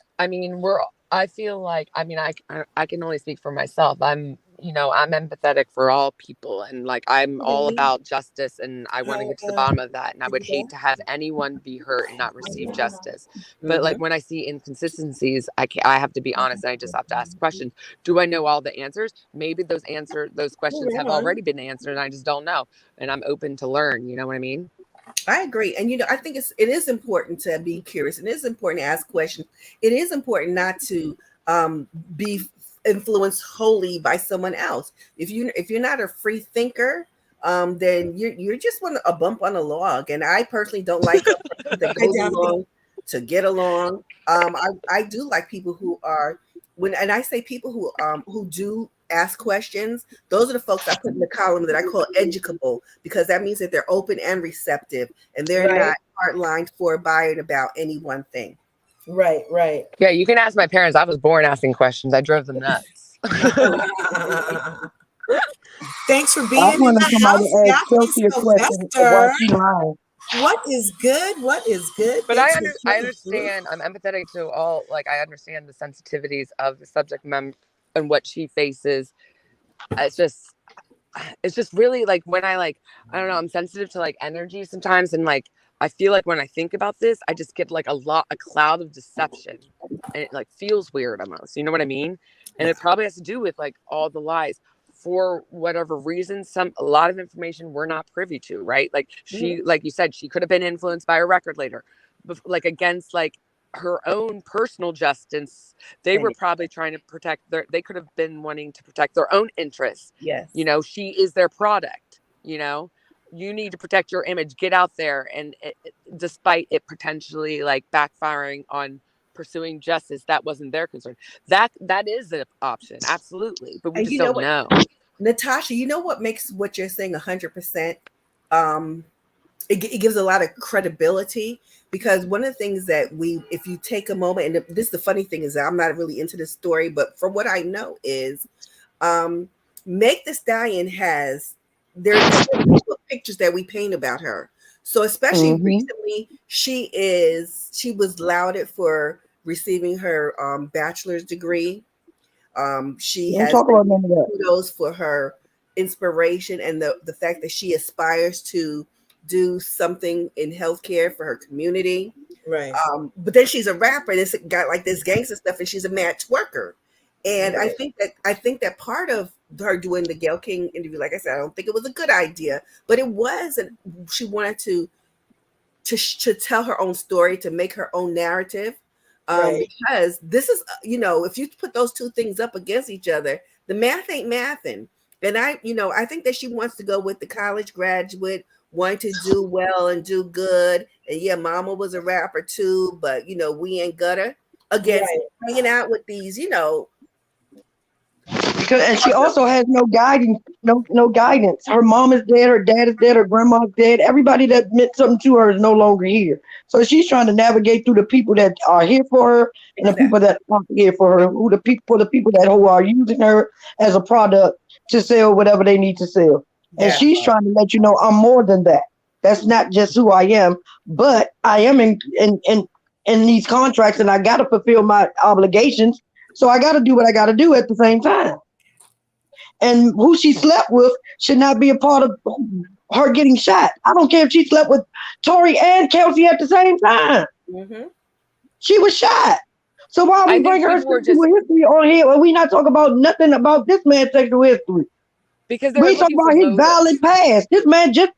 I feel like, I can only speak for myself. I'm empathetic for all people, and like I'm all about justice, and I want to get to the bottom of that, and I would hate to have anyone be hurt and not receive justice. But like when I see inconsistencies, I have to be honest, and I just have to ask questions. Do I know all the answers? Maybe those questions have already been answered and I just don't know, and I'm open to learn. You know what I mean? I agree. And I think it is important to be curious, and it is important to ask questions. It is important not to be influenced wholly by someone else. If you're not a free thinker, then you're just a bump on a log. And I personally don't like a person that goes along to get along. I do like people who are and I say people who do ask questions. Those are the folks I put in the column that I call educable, because that means that they're open and receptive and they're not hard-lined for buying about any one thing. Right. Yeah, you can ask my parents. I was born asking questions. I drove them nuts. Thanks for being in the house, Chelsea a question while she lying. What is good? What is good? But I understand. I'm empathetic to all. Like, I understand the sensitivities of the subject matter and what she faces. It's just really like when I don't know. I'm sensitive to like energy sometimes, and like I feel like when I think about this, I just get like a cloud of deception, and it like feels weird almost. You know what I mean? And it probably has to do with like all the lies. For whatever reason, a lot of information we're not privy to, right? Like like you said, she could have been influenced by a record label, like against like her own personal justice. They were probably trying to protect they could have been wanting to protect their own interests. Yes. She is their product, you need to protect your image, get out there. And despite it potentially like backfiring on pursuing justice, that wasn't their concern. That is an option, absolutely, but we just don't know. Natasha, what makes what you're saying 100%? It gives a lot of credibility, because one of the things that if you take a moment, and this the funny thing is that I'm not really into this story, but from what I know is, Meg Thee Stallion there's pictures that we paint about her. So especially recently, she was lauded for receiving her bachelor's degree. She has kudos for her inspiration and the fact that she aspires to do something in healthcare for her community. Right. But then she's a rapper and it's got like this gangster stuff, and she's a mad twerker. And I think that part of her doing the Gayle King interview, like I said, I don't think it was a good idea, but it was, and she wanted to tell her own story, to make her own narrative. Because this is, if you put those two things up against each other, the math ain't mathing. And I think that she wants to go with the college graduate, wanting to do well and do good. And yeah, mama was a rapper too, but we ain't gutter against hanging out with these, And she also has no guidance, no guidance. Her mom is dead, her dad is dead, her grandma's dead. Everybody that meant something to her is no longer here. So she's trying to navigate through the people that are here for her and the people that aren't here for her, the people who are using her as a product to sell whatever they need to sell. And she's trying to let you know, I'm more than that. That's not just who I am, but I am in these contracts, and I got to fulfill my obligations. So I got to do what I got to do at the same time. and who she slept with should not be a part of her getting shot. I don't care if she slept with Tori and Kelsey at the same time. Mm-hmm. She was shot. So why are we I think bringing her people were sexual history on here when we not talking about nothing about this man's sexual history? because they We were ain't talking looking for about his motive. violent past. This man just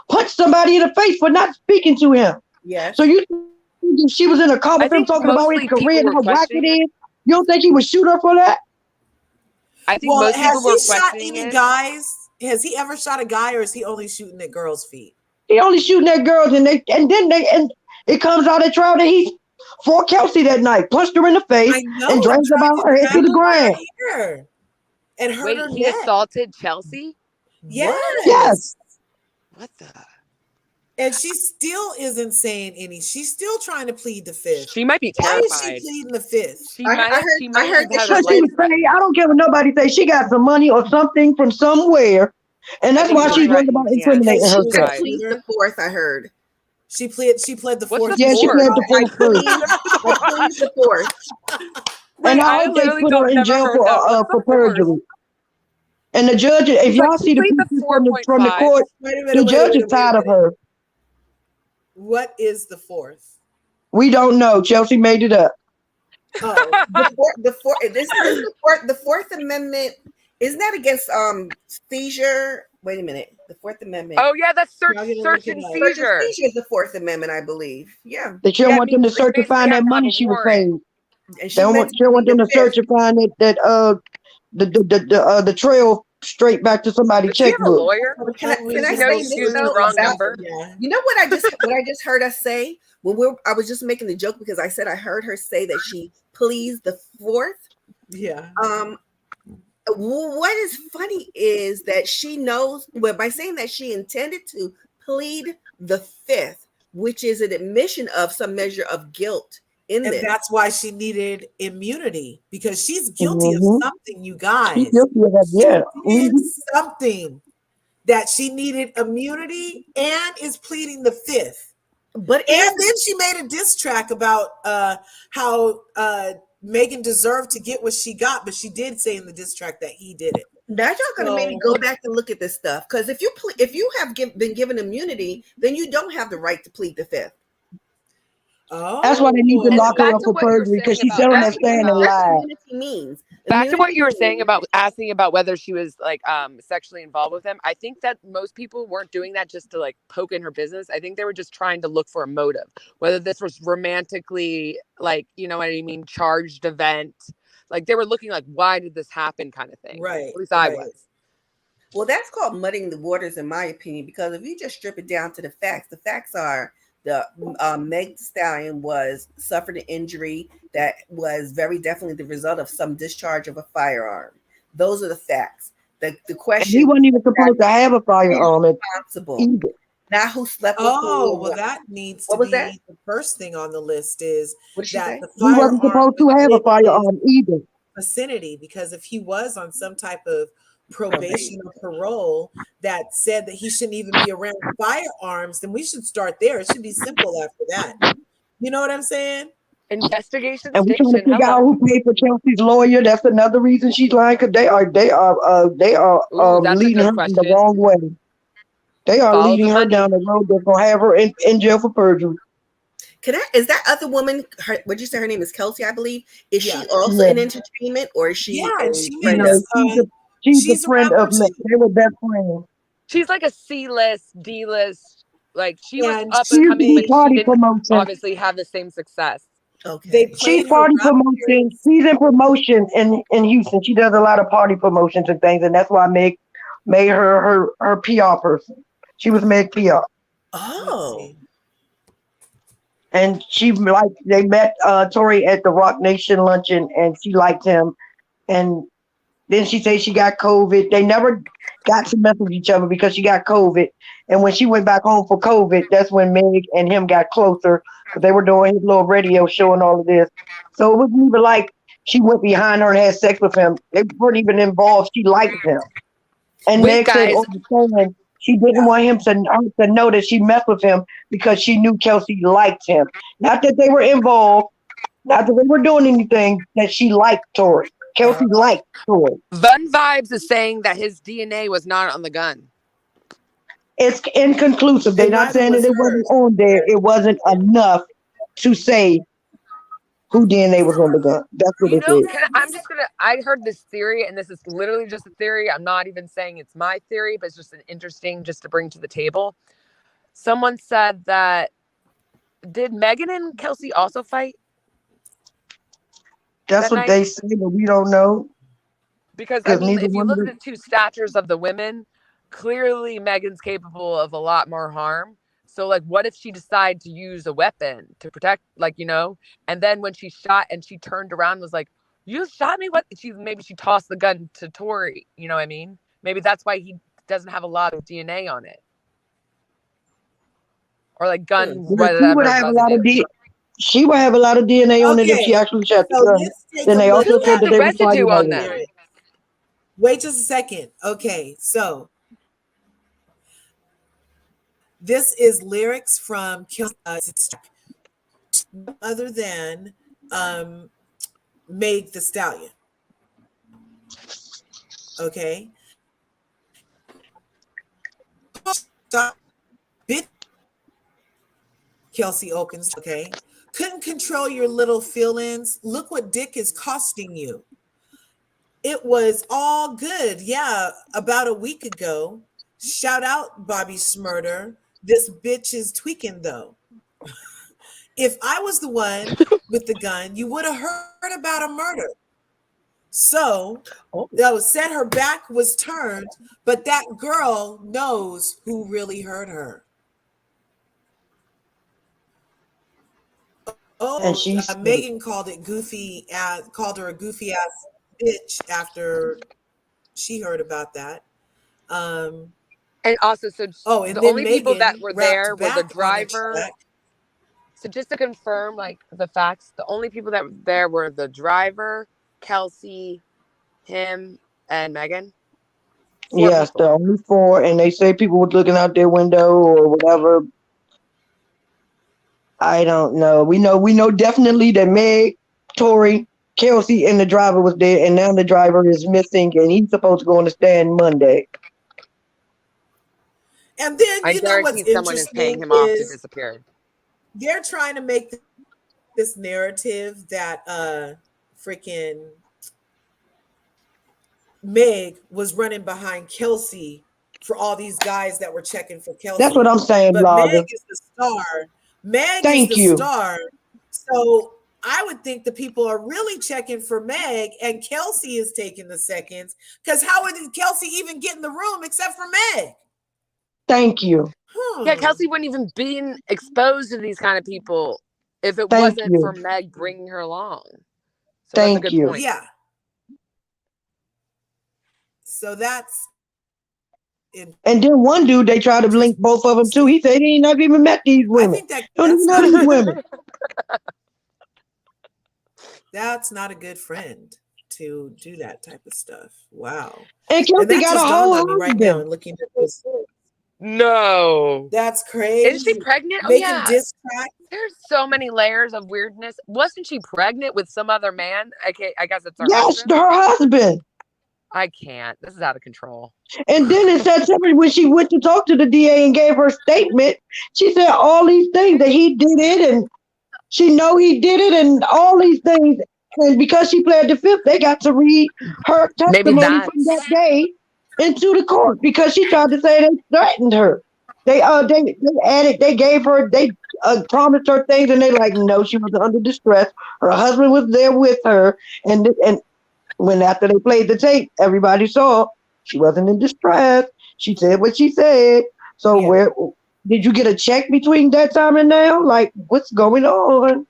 punched somebody in the face for not speaking to him. Yes. So you think if she was in a car I with him think talking about his mostly career people and were how whack it questioning it. is, you don't think he would shoot her for that? I think Well, most people has were he shot questioning any it. guys? Has he ever shot a guy, or is he only shooting at girls' feet? He only shooting at girls, and it comes out at trial that he fought Kelsey that night, punched her in the face, I know, and and dragged tried about to her head to drag the her by her ground. hair and hurt Wait, her he neck. assaulted Chelsea? Yes. Yes. What the? And she still isn't saying any. She's still trying to plead the fifth. She might be Why is she terrified. pleading the fifth? She I might heard- she I might heard have that had she her Because she life was saying, threatened. I don't care what nobody say, she got some money or something from somewhere, and I that's think why it was she's worried about threatened, yeah. incriminating And she was I herself. a plead the pleader. fourth. I heard. She pled the What's fourth. the Yeah, she fourth? pled the I fourth first. plead the fourth. And Wait, I I hope they literally put her don't in never jail heard that. What's the for fourth? perjury. And the judge, if She's like, y'all she see the plead the pictures from the 4.5. court, Wait a the minute. judge is tired of her. What is the fourth? We don't know. Chelsea made it up. Oh, the Fourth Amendment isn't that against seizure? Wait a minute. The Fourth Amendment. Oh yeah, that's search Y'all gonna search look it and up. Search and seizure. seizure is the Fourth Amendment, I believe. Yeah. They still Yeah, it want them to means they search and basically find have that to have money a she was warrant. paid. And They she don't mentioned want them the to search and find the trail straight back to somebody's Does she have a checkbook. lawyer? Can I She say knows this she used the though wrong about number. Yeah. you know what I just heard us say I was just making the joke because I said I heard her say that she pleads the fourth. Yeah. What is funny is that she knows by saying that she intended to plead the fifth, which is an admission of some measure of guilt in And this. that's why she needed immunity, because she's guilty of Mhm. something, you She's guys. guilty of that, She yeah. did Mhm. something that she needed immunity and is pleading the fifth. But And then she made a diss track about how Megan deserved to get what she got, but she did say in the diss track that he did it. now y'all gonna make me go back and look at this stuff because if you have been given immunity, then you don't have the right to plead the fifth. Oh, That's why they need to And lock her back up to for what you were perjury because saying she's about selling that asking stand and about That's what lied. immunity means. back to what you were Immunity saying means- about asking about whether she was like sexually involved with him. I think that most people weren't doing that just to like poke in her business. I think they were just trying to look for a motive, whether this was romantically, like, you know what I mean, charged event. Like they were looking like, why did this happen, kind of thing. right. At least I right. was. Well, that's called muddying the waters, in my opinion, because if you just strip it down to the facts are the Meg Thee Stallion suffered an injury that was very definitely the result of some discharge of a firearm. Those are the facts. The And question he wasn't even supposed to have a firearm responsible, either. not who slept with Oh, who. well, that needs What to was be that? the first thing on the list is What did she that say? the He wasn't firearm supposed to was have a in his firearm either. vicinity, because if he was on some type of probation or parole that said that he shouldn't even be around firearms, then we should start there. It should be simple after that. You know what I'm saying? Investigation And we're trying to station. figure out Hello. who paid for Chelsea's lawyer. That's another reason she's lying because they are Ooh, that's a leading good her in the question. wrong way. They are Follow leading the her money. down the road that's gonna have her in jail for perjury. Is that other woman? What'd you say her name is? Kelsey, I believe. Is Yeah. she also Yeah. in entertainment, or is she? Yeah, and she a made friend us. of- She's She's a friend around of her Meg. too. They were best friends. She's like a C-list, D-list. Like she Yeah, was and up She and used to coming, be but she party didn't promotion. obviously have the same success. Okay. They She's played her party rap promotion. lyrics. She's in promotion in Houston. She does a lot of party promotions and things, and that's why Meg made her PR person. She was Meg PR. Let's Oh. see. And they met Tori at the Rock Nation luncheon, and she liked him. And then she said she got COVID. They never got to mess with each other because she got COVID. And when she went back home for COVID, that's when Meg and him got closer because they were doing his little radio show and all of this. So it wasn't even like she went behind her and had sex with him. They weren't even involved. She liked him. And Wait, Meg said guys. on the phone she didn't want him to know that she messed with him because she knew Kelsey liked him. Not that they were involved, not that they were doing anything, that she liked Tori. Kelsey liked Tory. Vun Vibes is saying that his DNA was not on the gun. It's inconclusive. They're And not neither saying that was it wasn't hers. on there. It wasn't enough to say who DNA was on the gun. That's what You they know, said. I heard this theory, and this is literally just a theory. I'm not even saying it's my theory, but it's just an interesting just to bring to the table. Someone said that, did Megan and Kelsey also fight That's that what night? they say, but we don't know Because I because mean, neither if you one of look at them. the two statures of the women, clearly Megan's capable of a lot more harm. So like, what if she decided to use a weapon to protect, like, you know, and then when she shot and she turned around and was like, "You shot me?" What? Maybe she tossed the gun to Tori. You know what I mean? Maybe that's why he doesn't have a lot of DNA on it, or like gun Yeah, she would whatever have a lot residue. of She would have a lot of DNA on it if she Okay, actually shot the so gun. let's take Then a they look also Who said has at that the they were fighting residue by on the them? Lyric. Wait just a second. Okay, so this is lyrics from other than Meg the Stallion. Okay. Stop, bitch, Kelsey Okins. Okay. Couldn't control your little feelings. Look what dick is costing you. It was all good. Yeah, about a week ago. Shout out Bobby Smurder. This bitch is tweaking though. If I was the one with the gun, you would have heard about a murder. So, though said her back was turned, but that girl knows who really hurt her. and Oh, she said it. Megan called it goofy. Called her a goofy ass bitch after she heard about that. Um, And also, so oh, and the then only people that Megan were there rapped were the back on a driver. track. So just to confirm, like the facts, the only people that were there were the driver, Kelsey, him, and Megan. Four Yes, people. the only four, and they say people were looking out their window or whatever. I don't know. We know definitely that Meg, Tori, Kelsey, and the driver was there, and now the driver is missing, and he's supposed to go on the stand Monday. And then I you know what's guarantee someone is paying interesting him off to is disappear. they're trying to make this narrative that freaking Meg was running behind Kelsey for all these guys that were checking for That's what Kelsey. I'm saying, But Meg blogger. is the star. Meg is Thank the you. star. So I would think the people are really checking for Meg and Kelsey is taking the seconds. Because how would Kelsey even get in the room except for Meg? Thank you. Yeah, Kelsey wouldn't even been exposed to these kind of people if it Thank wasn't for you. Meg bringing her along. So that's a Thank good you. point. Yeah. So that's And then one dude, they tried to link both of them too. He said he ain't never even met these I women. think that Don't even know these women. that's not a good friend to do that type of stuff. Wow. And And Kelsey that got a just dawned whole on me right now husband. and looking at those. No. That's Isn't she crazy. pregnant? Oh, Making yeah. diss track. There's so many layers of weirdness. Wasn't she pregnant with some other man? Okay, I guess it's her Yes, husband. her husband. I can't. This is out of control. And then it said something when she went to talk to the DA and gave her statement. She said all these things that he did it, and she know he did it, and all these things. And because she pled the fifth, they got to read her Maybe testimony from that that's day into the court because she tried to say they threatened her. They added, they gave her, they promised her things, and they like, no, she was under distress. Her husband was there with her, and when after they played the tape, everybody saw she wasn't in distress. She said what she said. So Yeah. where did you get a check between that time and now? Like, what's going on?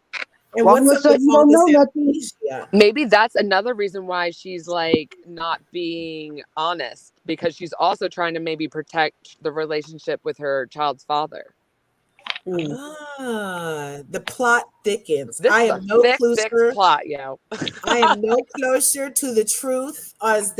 And Why what's all of a up with sudden you all don't this know nothing? amnesia? maybe that's another reason why she's like not being honest, because she's also trying to maybe protect the relationship with her child's father. The plot thickens. This I is a am no thick closer. plot, yo. I am no closer to the truth as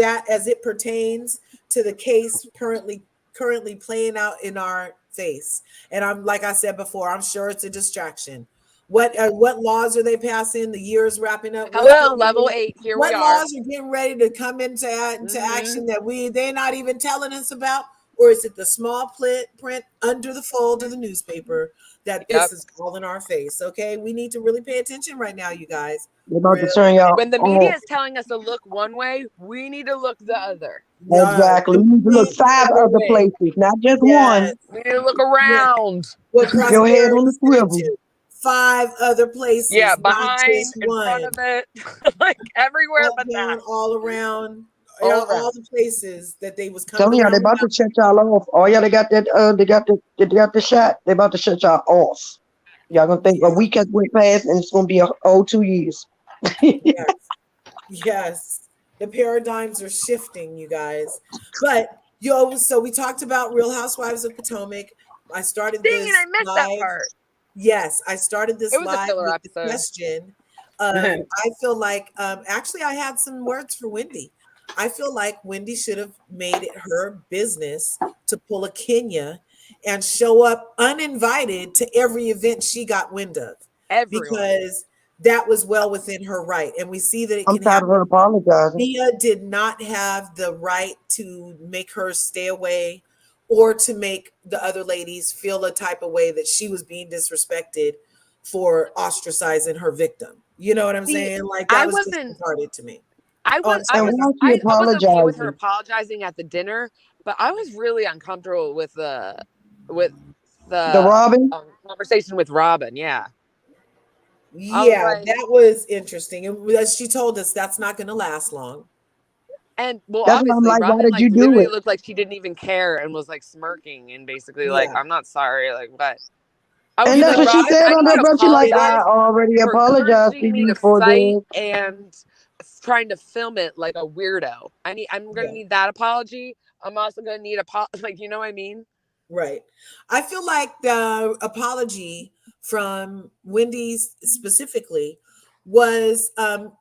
it pertains to the case currently playing out in our face. And I'm like I said before, I'm sure it's a distraction. What laws are they passing? The year is wrapping up. Hello, level 8. Here we What are. laws are getting ready to come into Mhm. action that they're not even telling us about? Or is it the small print under the fold of the newspaper that this Yep. is all in our face? Okay, we need to really pay attention right now, you guys. They're about to Really. turn y'all When the media off. is telling us to look one way, we need to look the other. Exactly. We need to look 5 other way. places, not just Yes. one. We need to look Yeah. around. What Keep your head on Prosperity the said swivel. too. 5 other places, Yeah, not behind, just in front one. of it, like everywhere Up, but down, that. all around, All all around. the places that they was coming Telling y'all, they around the about to mountain. shut y'all off. All y'all, they got that. They got the shot. They about to shut y'all off. Y'all gonna think a Yeah, week has went past and it's gonna be a whole 2 years. yes, yes. The paradigms are shifting, you guys. But so we talked about Real Housewives of Potomac. I started Dang it, this I missed that live. part. Yes, I started It this was a live filler with the episode. question. I feel like actually I had some words for Wendy. I feel like Wendy should have made it her business to pull a Kenya and show up uninvited to every event she got wind of, Everyone. because that was well within her right. And we see that it I'm can tired of her happen. apologizing. Mia did not have the right to make her stay away or to make the other ladies feel a type of way that she was being disrespected for ostracizing her victim. You know what I'm See, saying? Like I that was just wasn't retarded to me. I Oh, I'm was I And sorry. was why she I was okay with her apologizing? apologizing at the dinner, but I was really uncomfortable with the The Robin? conversation with Robin. Yeah. I was Yeah, like, that was interesting. And as she told us, that's not going to last long. and well, That's why I'm obviously like, why Robin did like you do literally it? looked like she didn't even care and was like smirking and basically like, Yeah, I'm not sorry, like what? I would And be that's like, what she Robin, said I on need that you to front. She like, did I it? apologize already for apologized to encouraging me you to for fight this. and trying to film it like a weirdo. I'm gonna Yeah. need that apology. I'm also gonna need like, you know what I mean? Right. I feel like the apology from Wendy's specifically was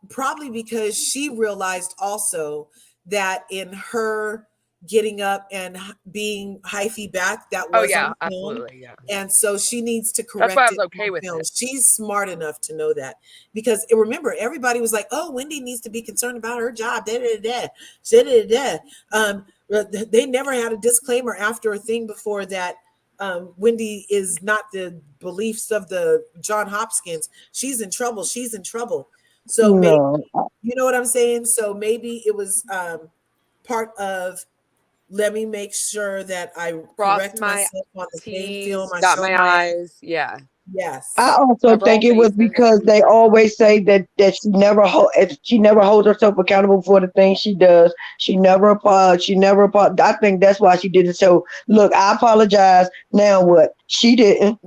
probably because she realized also that in her getting up and being hyphy back, that Oh was yeah, on film. absolutely, yeah. And so she needs to That's why I correct was it okay on with film. it. She's smart enough to know that, because remember, everybody was like, "Oh, Wendy needs to be concerned about her job." Da da da da da da. They never had a disclaimer after a thing before that. Wendy is not the beliefs of the John Hopkins. She's in trouble. She's in trouble. So maybe, No. you know what I'm saying? So maybe it was part of, let me make sure that I Cross correct my myself on the same film. T's, I dot show my my I's. Yeah. I yes. also Cover all think it was bases. because they always say that she never holds herself accountable for the things she does. She never apologized. She never apologized. I think that's why she did it. So look, I apologize. Now what? She didn't.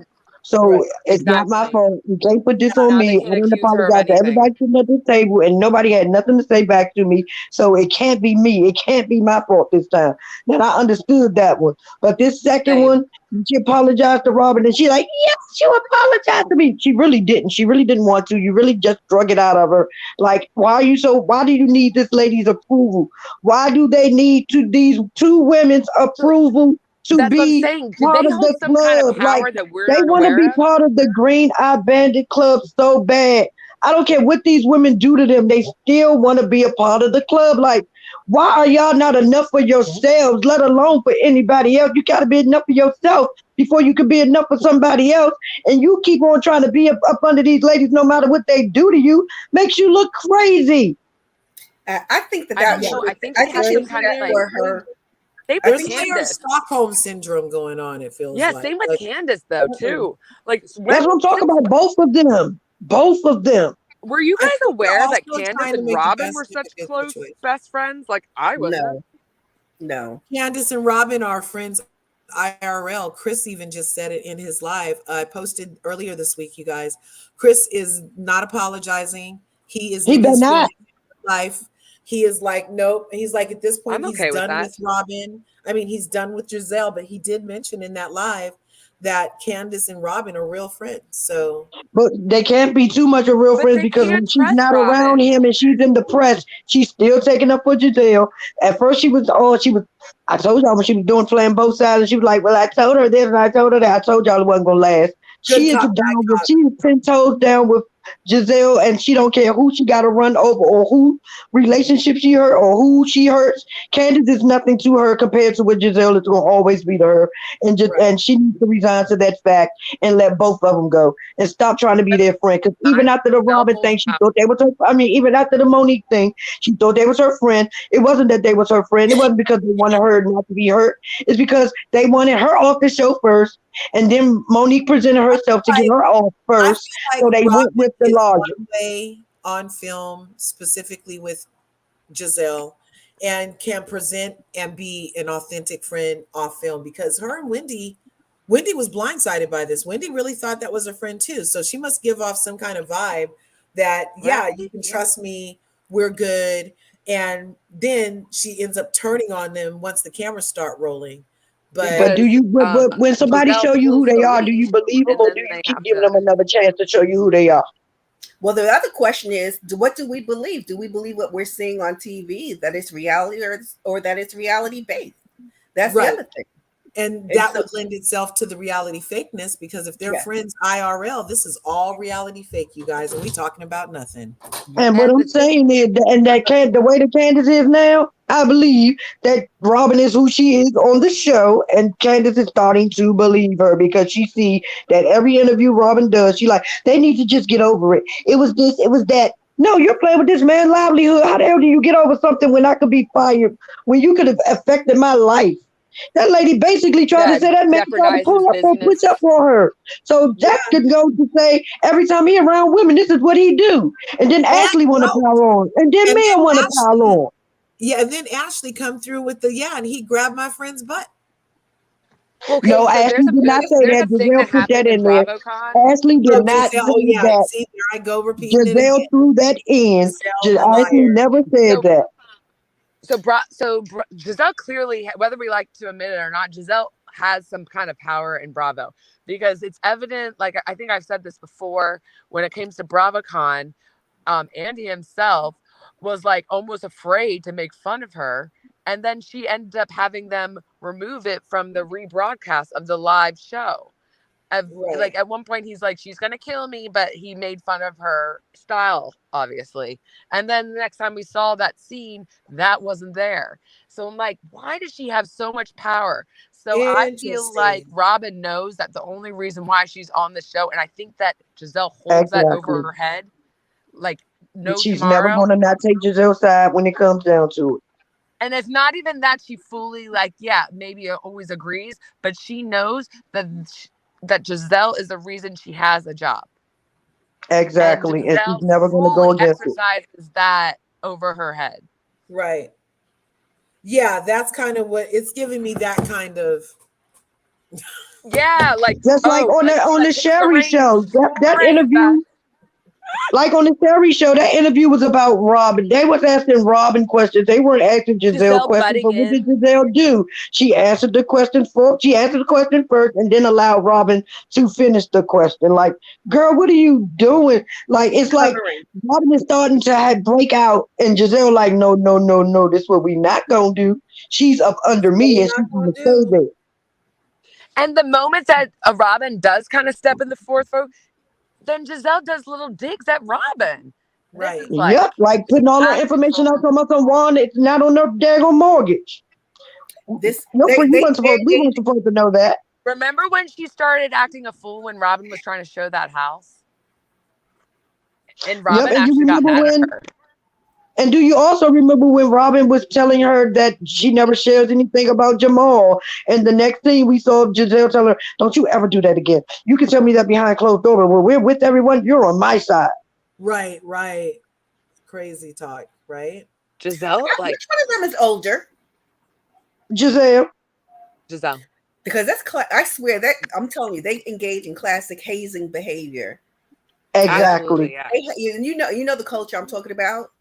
So Right. it's not my Exactly. fault. You can't put this on Now they me. I can't didn't accuse her of apologize to anything. everybody sitting at this table, and nobody had nothing to say back to me. So it can't be me. It can't be my fault this time. Then I understood that one. But this second Same. one, she apologized to Robin, and she like, yes, you apologized to me. She really didn't. She really didn't want to. You really just drug it out of her. Like, why do you need this lady's approval? Why do they need these two women's approval to That's what I'm be saying. Did part they of hold the some kind of club? Like, power that we're they not want to be aware of? part of the Green Eye Bandit Club so bad. I don't care what these women do to them. They still want to be a part of the club. Like, why are y'all not enough for yourselves, let alone for anybody else? You got to be enough for yourself before you can be enough for somebody else. And you keep on trying to be up under these ladies no matter what they do to you. Makes you look crazy. I think that I that don't was. know. I think I they think have she some did kind of that like for her. same with There's a layer of Candace. Stockholm syndrome going on, it feels Yeah, like. same with Candace though too. Like That's what I'm talking about. Both of them. Both of them. were you I guys think they're aware that also Candace trying to and make the Robin best were of a such good close situation. best friends? Like I wasn't. No. Candace and Robin are friends IRL. Chris even just said it in his live. I posted earlier this week, you guys. Chris is not apologizing. He is He living better his full not. life. He is like, nope. He's like, at this point, I'm he's okay with done that. with Robin. I mean, he's done with Giselle, but he did mention in that live that Candace and Robin are real friends. So But they can't be too much of real But friends they because when can't she's trust not around Robin. him and she's in the press, she's still taking up for Giselle. At first, I told y'all when she was doing playing both sides, and she was like, well, I told her this and I told her that. I told y'all it wasn't going to last. Good She is cop, bad down with cop. she is 10 toes down with Giselle, and she don't care who she got to run over or who relationship she hurt or who she hurts. Candace is nothing to her compared to what Giselle is going to always be to her, and just Right. and she needs to resign to that fact and let both of them go and stop trying to be their friend. Because even after the Robin thing, she thought they was her. I mean, even after the Monique thing, she thought they was her friend. It wasn't that they was her friend. It wasn't because they wanted her not to be hurt. It's because they wanted her off the show first, and then Monique presented herself to get Like, her off I first. feel So like they went Robin with the is logic. one way on film, specifically with Giselle, and can present and be an authentic friend off film, because her and Wendy was blindsided by this. Wendy really thought that was a friend too. So she must give off some kind of vibe that, yeah, Right. you can trust me, we're good. And then she ends up turning on them once the cameras start rolling. But But do Because you, but when somebody Giselle show you who pulls they the are, do you leash, believe them and or do then you they keep have giving to. them another chance to show you who they are? Well, the other question is, what do we believe? Do we believe what we're seeing on TV, that it's reality, or that it's reality based? That's the right. other thing. And And that so, would lend itself to the reality fakeness, because if they're yeah, friends IRL, this is all reality fake, you guys, and we talking about nothing. And what And I'm the thing, saying is, and that can the way the Candace is now, I believe that Robin is who she is on the show, and Candace is starting to believe her because she see that every interview Robin does, she like they need to just get over it. It was this, it was that. No, you're playing with this man's livelihood. How the hell do you get over something when I could be fired? When you could have affected my life? That lady basically tried to yeah, say that man tried to jeopardize pull his up or push up business. on her. So Yeah. that could go to say every time he around women, this is what he do. And then And Ashley want to no. pile on. And then And men then want to pile Ashley, on. yeah, and then Ashley come through with the, yeah, and he grabbed my friend's butt. Okay, No, so Ashley did not say there's that. a thing Giselle that put that happened in in there. BravoCon. Ashley did Oh, not Giselle, oh say yeah, that. see, there I go repeating it Giselle again. threw that in. Giselle, the Ashley liar. never said So that. Giselle clearly, whether we like to admit it or not, Giselle has some kind of power in Bravo, because it's evident. Like, I think I've said this before, when it comes to BravoCon, Andy himself was like almost afraid to make fun of her, and then she ended up having them remove it from the rebroadcast of the live show. Right. Like, at one point he's like, she's gonna kill me, but he made fun of her style, obviously. And then the next time we saw that scene, that wasn't there. So I'm like, why does she have so much power? So I feel like Interesting. Robin knows that the only reason why she's on the show, and I think that Giselle holds that over Exactly. her head, like no She's never tomorrow. going to not take Giselle's side when it comes down to it. And it's not even that she fully, like, yeah, maybe always agrees, but she knows that Giselle is the reason she has a job. And Exactly. And she's Giselle never going to go fully against it. exercises that over her head. Right. Yeah, that's kind of what it's giving me, that kind of. Yeah, like, Just like oh, on like the it's the Sherry rain. show, that The rain, Beth. interview, like on the Sherry show, that interview was about Robin. They was asking Robin questions. They weren't asking Giselle Giselle questions. butting But what did in. Giselle do? She answered the question She answered the question first, and then allowed Robin to finish the question. Like, girl, what are you doing? Like, it's like covering. Robin is starting to break out, and Giselle like, no, no, no, no. This is what we not gonna do. She's up under What me, we and not she's gonna gonna stay do. there. And the moment that a Robin does kind of step in the fourth row, then Giselle does little digs at Robin. This Right. is like, Yep, like she's putting all her out of information control. out from us on Juan. It's not on her daggone mortgage. This No, they you they weren't supposed. We weren't supposed to know that. Remember when she started acting a fool when Robin was trying to show that house? And Yep, Robin and you actually got remember mad at when? her. And do you also remember when Robin was telling her that she never shares anything about Jamal? And the next thing we saw Giselle tell her, "Don't you ever do that again. You can tell me that behind closed doors. But when we're with everyone, you're on my side." Right. Right. Crazy talk. Right. Giselle, like, which one of them is older? Giselle. Giselle. Because I swear that I'm telling you, they engage in classic hazing behavior. Absolutely, Exactly. yeah. You know the culture I'm talking about.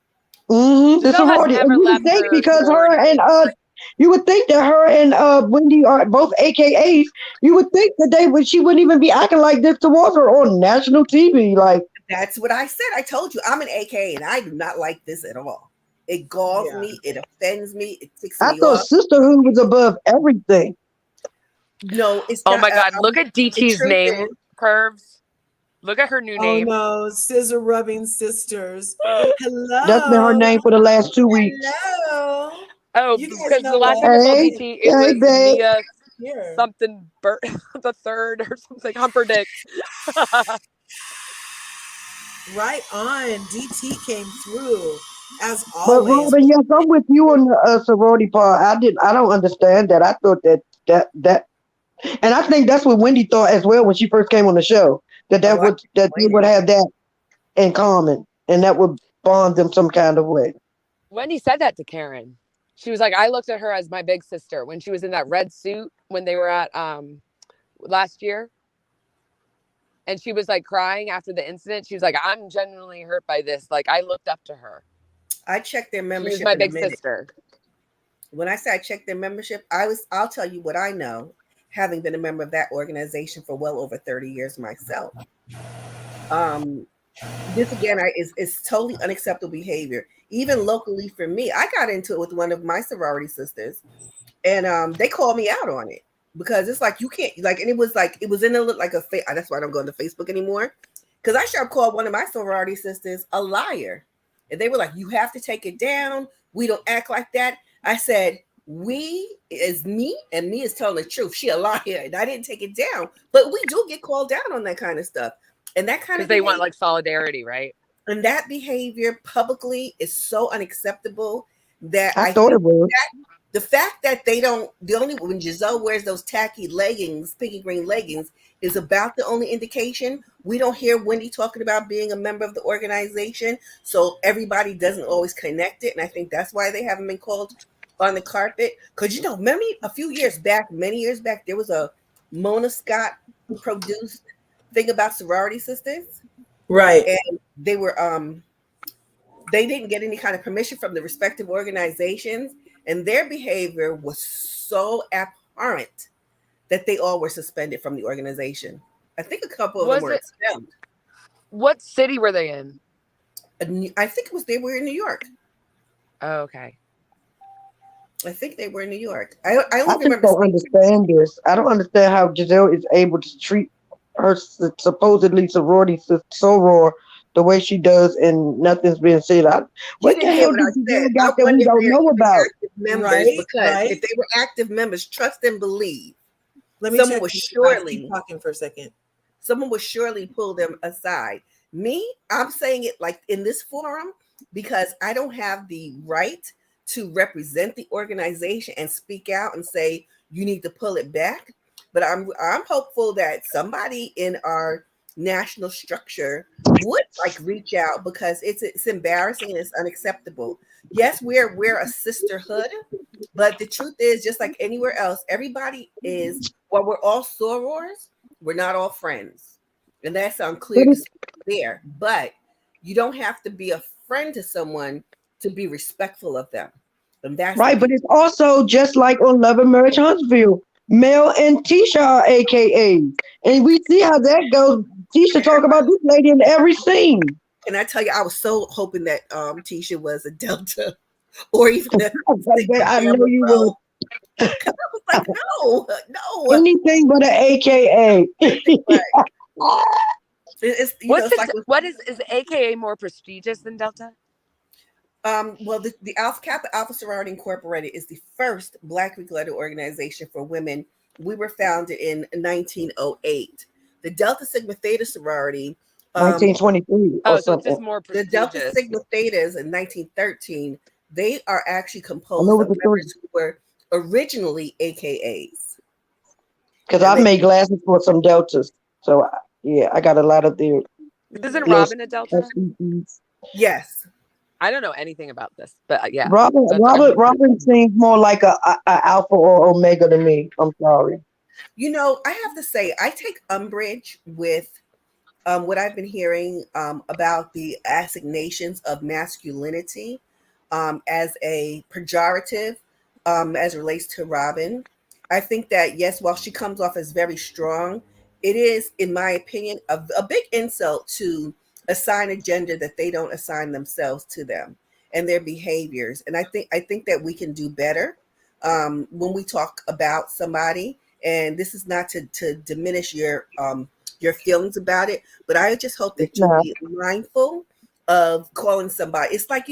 The Giselle has sorority. And never you would left think her because her sorority and days. you would think that her and Wendy are both AKAs. You would think that she wouldn't even be acting like this towards her on national TV. Like, That's what I said. I told you I'm an AK and I do not like this at all. It galls Yeah. me. It offends me. It ticks I me thought off. sisterhood was above everything. No, it's Oh not. my God, look at The DT's truth name. is, Curves. Look at her new Oh name. no, scissor rubbing sisters. That's been her Hello. name for the last 2 weeks. Hello. Oh, You guys because know the last what? time I saw Hey, DT, it hey, was babe. Mia Here. something the third or something. Humperdinck. Right on. DT came through as But always. Robin, yes, I'm with you on the sorority part. I don't understand that. I thought that, and I think that's what Wendy thought as well when she first came on the show. That Oh, that they would have that in common, and that would bond them some kind of way. Wendy said that to Karen. She was like, I looked at her as my big sister when she was in that red suit when they were at last year. And she was like crying after the incident. She was like, I'm genuinely hurt by this. Like, I looked up to her. I checked their She was membership my in a big minute. sister. When I say I checked their membership, I'll tell you what I know, having been a member of that organization for well over 30 years myself. This again is totally unacceptable behavior. Even locally for me, I got into it with one of my sorority sisters, and they called me out on it because it's like you can't like, and it was in a like a that's why I don't go into Facebook anymore, because I should have called one of my sorority sisters a liar, and they were like, "You have to take it down. We don't act like that." I said, "We is me, and me is telling the truth. She a liar, and I didn't take it down, but we do get called down on that kind of stuff, and that kind Because of they behavior." want like solidarity, right? And that behavior publicly is so unacceptable that I I thought think it was. the fact that they don't, the only when Giselle wears those tacky leggings, pinky green leggings, is about the only indication. We don't hear Wendy talking about being a member of the organization, so everybody doesn't always connect it, and I think that's why they haven't been called on the carpet. Because remember a few years back, many years back, there was a Mona Scott produced thing about sorority sisters, Right. and they didn't get any kind of permission from the respective organizations, and their behavior was so abhorrent that they all were suspended from the organization. I think a couple of them were expelled. What city were they in? I think they were in New York. Oh, okay. I think they were in New York. I I only just remember don't understand this. I don't understand how Giselle is able to treat her supposedly sorority soror the way she does, and nothing's being said. You What the didn't hear hell what did I Giselle said. I got that we wonder if don't they're know even about? active members, Right, because right. if they were active members, trust and believe, Let me someone check. was You guys. surely Keep talking for a second. someone would surely pull them aside. Me, I'm saying it like in this forum because I don't have the right to represent the organization and speak out and say you need to pull it back. But I'm hopeful that somebody in our national structure would like reach out, because it's embarrassing and it's unacceptable. Yes, we're a sisterhood, but the truth is, just like anywhere else, everybody is, while we're all sorors, we're not all friends. And that's unclear there. But you don't have to be a friend to someone to be respectful of them. And that's Right, but it's also just like on Love and Marriage Huntsville. Mel and Tisha are AKAs. And we see how that goes. Tisha talk about this lady in every scene. And I tell you, I was so hoping that Tisha was a Delta or even a I know you will. Because I was like, no. Anything but an AKA. It's, what is AKA more prestigious than Delta? Well, the Alpha Kappa Alpha Sorority Incorporated is the first Black Greek letter organization for women. We were founded in 1908. The Delta Sigma Theta sorority, 1923 or so it's something. just more the prestigious. Delta Sigma Thetas in 1913, they are actually I composed know of what the members who were originally AKAs. Because I've made glasses for some Deltas. So, yeah, I got a lot of their. Isn't Robin a Delta? Yes. I don't know anything about this, but yeah. Robin seems more like a alpha or omega to me. I'm sorry. You know, I have to say, I take umbrage with what I've been hearing about the assignations of masculinity as a pejorative as it relates to Robin. I think that, yes, while she comes off as very strong, it is, in my opinion, a big insult to assign a gender that they don't assign themselves to them and their behaviors. And I think that we can do better when we talk about somebody. And this is not to diminish your your feelings about it. But I just hope that It's you'll not. be mindful of calling somebody. It's like,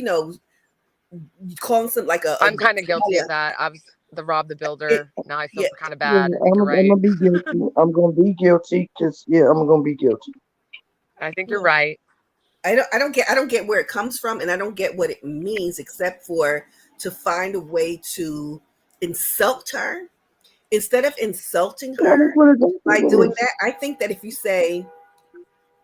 calling some like a I'm kind of guilty yeah, of that. I was the Rob the it, Builder. Now I feel yeah. kind of Yeah, bad. I think I'm, you're I'm right. gonna be guilty. I'm gonna be guilty because I'm gonna be guilty. I think you're right. I don't get where it comes from, and I don't get what it means, except for to find a way to insult her instead of insulting Yeah, that's her what it by doing is. that. I think that if you say,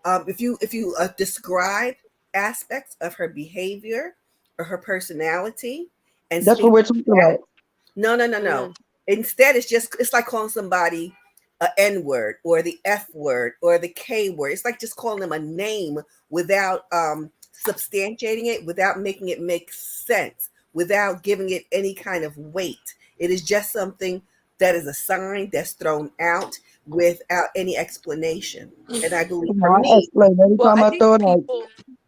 if you describe aspects of her behavior or her personality and That's what speak we're to talking that. about. No. Mm. Instead, it's like calling somebody a N word or the F word or the K word. It's like just calling them a name without substantiating it, without making it make sense, without giving it any kind of weight. It is just something that is a sign that's thrown out without any explanation. And I believe for I me, explain every Well, time I throw it out.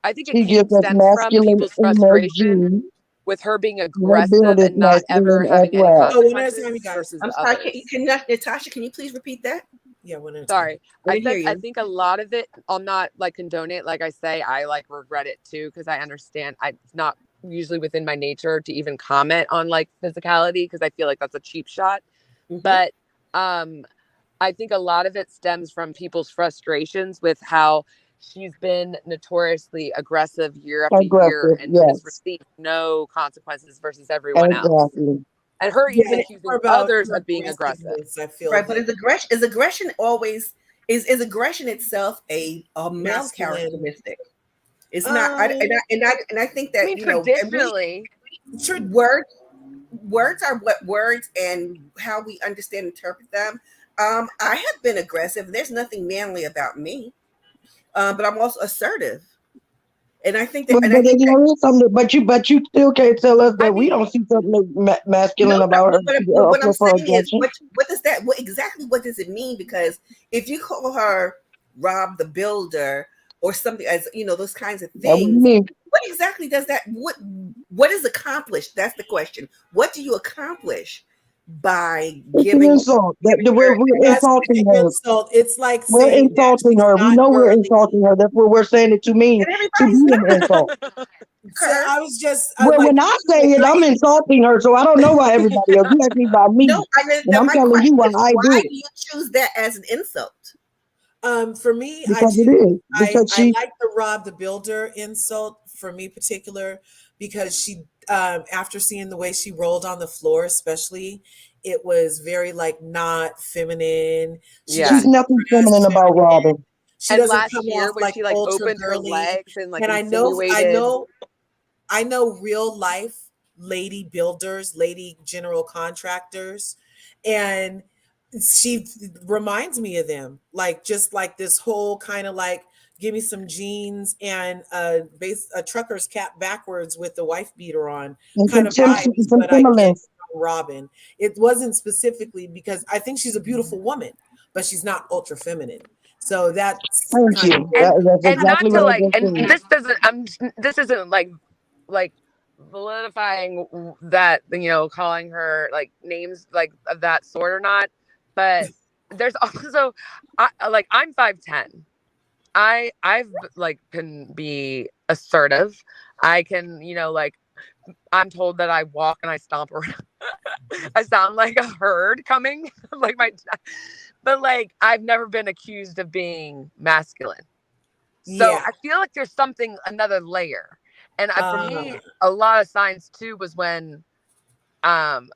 I think it She gives us stems from masculine people's frustration energy. with her being Her build aggressive is and not ever masculine as having any well. So one at a time, you consequences guys. versus I'm sorry, others. Natasha, can you please repeat that? Yeah, one at a time. Sorry. I I didn't hear said I you. think a lot of it, I'll not like condone it. Like I say, I like regret it too, because I understand it's not usually within my nature to even comment on like physicality, because I feel like that's a cheap shot. Mhm. But um I think a lot of it stems from people's frustrations with how she's been notoriously aggressive year after year Aggressive, and has yes. received no consequences versus everyone else. Exactly. And her Yeah, even it's more accusing about others her of being aggressive. aggressiveness. I feel Right, but that is aggression always is aggression itself a male masculine. characteristic? It's not. Um, I think I that mean, and we traditionally, sure. words are what words and how we understand and interpret them. I have been aggressive. There's nothing manly about me, but I'm also assertive, and I think that But there is something. But you still can't tell us I that we mean, don't see something no. masculine about her But what I'm for saying is, aggression. what does that? What does it mean? Because if you call her Rob the Builder or something, as those kinds of That what you things, mean? what exactly does that? What is accomplished? That's the question. What do you accomplish by It's an giving insult. giving We're her? That's insulting an her. insult. It's like We're saying that insulting she's her. We not know we're girly. insulting her. That's what we're saying it to mean And to be everybody's an insult. not. So I was just Well, like when I say when it, I I'm insulting her, so I don't know why everybody else. You ask me about me, No, I mean, and I'm my telling question you why is, I why do do it you choose that as an insult? For me, because it is because I she like the Rob the Builder insult for me particular because she after seeing the way she rolled on the floor, especially, it was very like not feminine. She yeah. she's doesn't nothing dress feminine about feminine. Robin. She And doesn't come last year off when like she like ultra opened her girly. legs and like And insinuated, I know real life lady builders, lady general contractors, and she reminds me of them. Like just like this whole kind of like give me some jeans and a trucker's cap backwards with the wife beater on And kind of vibe is some what I get Timberlands. from Robin. It wasn't specifically because I think she's a beautiful woman, but she's not ultra feminine. So that's Thank kind of you. it. That's and not exactly to what I like, just and said. this isn't like validifying that, calling her like names like of that sort or not, but there's also I'm 5'10". I've like can be assertive. I can, like I'm told that I walk and I stomp around. I sound like a herd coming, like but like I've never been accused of being masculine. So Yeah. I feel like there's another layer. And for Uh, me, a lot of signs too was when, um,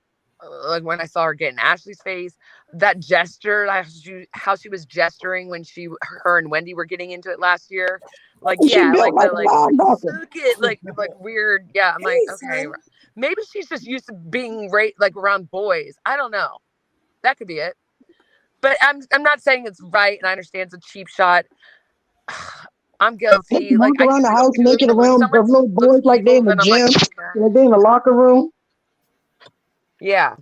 like when I saw her get in Ashley's face, that gesture, like how she was gesturing when her and Wendy were getting into it last year. Like, She yeah, built like like the a like linebacker. suck it, like weird. Yeah, I'm like, hey, okay, son. maybe she's just used to being like around boys. I don't know. That could be it. But I'm not saying it's right, and I understand it's a cheap shot. I'm They guilty. can Like walk I around the usually don't house do it, naked but when around the someone little looks boys like they evil, in the then I'm like, gym, okay. like they in the locker room. Yeah.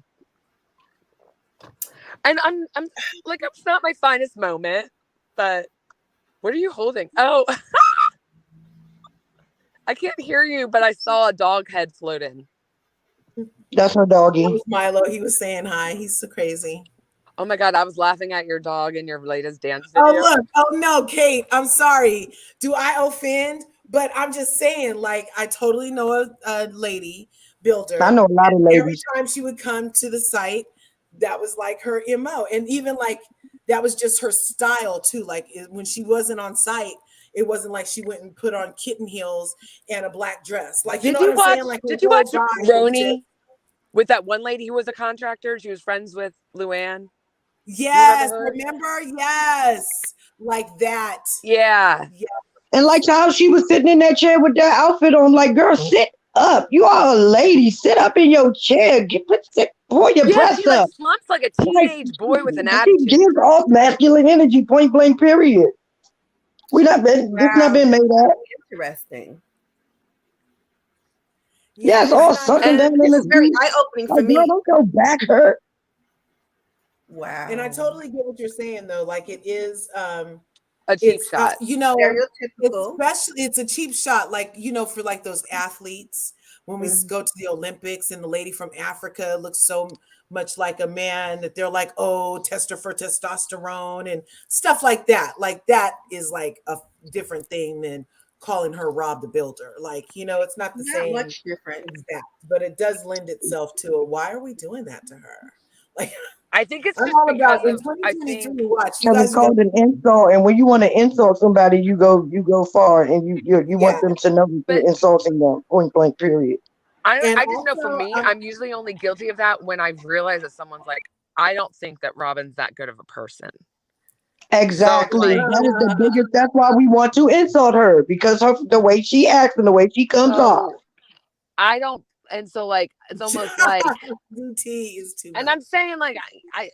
And I'm like, it's not my finest moment, but what are you holding? Oh, I can't hear you, but I saw a dog head floating. That's her That doggy. was Milo. He was saying hi. He's so crazy. Oh my God, I was laughing at your dog in your latest dance Oh, video. look. Oh, no, Kate. I'm sorry. Do I offend? But I'm just saying, like, I totally know a lady builder. I know a lot of Every ladies. time she would come to the site, that was like her MO. And even like that was just her style too. Like when she wasn't on site, it wasn't like she went and put on kitten heels and a black dress. Like, you know what I'm saying? Like her Did you whole watch vibe was just, Roni with that one lady who was a contractor? She was friends with Luann. yes, her? remember? Yes. Like that. Yeah. Yeah. And like how she was sitting in that chair with that outfit on, like, girl, sit up. You are a lady. Sit up in your chair. Pull your Yeah, breasts she like up. slumps like a Like, teenage boy with an she attitude. gives off masculine energy, point blank, period. This not been made up. Interesting. Yeah, it's and all I sucking down in This the is very deep. eye-opening for Like, girl, me. don't your back hurt. Wow. And I totally get what you're saying though. Like it is A cheap it's shot. you know, Stereotypical. especially it's a cheap shot, like you know, for like those athletes when we go to the Olympics and the lady from Africa looks so much like a man that they're like, oh, test her for testosterone and stuff like that. Like that is like a different thing than calling her Rob the Builder. Like, you know, it's not the Not same much different. exact, but it does lend itself to a why are we doing that to her? Like I think it's I'm just all because about in of I think 2023. Watch you Because guys it's are gonna, called an insult, and when you want to insult somebody, you go far, and you want yeah. them to know that But you're insulting them. Point blank, period. And I just know for also, me, I'm usually only guilty of that when I've realized that someone's like, I don't think that Robin's that good of a person. Exactly. like- That is the biggest. That's why we want to insult her, because the way she acts and the way she comes off. So I don't, and so like it's almost like, UT is too and much. I'm saying like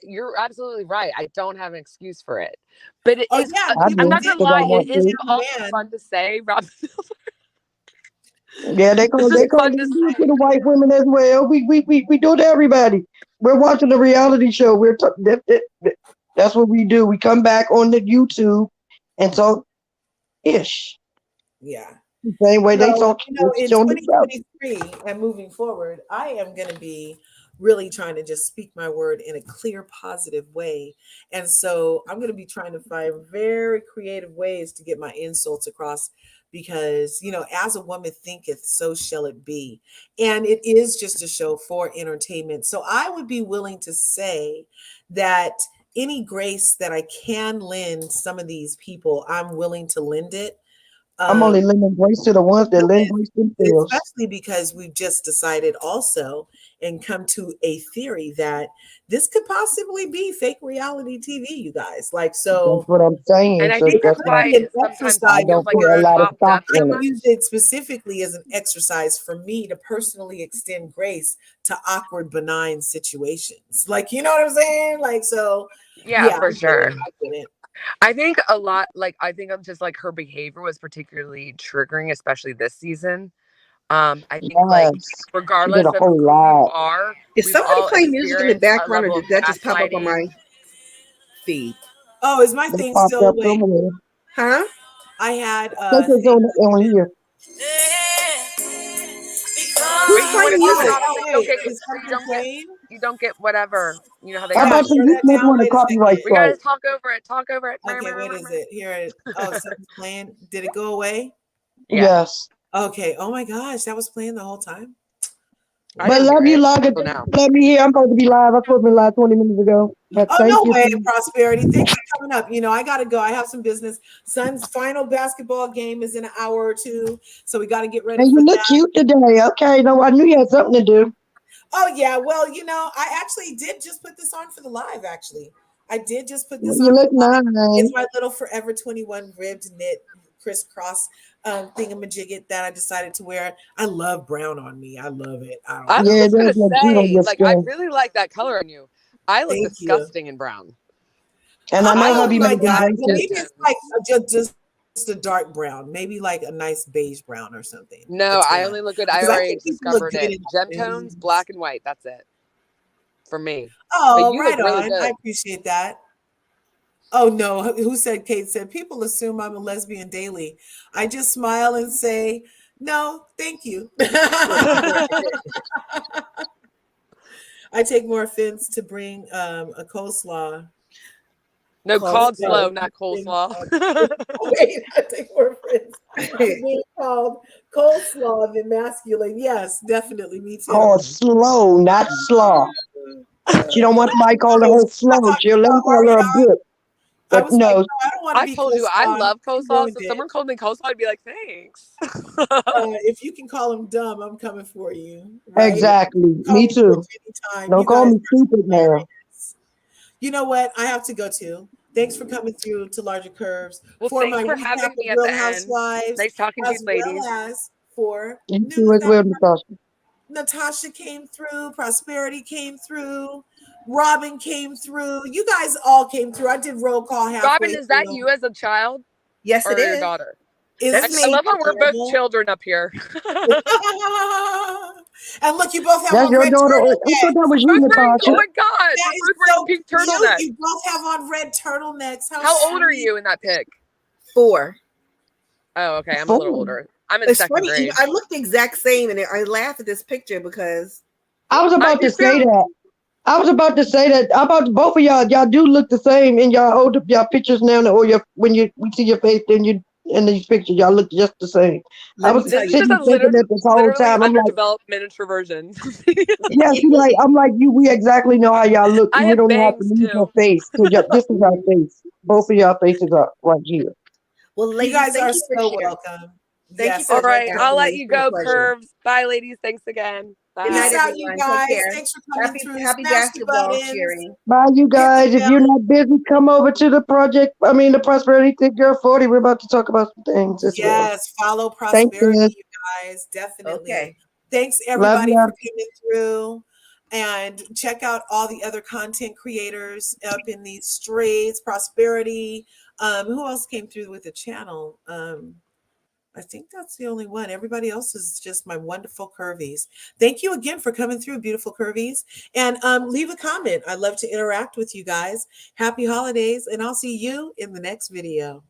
you're absolutely right. I don't have an excuse for it, but it Oh is. yeah, I people I'm do, not did gonna because I lie. want It is to. also man. fun to say, Robin. Yeah, they It's call just they fun to do it say. to the white women as well. We do it to everybody. We're watching a reality show. That's what we do. We come back on the YouTube and talk ish. Yeah. The same way they So, talk you know, ish in on the show. 2023 and moving forward, I am going to be really trying to just speak my word in a clear, positive way. And so I'm going to be trying to find very creative ways to get my insults across because, you know, as a woman thinketh, so shall it be. And it is just a show for entertainment. So I would be willing to say that any grace that I can lend some of these people, I'm willing to lend it. I'm only lending grace to the ones that lend grace themselves. Especially because we've just decided also and come to a theory that this could possibly be fake reality TV, you guys. Like, That's so what I'm saying. And I So it think that's that's could why why be an sometimes I exercise. it feels don't like put you're a lot of chopped stock up so in I it. much. use it specifically as an exercise for me to personally extend grace to awkward, benign situations. Like, you know what I'm saying? Like, so Yeah, yeah, for sure. I get it. I think a lot, like, I think of just like her behavior was particularly triggering, especially this season. I think like Yes. She did regardless a of whole who you lot. are, Is we've somebody all playing music in the experienced a background, or level did of that just pop up on gaslighting. my feed? Oh, is my They thing popped still up away? somewhere. Huh? I had That's what's on here. Who's Wait, you want playing to turn it music? off oh so you don't wait, get is something playing? you don't get whatever. You know how they How Oh, about copy. some turn you that must down. want a Wait a copyright second. We gotta strike? talk over it. Talk over it. Okay, what is it? Here oh, something's playing. Did it go away? Yeah. Yes. Okay. Oh my gosh, that was playing the whole time. I But didn't love hear you, it. Log. Oh, no. Let me hear. I'm supposed to be live. I'm supposed to be live 20 minutes ago. But Oh thank no you. way, Prosperity. Thanks for coming up. You know, I gotta go. I have some business. Son's final basketball game is in an hour or two, so we got to get ready And for you look that. cute today. Okay, no, I knew you had something to do. Oh yeah, well, you know, I actually did just put this on for the live. Actually, I did just put this You on. look Live. nice. It's my little Forever 21 ribbed knit crisscross thingamajigget that I decided to wear. I love brown on me. I love it. I don't I know. was Yeah, it just gonna does look good on say, your like, I skin. really like that color on you. I look Thank you. disgusting in brown. And I know Oh hubby my made them god. bracelets. Well, maybe it's like just a dark brown, maybe like a nice beige brown or something. No, That's I what only look good. I because I already think people look discovered good it. in Gem tones, tones. black and white. That's it for me. But Oh, you right look really on. I good. appreciate that. Oh no, who said Kate said people assume I'm a lesbian daily. I just smile and say, "No, thank you." I take more offense to bring a coleslaw. No, called slow, Coleslaw. not coleslaw. Wait, I take more offense to being called coleslaw than masculine. Yes, definitely. Me too. Called slow, not slaw. She don't want somebody calling her slow. She'll let them call her a REI. bit. I But was like, no, no, I don't want to I be told you I coleslaw. love You coleslaw. ruined So if it. someone called me coleslaw, I'd be like, thanks. If you can call them dumb, I'm coming for you. Right? exactly. Call Me me too. bitch anytime. Don't You call guys me are stupid now. hilarious. You know what? I have to go to. Thanks for coming through to Larger Curves Well, for my thanks for recap having of me at Real the end. Housewives, Nice talking to you, as ladies. well as for You news too as that well, Natasha. Natasha came through, Prosperity came through, Robin came through. You guys all came through. I did roll call halfway Robin, is that through. you as a child Yes, or it your is. daughter? Isn't That's I me. love how we're both adorable? children up here. And look, you both have That's on your red daughter. I turtlenecks. thought that was you, Both wearing, oh Natasha. my God, That we're is both wearing so pink cute. turtlenecks. You both have on red turtlenecks. How old are sweet. you in that pic? 4. Oh, okay. I'm a little older. I'm in It's second funny. grade. I look the exact same, and I laugh at this picture because I was about do to say too. that. I was about to say that about both of y'all. Y'all do look the same in y'all old y'all pictures now, or your when we see your face, then you in these pictures, y'all look just the same. I let me was tell This is you. just sitting a thinking that this whole literally time. I'm like, underdeveloped miniature version. yes, I'm like you. We exactly know how y'all look. I We have don't have to bangs leave your too. face. So this is our face. Both of y'all faces are right here. Well, You ladies, guys thank are you for so sharing. welcome. Thank you Yes, for All so right. I'll let definitely. you It's been a go, pleasure. Curves. Bye, ladies. Thanks again. Bye. Good night, Peace out, you everyone. guys. Take care. Thanks for coming through. Happy Smash the basketball buttons. cheering. Bye, you Hit the guys. If you're bell. not busy, come over to the project. I mean, the Prosperity Thick Girl 40. We're about to talk about some things as well. Yes, follow Thank Prosperity, you. you guys. Definitely. Okay. Thanks Love everybody ya. for coming through. And check out all the other content creators up in these streets. Prosperity. Who else came through with the channel? I think that's the only one. Everybody else is just my wonderful Curvies. Thank you again for coming through, beautiful Curvies. And leave a comment. I love to interact with you guys. Happy holidays, and I'll see you in the next video.